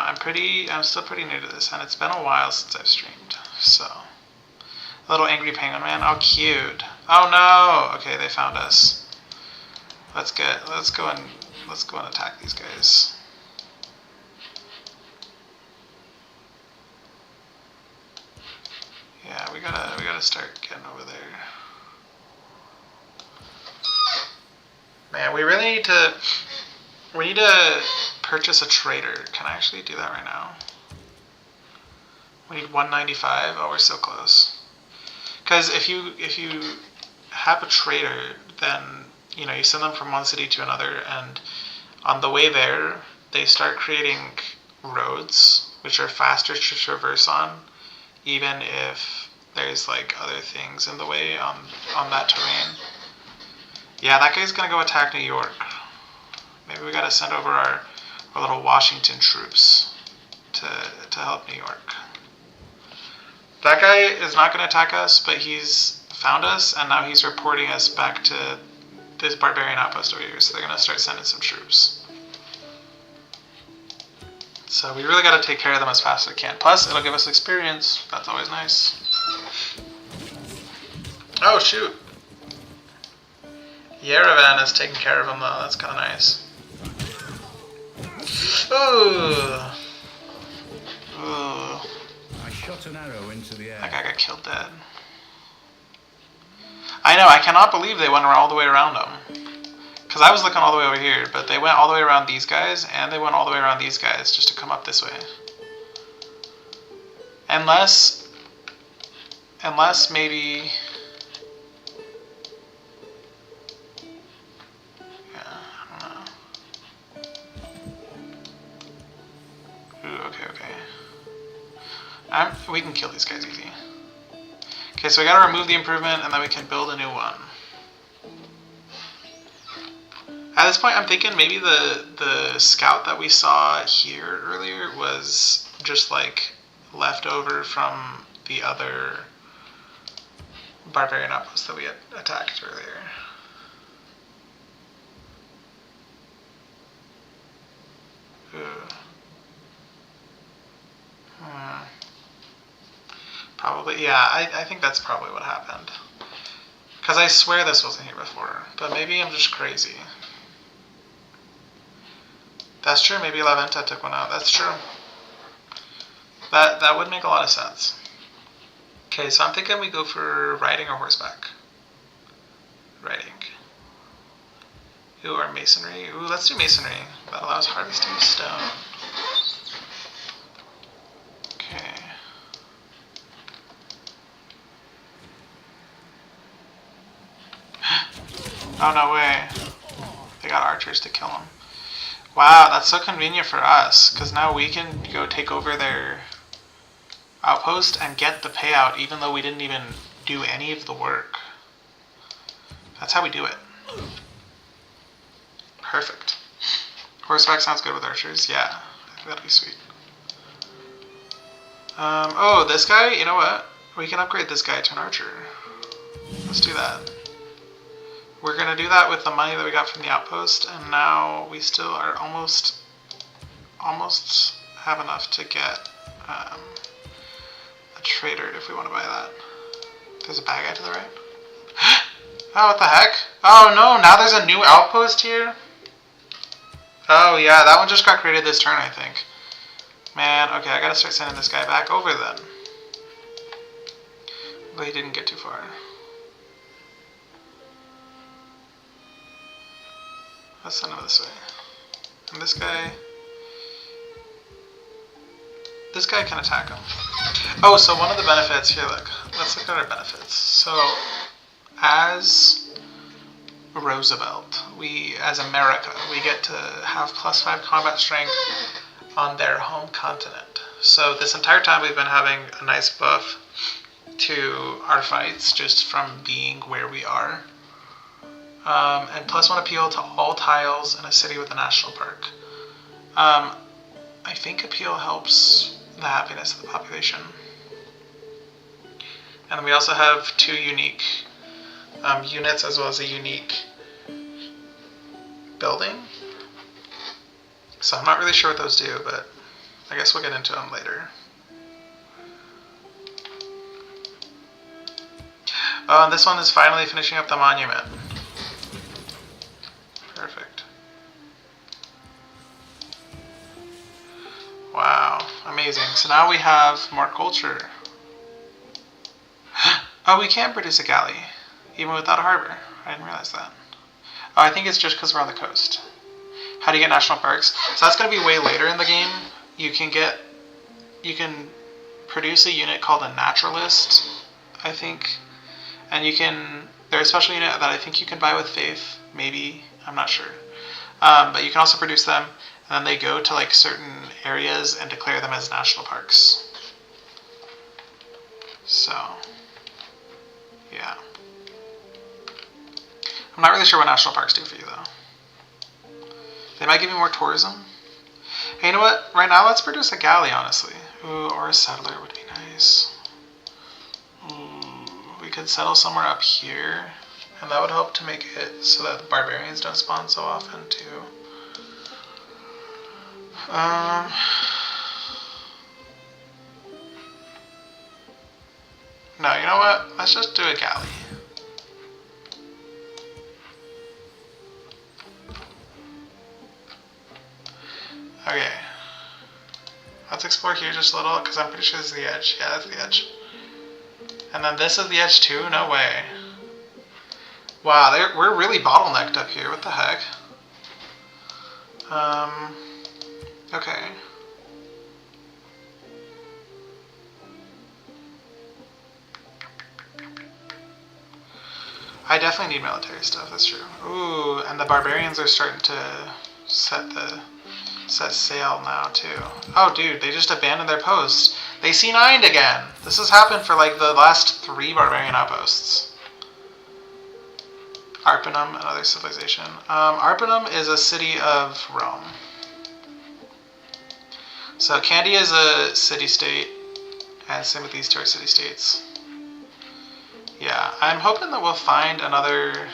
I'm still pretty new to this, and it's been a while since I've streamed. So, a little angry penguin man. Oh, cute. Oh no. Okay, they found us. Let's go and attack these guys. Yeah, we gotta start getting over there. Man, we need to purchase a trader. Can I actually do that right now? We need 195. Oh, we're so close. Because if you have a trader, then you send them from one city to another, and on the way there, they start creating roads which are faster to traverse on, even if there's like other things in the way on that terrain. Yeah, that guy's gonna go attack New York. Maybe we gotta send over our little Washington troops to help New York. That guy is not gonna attack us, but he's found us, and now he's reporting us back to this barbarian outpost over here, so they're gonna start sending some troops. So we really gotta take care of them as fast as we can. Plus, it'll give us experience. That's always nice. Oh, shoot. Yerevan is taking care of him, though. That's kind of nice. Ooh. I shot an arrow into the air. That guy got killed dead. I know, I cannot believe they went all the way around him. Because I was looking all the way over here, but they went all the way around these guys, and they went all the way around these guys just to come up this way. Unless maybe... Yeah, I don't know. Ooh, okay. We can kill these guys easy. Okay, so we gotta remove the improvement, and then we can build a new one. At this point, I'm thinking maybe the scout that we saw here earlier was just like left over from the other barbarian outpost that we had attacked earlier. Probably, yeah, I think that's probably what happened. Because I swear this wasn't here before, but maybe I'm just crazy. That's true, maybe La Venta took one out. That's true. That would make a lot of sense. Okay, so I'm thinking we go for riding or horseback. Riding. Ooh, or masonry. Ooh, let's do masonry. That allows harvesting stone. Okay. Oh, no way. They got archers to kill him. Wow, that's so convenient for us, because now we can go take over their outpost and get the payout even though we didn't even do any of the work. That's how we do it. Perfect. Horseback sounds good with archers. Yeah, I think that'd be sweet. Oh, this guy, you know what? We can upgrade this guy to an archer. Let's do that. We're going to do that with the money that we got from the outpost, and now we still are almost have enough to get a trader if we want to buy that. There's a bad guy to the right. Oh, what the heck? Oh no, now there's a new outpost here? Oh yeah, that one just got created this turn, I think. Man, okay, I gotta start sending this guy back over then. But he didn't get too far. Let's send him this way. And this guy can attack him. Oh, so one of the benefits here, look. Let's look at our benefits. So, as Roosevelt, as America, we get to have +5 combat strength on their home continent. So this entire time we've been having a nice buff to our fights just from being where we are. And +1 appeal to all tiles in a city with a national park. I think appeal helps the happiness of the population. And we also have 2 unique units as well as a unique building. So I'm not really sure what those do, but I guess we'll get into them later. Oh, and this one is finally finishing up the monument. Perfect. Wow, amazing. So now we have more culture. Oh, we can produce a galley, even without a harbor. I didn't realize that. Oh, I think it's just because we're on the coast. How do you get national parks? So that's going to be way later in the game. You can produce a unit called a naturalist, I think. And there's a special unit that I think you can buy with faith, maybe, I'm not sure. But you can also produce them, and then they go to like certain areas and declare them as national parks. So, yeah. I'm not really sure what national parks do for you though. They might give you more tourism. Hey, you know what? Right now, let's produce a galley, honestly. Ooh, or a settler would be nice. Ooh, we could settle somewhere up here, and that would help to make it so that the barbarians don't spawn so often, too. No, you know what? Let's just do a galley. Okay. Let's explore here just a little, because I'm pretty sure this is the edge. Yeah, that's the edge. And then this is the edge too? No way. Wow, we're really bottlenecked up here. What the heck? Okay. I definitely need military stuff, that's true. Ooh, and the barbarians are starting to set sail now too. Oh dude, they just abandoned their post. They C9'd again. This has happened for like the last 3 barbarian outposts. Arpinum, another civilization. Arpinum is a city of Rome. So Candia is a city-state, and same with these two are city-states. Yeah, I'm hoping that we'll find another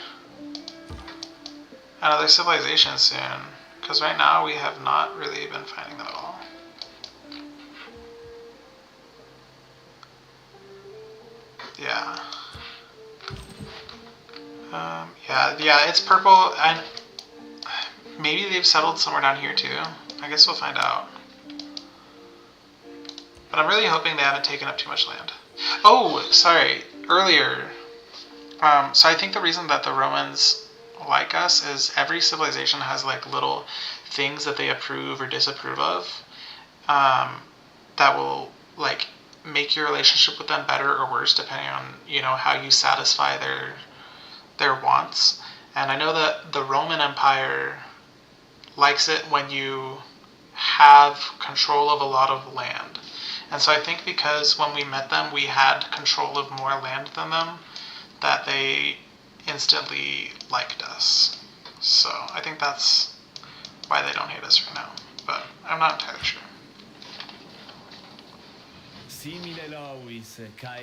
civilization soon, because right now we have not really been finding them at all. Yeah. Yeah, it's purple, and maybe they've settled somewhere down here too. I guess we'll find out. But I'm really hoping they haven't taken up too much land. Oh, sorry, earlier. So I think the reason that the Romans like us is every civilization has like little things that they approve or disapprove of that will like make your relationship with them better or worse depending on, you know, how you satisfy their wants. And I know that the Roman Empire likes it when you have control of a lot of land. And so I think because when we met them, we had control of more land than them, that they instantly liked us. So I think that's why they don't hate us right now. But I'm not entirely sure.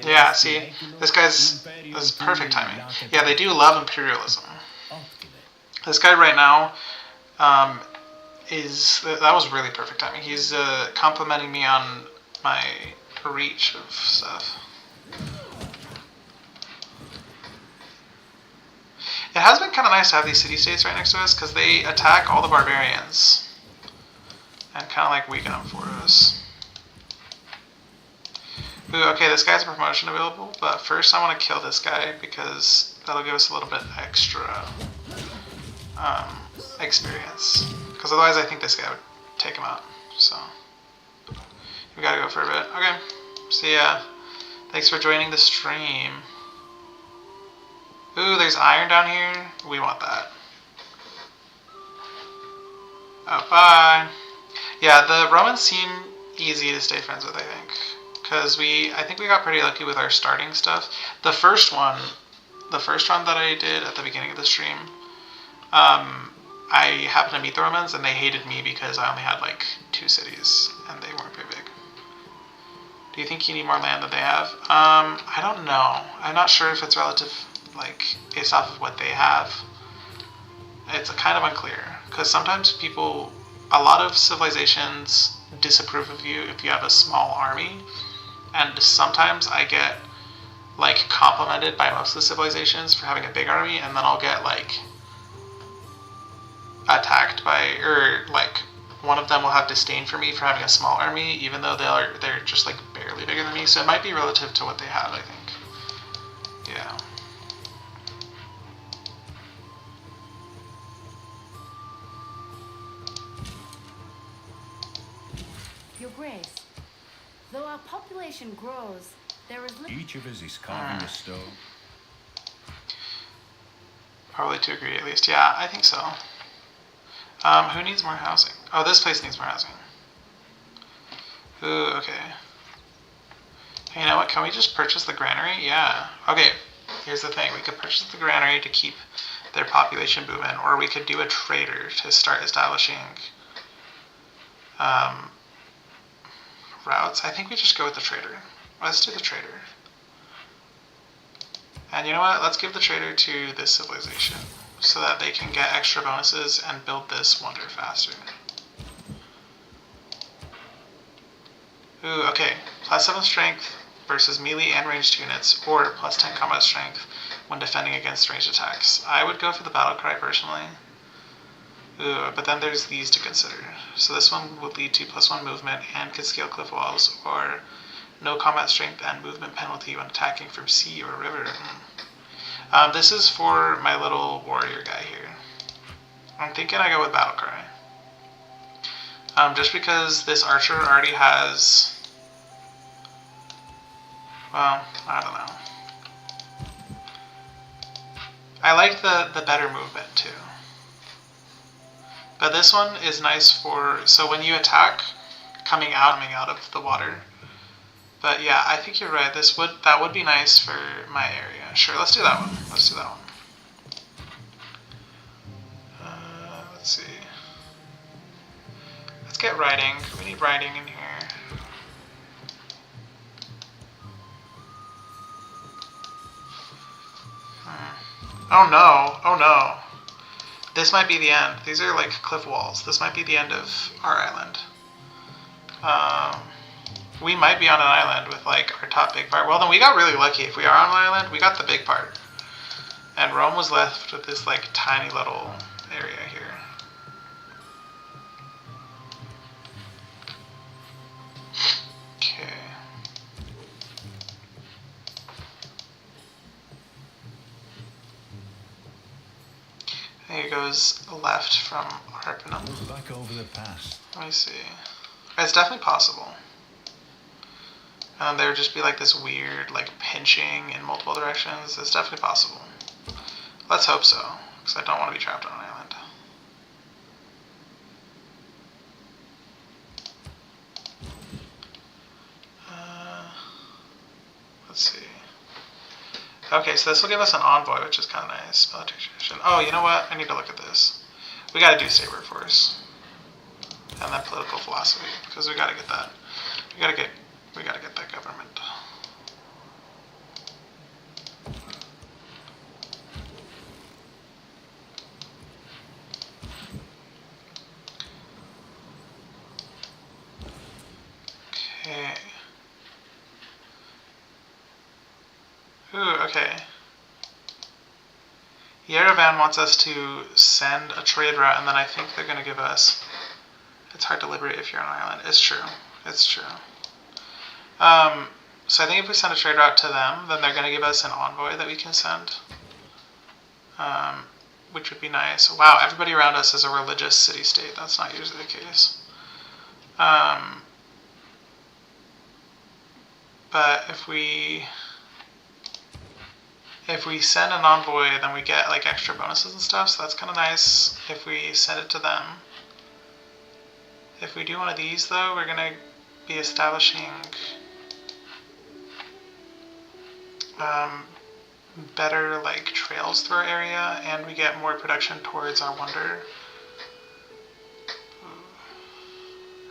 Yeah, see, this is perfect timing. Yeah, they do love imperialism. This guy right now that was really perfect timing. He's complimenting me on my reach of stuff. It has been kind of nice to have these city-states right next to us because they attack all the barbarians and kind of like weaken them for us. Ooh, okay, this guy's a promotion available, but first I want to kill this guy because that'll give us a little bit extra experience. Because otherwise I think this guy would take him out. So we gotta go for a bit. Okay, see ya. Thanks for joining the stream. Ooh, there's iron down here. We want that. Oh, bye. Yeah, the Romans seem easy to stay friends with, I think. Because I think we got pretty lucky with our starting stuff. The first run that I did at the beginning of the stream, I happened to meet the Romans and they hated me because I only had like 2 cities and they weren't very big. Do you think you need more land than they have? I don't know. I'm not sure if it's relative, like based off of what they have. It's kind of unclear because sometimes a lot of civilizations disapprove of you if you have a small army, and sometimes I get like complimented by most of the civilizations for having a big army, and then I'll get like attacked by, or like one of them will have disdain for me for having a small army, even though they're just like barely bigger than me. So it might be relative to what they have, I think. Yeah. Your Grace, though our population grows, there is Each of us is carving a stone. Probably to agree, at least. Yeah, I think so. Who needs more housing? Oh, this place needs more housing. Ooh, okay. Hey, you know what? Can we just purchase the granary? Yeah. Okay, here's the thing. We could purchase the granary to keep their population booming, or we could do a trader to start establishing routes. I think we just go with the trader. Let's do the trader. And you know what? Let's give the trader to this civilization so that they can get extra bonuses and build this wonder faster. Ooh, okay. +7 strength versus melee and ranged units, or +10 combat strength when defending against ranged attacks. I would go for the battle cry personally. Ooh, but then there's these to consider. So this one would lead to +1 movement and could scale cliff walls, or no combat strength and movement penalty when attacking from sea or river. This is for my little warrior guy here. I'm thinking I go with Battlecry. Just because this archer already has... Well, I don't know. I like the better movement too. But this one is nice for... So when you attack, coming out of the water... But yeah, I think you're right. That would be nice for my area. Sure, let's do that one. Let's do that one. Let's see. Let's get writing. We need writing in here. Oh no. Oh no. This might be the end. These are like cliff walls. This might be the end of our island. We might be on an island with like our top big part. Well, then we got really lucky. If we are on an island, we got the big part. And Rome was left with this like tiny little area here. Okay. I think it goes left from Harpenham. Look back over the past. Let me see. It's definitely possible. There would just be like this weird like pinching in multiple directions. It's definitely possible. Let's hope so, because I don't want to be trapped on an island. Let's see. Okay, so this will give us an envoy, which is kind of nice. Military tradition. Oh, you know what? I need to look at this. We got to do Saber Force. And then political philosophy, because we got to get that. We got to get that government. Okay. Ooh, okay. Yerevan wants us to send a trade route, and then I think they're going to give us... It's hard to liberate if you're on an island. It's true. It's true. So I think if we send a trade route to them, then they're going to give us an envoy that we can send. Which would be nice. Wow, everybody around us is a religious city-state. That's not usually the case. But if we send an envoy, then we get like extra bonuses and stuff, so that's kind of nice if we send it to them. If we do one of these though, we're going to be establishing better like trails through our area, and we get more production towards our wonder.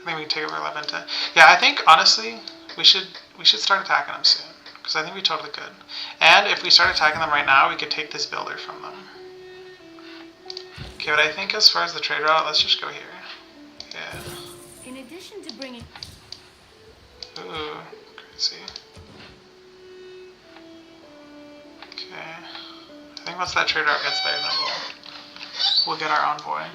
I think we can take over Levante. Yeah, I think honestly we should start attacking them soon, because I think we totally could. And if we start attacking them right now, we could take this builder from them. Okay, but I think as far as the trade route, let's just go here. Yeah. In addition to bringing... Ooh, crazy. Okay. I think once that trade route gets there, then we'll get our envoy.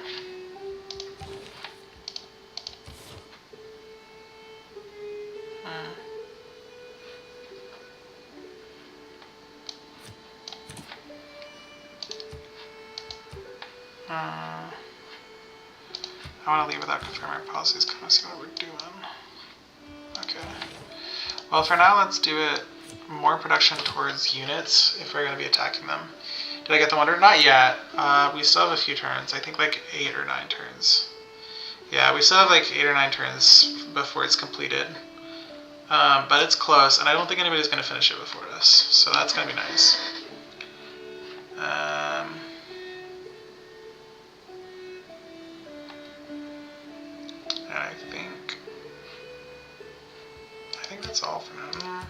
I want to leave without confirming our policies, kind of see what we're doing. Okay. Well, for now, let's do it more production towards units if we're going to be attacking them. Did I get the wonder? Not yet. We still have a few turns. I think like 8 or 9 turns. Yeah, we still have like 8 or 9 turns before it's completed. But it's close, and I don't think anybody's going to finish it before us. So that's going to be nice. And I think that's all for now.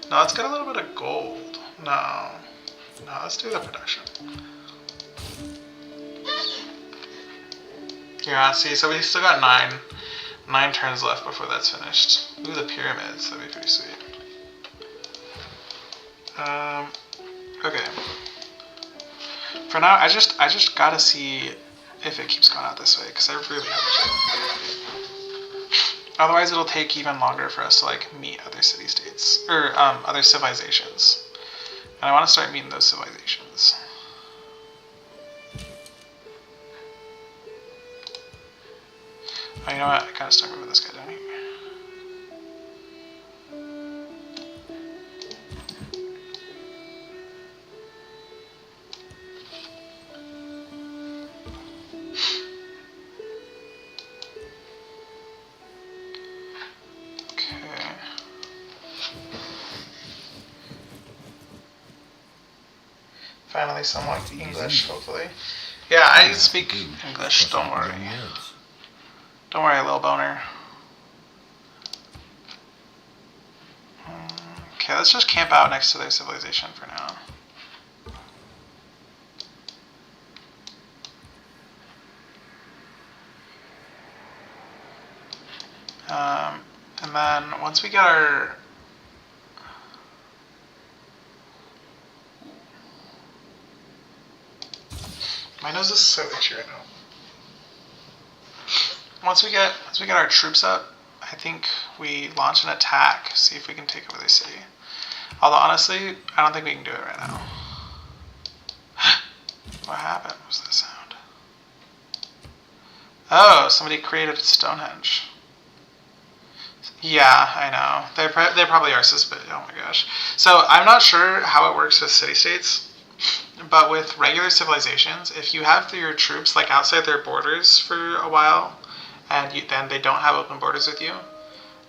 No, let's get a little bit of gold. No, let's do the production. Yeah, see, so we still got 9 turns left before that's finished. Ooh, the pyramids, that'd be pretty sweet. Okay. For now, I just gotta see if it keeps going out this way, because I really hope so. Otherwise, it'll take even longer for us to like meet other city-states or other civilizations, and I want to start meeting those civilizations. Oh, you know what? I kind of stuck with this guy down here. Finally somewhat English, hopefully. Yeah, All I you have to speak do is English, cross don't out worry. your own words. Don't worry, little boner. Okay, let's just camp out next to their civilization for now. And then once we get our... My nose is so itchy right now. Once we get our troops up, I think we launch an attack, see if we can take over their city. Although honestly, I don't think we can do it right now. What happened? What was that sound? Oh, somebody created Stonehenge. Yeah, I know. They probably are suspicious. Oh my gosh. So I'm not sure how it works with city-states, but with regular civilizations, if you have your troops like outside their borders for a while, and then they don't have open borders with you,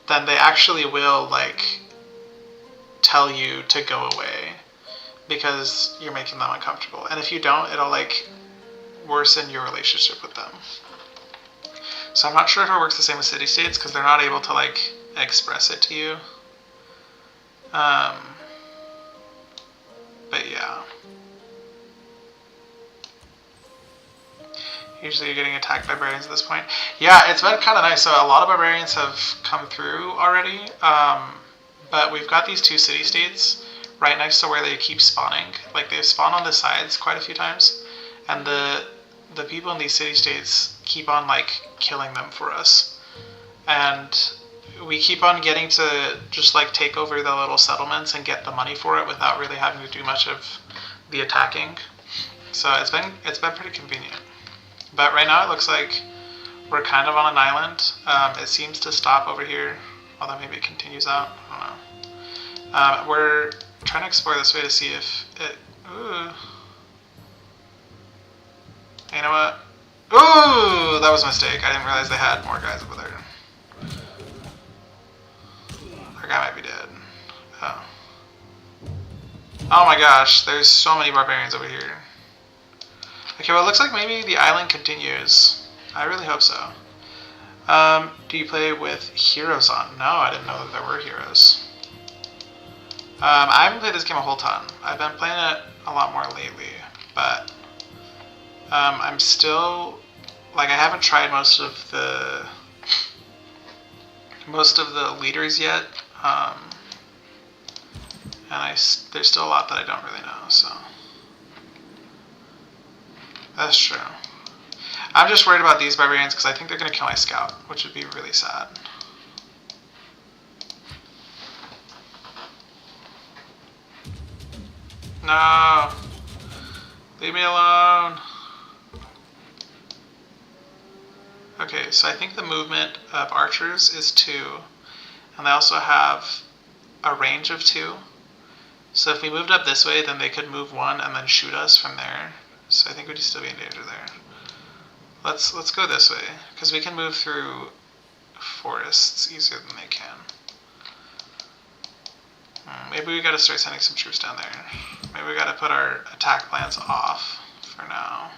then they actually will like tell you to go away because you're making them uncomfortable. And if you don't, it'll like worsen your relationship with them. So I'm not sure if it works the same with city-states because they're not able to like express it to you. But yeah. Usually you're getting attacked by barbarians at this point. Yeah, it's been kind of nice. So a lot of barbarians have come through already. But we've got these two city-states right next to where they keep spawning. Like they've spawned on the sides quite a few times. And the people in these city-states keep on like killing them for us. And we keep on getting to just like take over the little settlements and get the money for it without really having to do much of the attacking. So it's been pretty convenient. But right now it looks like we're kind of on an island. It seems to stop over here, although maybe it continues out. I don't know. We're trying to explore this way to see if it... Ooh. You know what? Ooh, that was a mistake. I didn't realize they had more guys over there. Our guy might be dead. Oh. Oh my gosh, there's so many barbarians over here. Okay, well it looks like maybe the island continues. I really hope so. Do you play with heroes on? No, I didn't know that there were heroes. I haven't played this game a whole ton. I've been playing it a lot more lately, but I'm still, like, I haven't tried most of the leaders yet, and there's still a lot that I don't really know, so that's true. I'm just worried about these barbarians because I think they're going to kill my scout, which would be really sad. No! Leave me alone! Okay, so I think the movement of archers is 2, and they also have a range of 2. So if we moved up this way, then they could move 1 and then shoot us from there. So I think we'd still be in danger there. Let's go this way, because we can move through forests easier than they can. Maybe we gotta start sending some troops down there. Maybe we gotta put our attack plans off for now.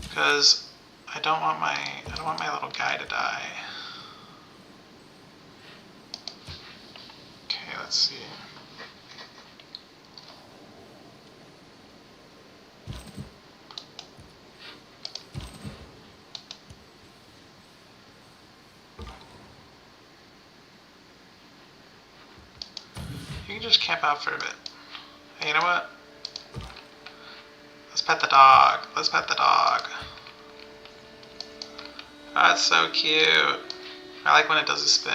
Because I don't want my little guy to die. Okay, let's see. You can just camp out for a bit. Hey, you know what? Let's pet the dog. Let's pet the dog. Oh, that's so cute. I like when it does a spin.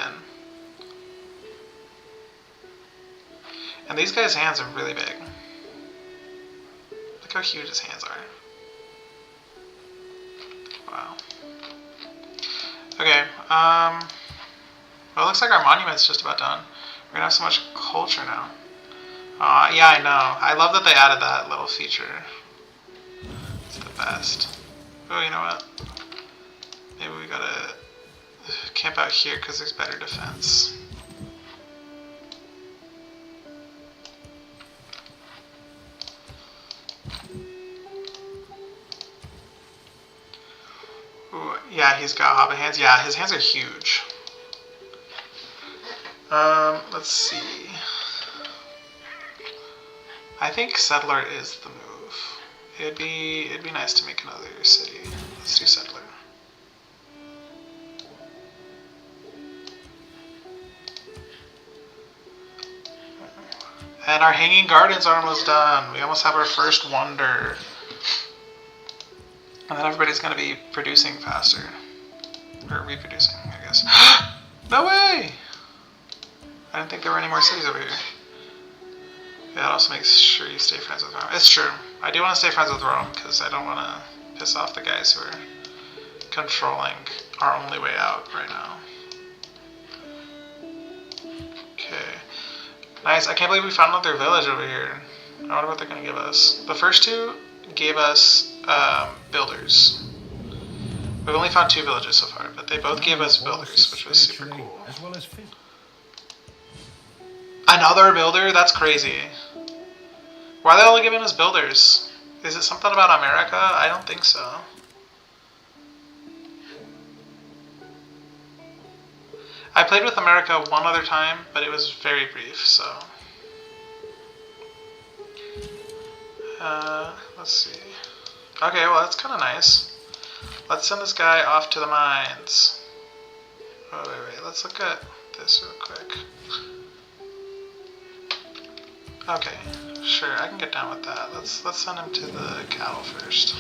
And these guys' hands are really big. Look how huge his hands are. Wow. Okay, well, it looks like our monument's just about done. We're gonna have so much culture now. Yeah, I know. I love that they added that little feature. It's the best. Oh, you know what? Maybe we gotta camp out here because there's better defense. Yeah, he's got hobbit hands. Yeah, his hands are huge. Let's see. I think settler is the move. It'd be nice to make another city. Let's do settler. And our hanging gardens are almost done. We almost have our first wonder. And then everybody's going to be producing faster. Or reproducing, I guess. No way! I didn't think there were any more cities over here. Yeah, it also makes sure you stay friends with Rome. It's true. I do want to stay friends with Rome, because I don't want to piss off the guys who are controlling our only way out right now. Okay. Nice. I can't believe we found another village over here. I wonder what they're going to give us. The first two gave us builders. We've only found 2 villages so far, but they both gave us builders, which was super cool. As well as Another builder? That's crazy. Why are they only giving us builders? Is it something about America? I don't think so. I played with America one other time, but it was very brief, so... let's see. Okay, well that's kind of nice. Let's send this guy off to the mines. Oh, wait, let's look at this real quick. Okay, sure, I can get down with that. Let's send him to the cattle first.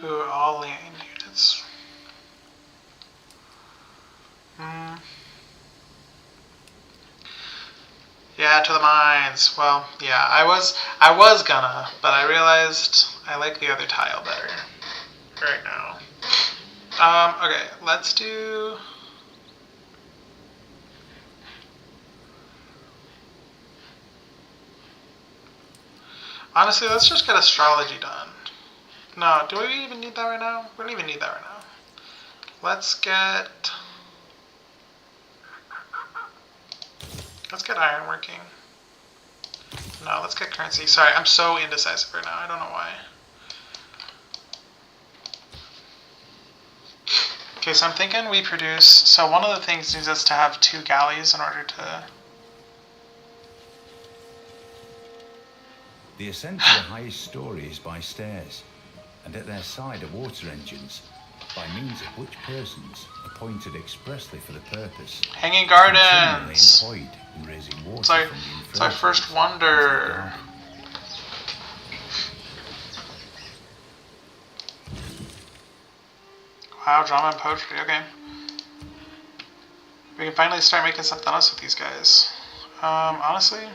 Who are all land units? Yeah, to the mines. Well, yeah, I was gonna, but I realized I like the other tile better right now. Okay, let's do... Honestly, let's just get astrology done. No, do we even need that right now? We don't even need that right now. Let's get ironworking. No, let's get currency. Sorry, I'm so indecisive right now. I don't know why. Okay, so I'm thinking we produce... So one of the things needs us to have 2 galleys in order to... The ascent to the highest story is by stairs, and at their side are water engines, by means of which persons, appointed expressly for the purpose, Hanging Gardens! employed in raising water It's our, from the it's our first wonder. Wow, drama and poetry, okay. We can finally start making something else with these guys. Honestly...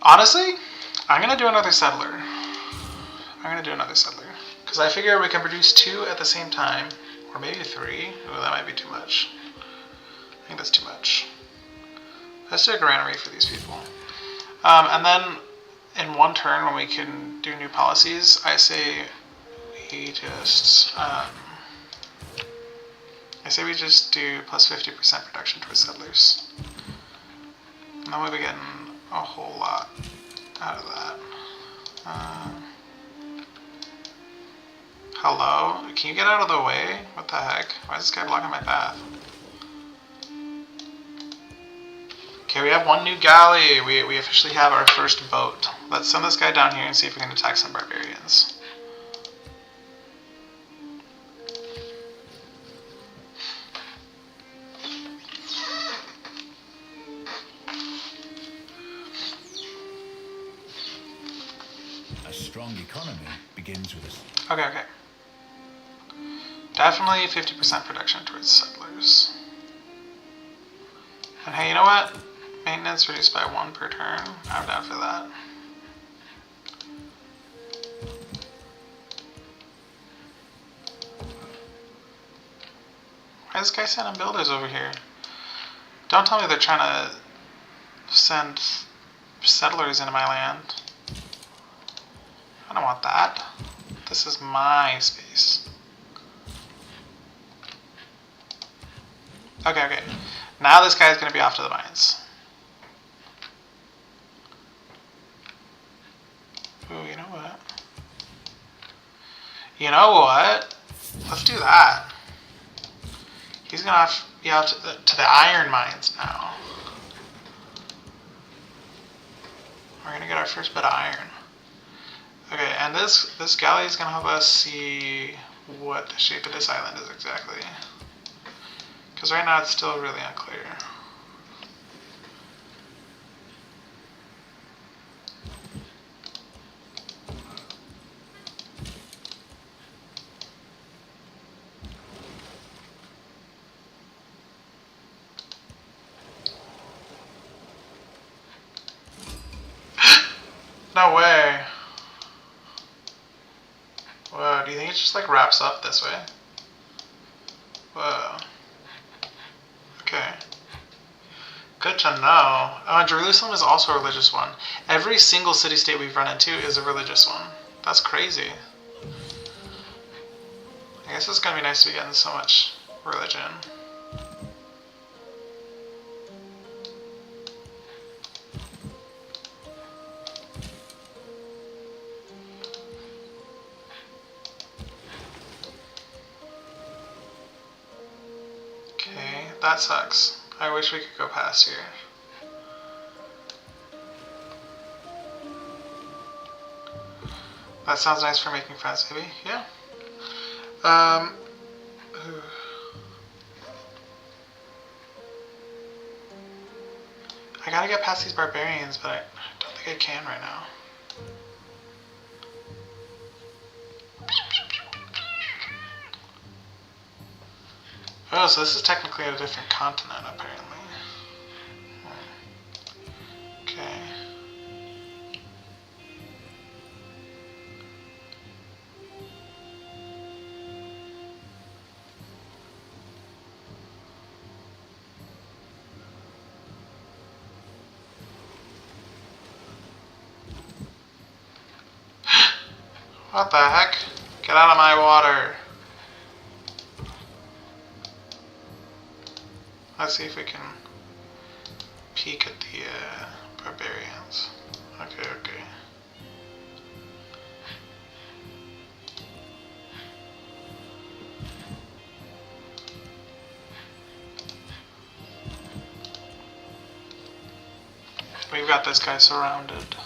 Honestly, I'm going to do another settler. Because I figure we can produce 2 at the same time. Or maybe 3. Ooh, that might be too much. I think that's too much. Let's do a granary for these people. And then, in one turn, when we can do new policies, I say we just... I say we just do plus 50% production towards settlers. And then we'll be getting a whole lot out of that. Hello? Can you get out of the way? What the heck? Why is this guy blocking my path? Okay, we have 1 new galley. We officially have our first boat. Let's send this guy down here and see if we can attack some barbarians. A strong economy begins with a... Okay. Definitely 50% production towards settlers. And hey, you know what? Maintenance reduced by 1 per turn. I'm down for that. Why is this guy sending builders over here? Don't tell me they're trying to send settlers into my land. I don't want that. This is my space. Okay, okay. Now this guy's gonna be off to the mines. Ooh, you know what? You know what? Let's do that. He's gonna have to be out to the iron mines now. We're gonna get our first bit of iron. Okay, and this galley is gonna help us see what the shape of this island is exactly. Because right now it's still really unclear. No way. Whoa, do you think it just like wraps up this way? Whoa. Okay. Good to know. Jerusalem is also a religious one. Every single city-state we've run into is a religious one. That's crazy. I guess it's gonna be nice to be getting so much religion. Okay, that sucks. I wish we could go past here. That sounds nice for making friends, maybe? Yeah. I gotta get past these barbarians, but I don't think I can right now. Oh, so this is technically a different continent, apparently. Okay. What the heck? Get out of my water. Let's see if we can peek at the barbarians. Okay, okay. We've got this guy surrounded.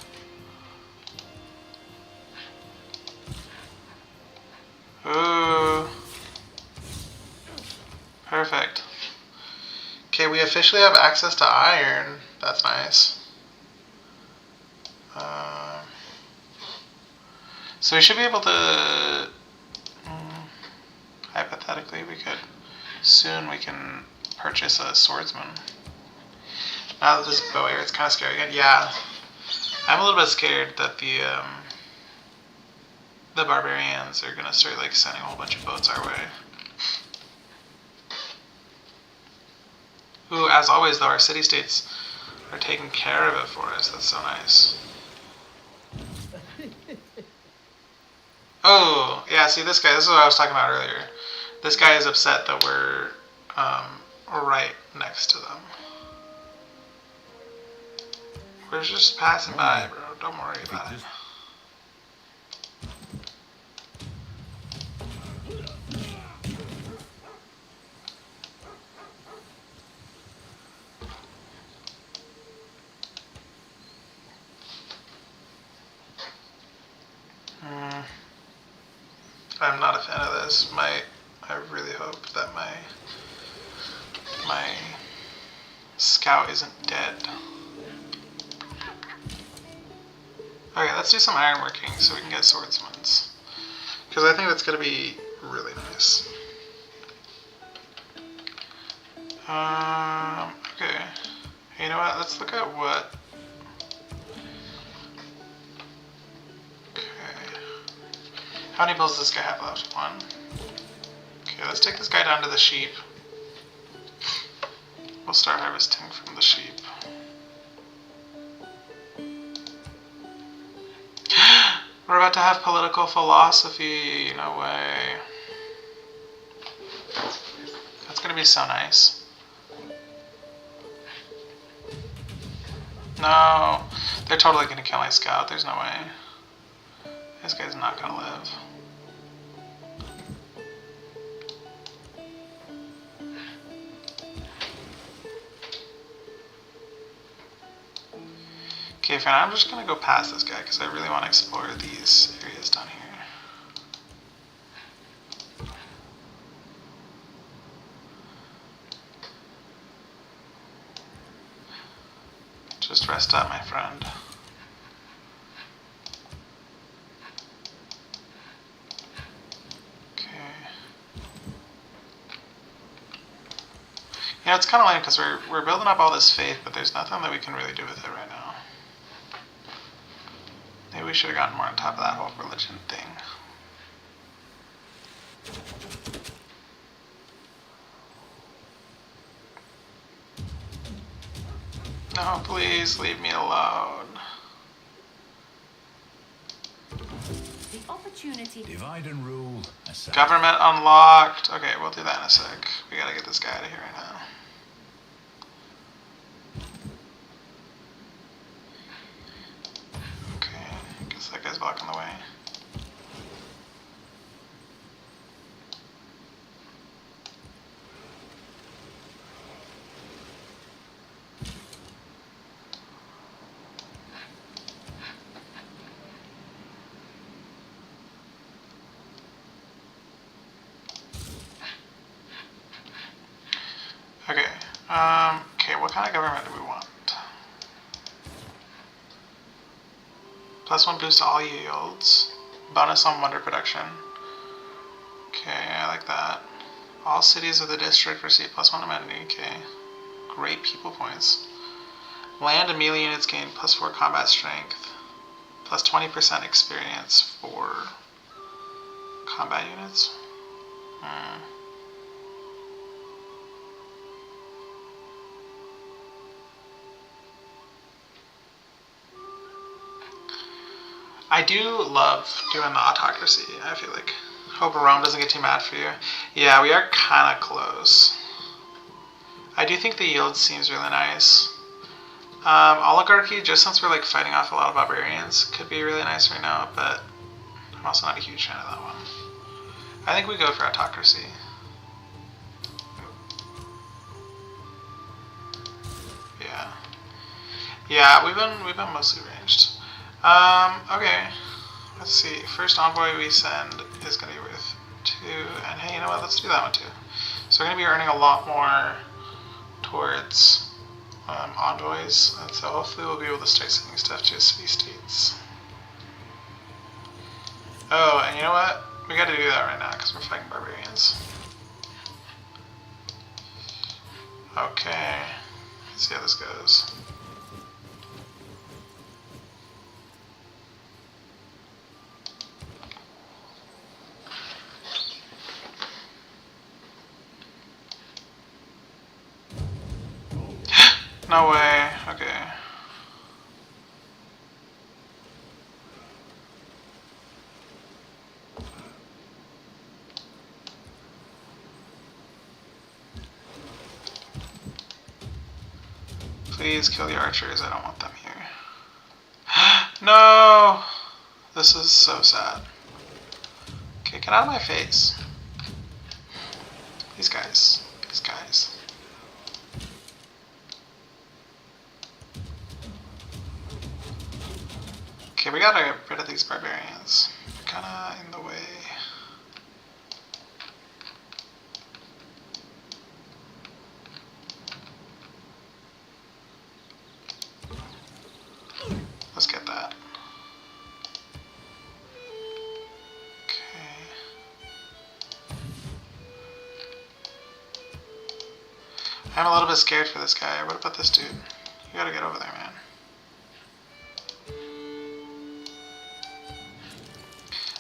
Ooh. Perfect. Okay, we officially have access to iron. That's nice. So we should be able to... hypothetically, we can purchase a swordsman. Now that this bow here, it's kind of scary again. Yeah, I'm a little bit scared that the barbarians are gonna start like sending a whole bunch of boats our way. Ooh, as always though, our city-states are taking care of it for us. That's so nice. Oh, yeah, see this guy, this is what I was talking about earlier. This guy is upset that we're right next to them. We're just passing by, bro. Don't worry about it. I'm not a fan of this. I really hope that my scout isn't dead. Okay, let's do some ironworking so we can get swordsmans. Because I think that's going to be really nice. Okay. You know what? Let's look at what... Okay. How many bills does this guy have left? 1. Okay, let's take this guy down to the sheep. We'll start harvesting from the sheep. We're about to have political philosophy. No way. That's gonna be so nice. No. They're totally gonna kill my scout. There's no way. This guy's not gonna live. Okay, fine. I'm just gonna go past this guy because I really want to explore these areas down here. Just rest up, my friend. Okay. Yeah, it's kind of lame because we're building up all this faith, but there's nothing that we can really do with it right now. Maybe we should have gotten more on top of that whole religion thing. No, please leave me alone. The opportunity. Divide and rule. Aside. Government unlocked. Okay, we'll do that in a sec. We gotta get this guy out of here right now. That guy's blocking the way. Okay. Okay, what kind of government do we want? +1 boost to all yields. Bonus on wonder production. Okay, I like that. All cities of the district receive +1 amenity. Okay. Great people points. Land and melee units gain +4 combat strength. Plus 20% experience for combat units. I do love doing the autocracy, I feel like. Hope Rome doesn't get too mad for you. Yeah, we are kind of close. I do think the yield seems really nice. Oligarchy, just since we're like fighting off a lot of barbarians, could be really nice right now, but I'm also not a huge fan of that one. I think we go for autocracy. Yeah. Yeah, we've been mostly ranged. Okay. Let's see. First envoy we send is going to be worth 2. And hey, you know what? Let's do that one too. So we're going to be earning a lot more towards envoys. And so hopefully we'll be able to start sending stuff to city-states. Oh, and you know what? We got to do that right now because we're fighting barbarians. Okay. Let's see how this goes. No way. Okay. Please kill the archers. I don't want them here. No! This is so sad. Okay, get out of my face. These guys. These guys. Okay, we gotta get rid of these barbarians. They're kinda in the way. Let's get that. Okay. I'm a little bit scared for this guy. What about this dude? You gotta get over there, man.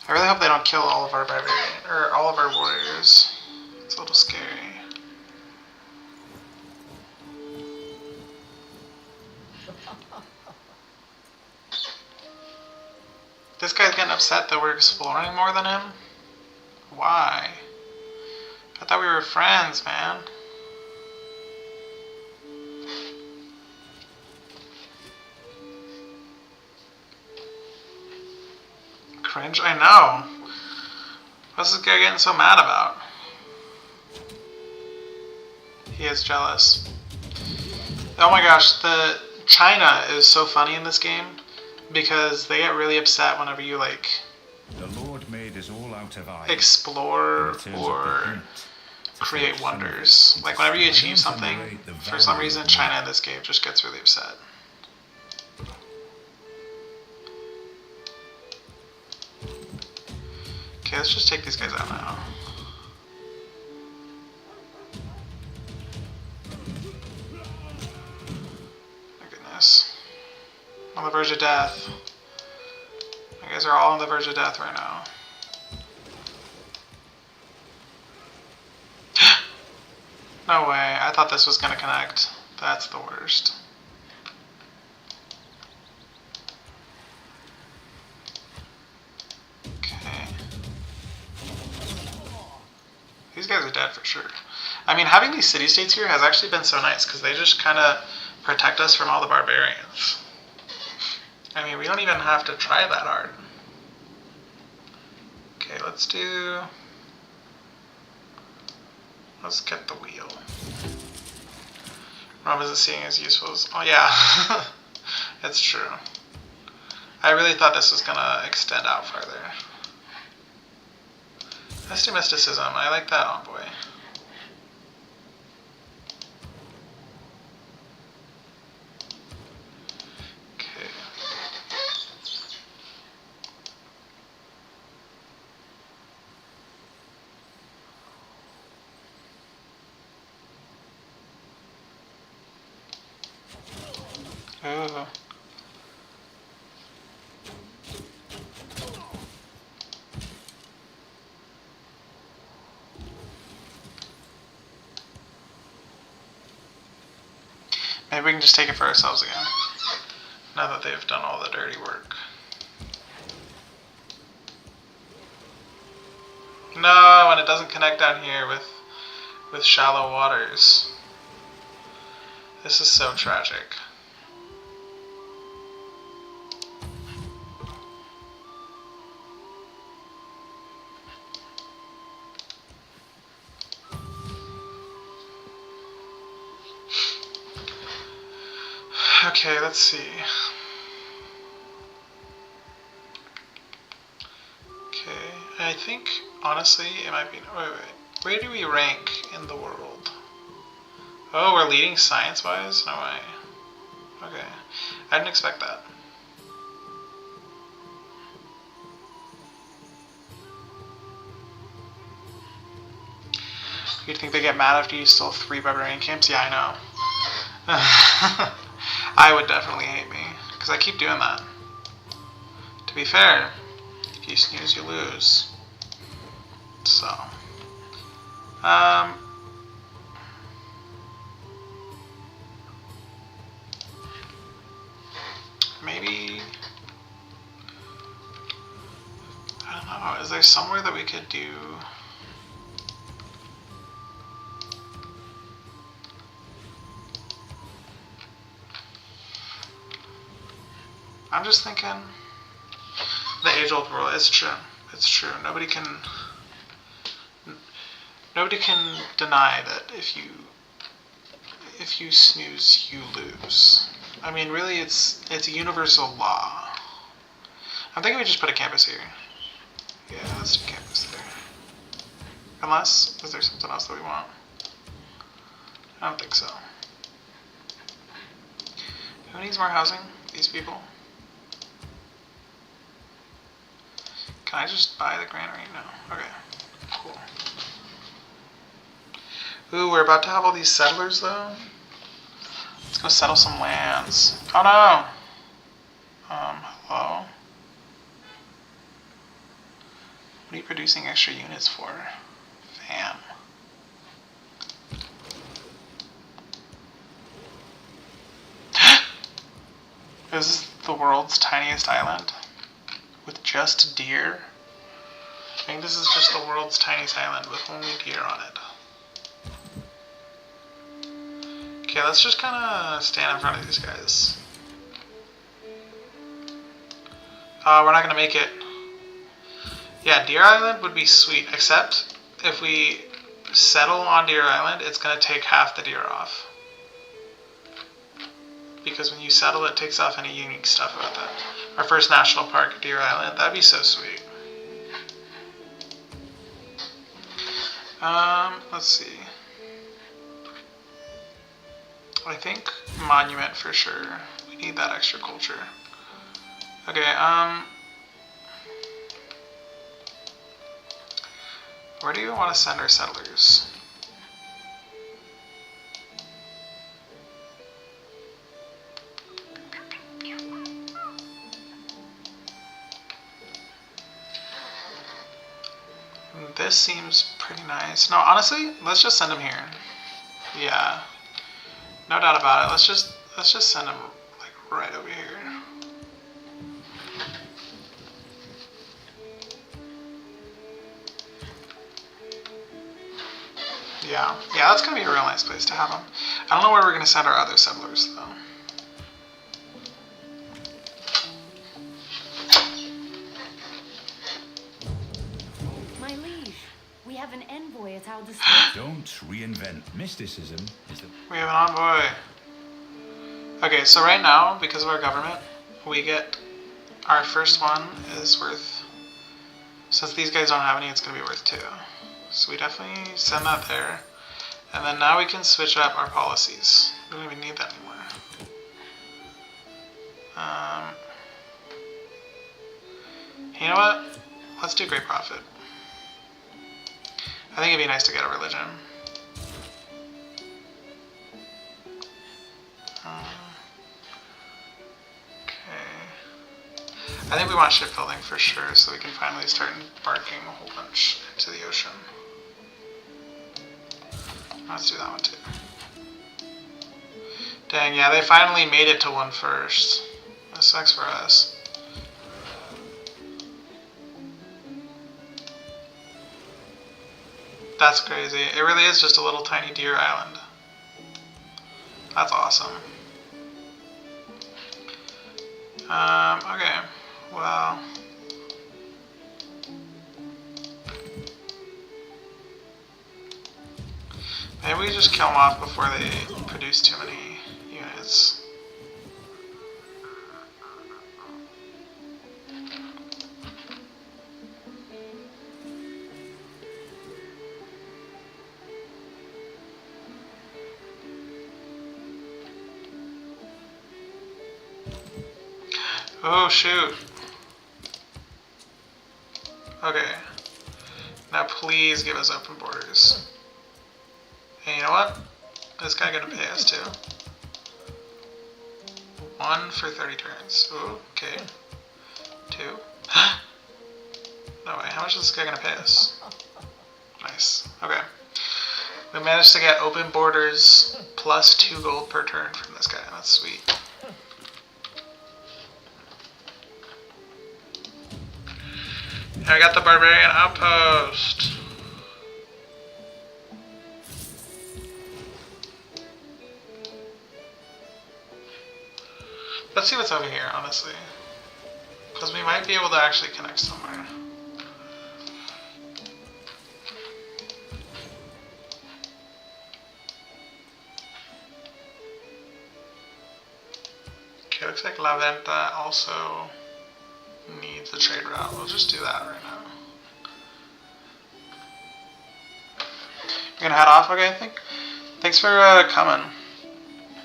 I really hope they don't kill all of our all of our warriors. It's a little scary. This guy's getting upset that we're exploring more than him? Why? I thought we were friends, man. Cringe? I know. What's this guy getting so mad about? He is jealous. Oh my gosh, the China is so funny in this game because they get really upset whenever you like The Lord made us all out of iron. explore or create wonders. Like whenever you achieve something, for some reason China in this game just gets really upset. Okay, let's just take these guys out now. My goodness. On the verge of death. You guys are all on the verge of death right now. No way, I thought this was gonna connect. That's the worst. Okay. These guys are dead for sure. I mean, having these city-states here has actually been so nice because they just kind of protect us from all the barbarians. I mean, we don't even have to try that hard. Okay, let's get the wheel. Rome isn't seeing as useful as... Oh yeah, it's true. I really thought this was gonna extend out farther. Let's do mysticism. I like that envoy. Okay. Oh. Maybe we can just take it for ourselves again, now that they've done all the dirty work. No, and it doesn't connect down here with shallow waters. This is so tragic. Okay, let's see. Okay, I think, honestly, it might be... Wait. Where do we rank in the world? Oh, we're leading science-wise? No way. Okay. I didn't expect that. You'd think they get mad after you stole 3 barbarian camps? Yeah, I know. I would definitely hate me, because I keep doing that. To be fair, if you snooze, you lose. So, maybe, I don't know, is there somewhere that we could do... I'm just thinking, the age-old rule. It's true. It's true. Nobody can deny that if you snooze, you lose. I mean, really, it's a universal law. I'm thinking we just put a campus here. Yeah, let's do campus there. Unless, is there something else that we want? I don't think so. Who needs more housing? These people? Can I just buy the granary? No. Okay. Cool. Ooh, we're about to have all these settlers, though. Let's go settle some lands. Oh, no! Hello? What are you producing extra units for? Fam. Is this the world's tiniest island? with just deer. I think this is just the world's tiniest island with only deer on it. Okay, let's just kind of stand in front of these guys. We're not going to make it. Yeah, Deer Island would be sweet, except if we settle on Deer Island, it's going to take half the deer off. Because when you settle, it takes off any unique stuff about that. Our first national park, Deer Island, that'd be so sweet. Let's see. I think monument for sure. We need that extra culture. Okay, where do you want to send our settlers? This seems pretty nice. No, honestly, let's just send him here. Yeah, no doubt about it. Let's just send him like right over here. Yeah, that's gonna be a real nice place to have them. I don't know where we're gonna send our other settlers though. My liege, we have an envoy at our disposal. Don't reinvent. Mysticism is the... We have an envoy. Okay, so right now, because of our government, we get our first one is worth, since these guys don't have any, it's gonna be worth 2. So we definitely send that there. And then now we can switch up our policies. We don't even need that anymore. You know what? Let's do Great Prophet. I think it'd be nice to get a religion. I think we want shipbuilding for sure, so we can finally start embarking a whole bunch into the ocean. Let's do that one too. Dang, yeah, they finally made it to 1 first. That sucks for us. That's crazy. It really is just a little tiny deer island. That's awesome. Okay. Well, maybe we just kill them off before they produce too many units. Oh shoot. Okay. Now please give us open borders. And you know what? This guy gonna pay us too. 1 for 30 turns. Ooh, okay. 2. No way, how much is this guy gonna pay us? Nice. Okay. We managed to get open borders plus 2 gold per turn from this guy. That's sweet. I got the Barbarian Outpost. Let's see what's over here, honestly. Because we might be able to actually connect somewhere. Okay, looks like La Venta also needs a trade route. We'll just do that right now. You're gonna head off? Okay, I think. Thanks for coming.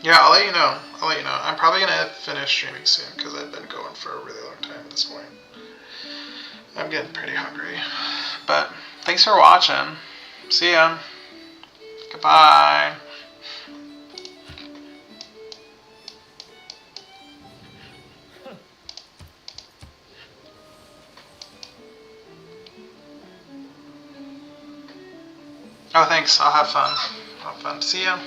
Yeah, I'll let you know. I'm probably gonna finish streaming soon because I've been going for a really long time at this point. I'm getting pretty hungry. But thanks for watching. See ya. Goodbye. Oh, thanks. I'll have fun. See ya.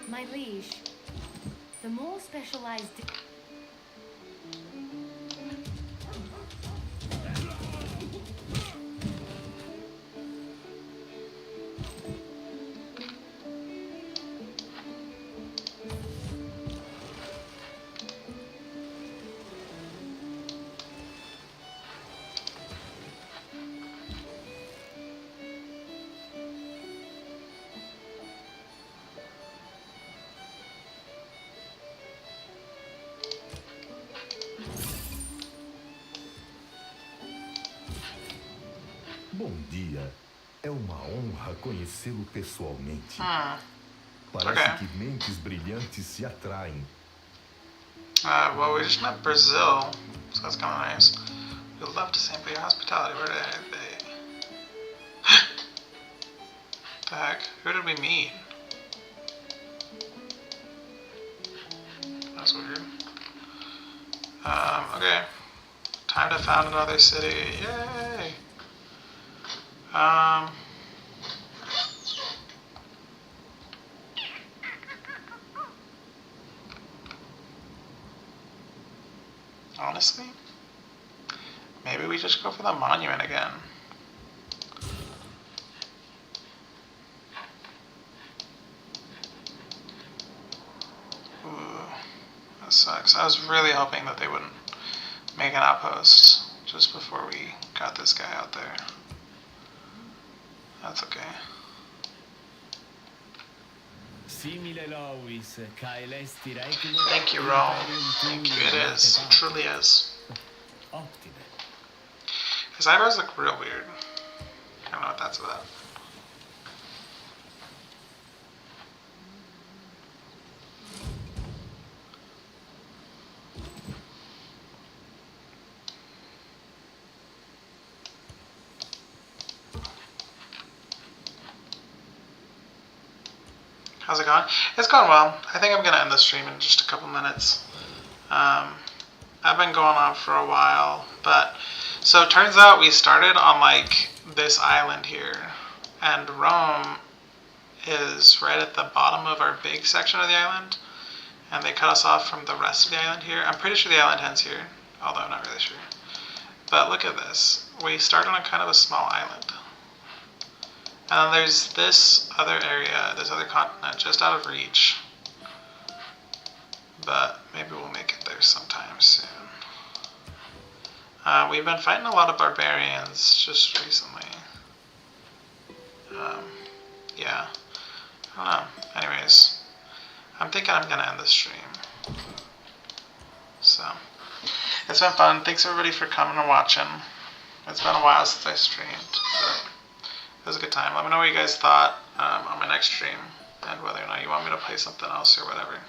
My liege, The more specialized... Bom dia. É uma honra conhecê-lo pessoalmente. Parece Okay. que mentes brilhantes se atraem. Well, we just met Brazil, so that's kind of nice. We'd love to sample your hospitality. Where did they? The heck? Who did we meet? That's weird. Okay. Time to found another city. Yay! Honestly, maybe we just go for the monument again. Ooh, that sucks. I was really hoping that they wouldn't make an outpost just before we got this guy out there. That's okay. Simile Lois, caelesti requiem. Thank you, Rome. Thank you. It is. It truly is. Ottime. His eyebrows look real weird. I don't know what that's about. How's it going? It's going well. I think I'm going to end the stream in just a couple minutes. I've been going on for a while, but so it turns out we started on like this island here, and Rome is right at the bottom of our big section of the island, and they cut us off from the rest of the island here. I'm pretty sure the island ends here, although I'm not really sure. But look at this. We started on kind of a small island. And then there's this other area, this other continent, just out of reach. But maybe we'll make it there sometime soon. We've been fighting a lot of barbarians just recently. Yeah. I don't know. Anyways, I'm thinking I'm going to end the stream. So, it's been fun. Thanks everybody for coming and watching. It's been a while since I streamed, but it was a good time. Let me know what you guys thought on my next stream, and whether or not you want me to play something else or whatever.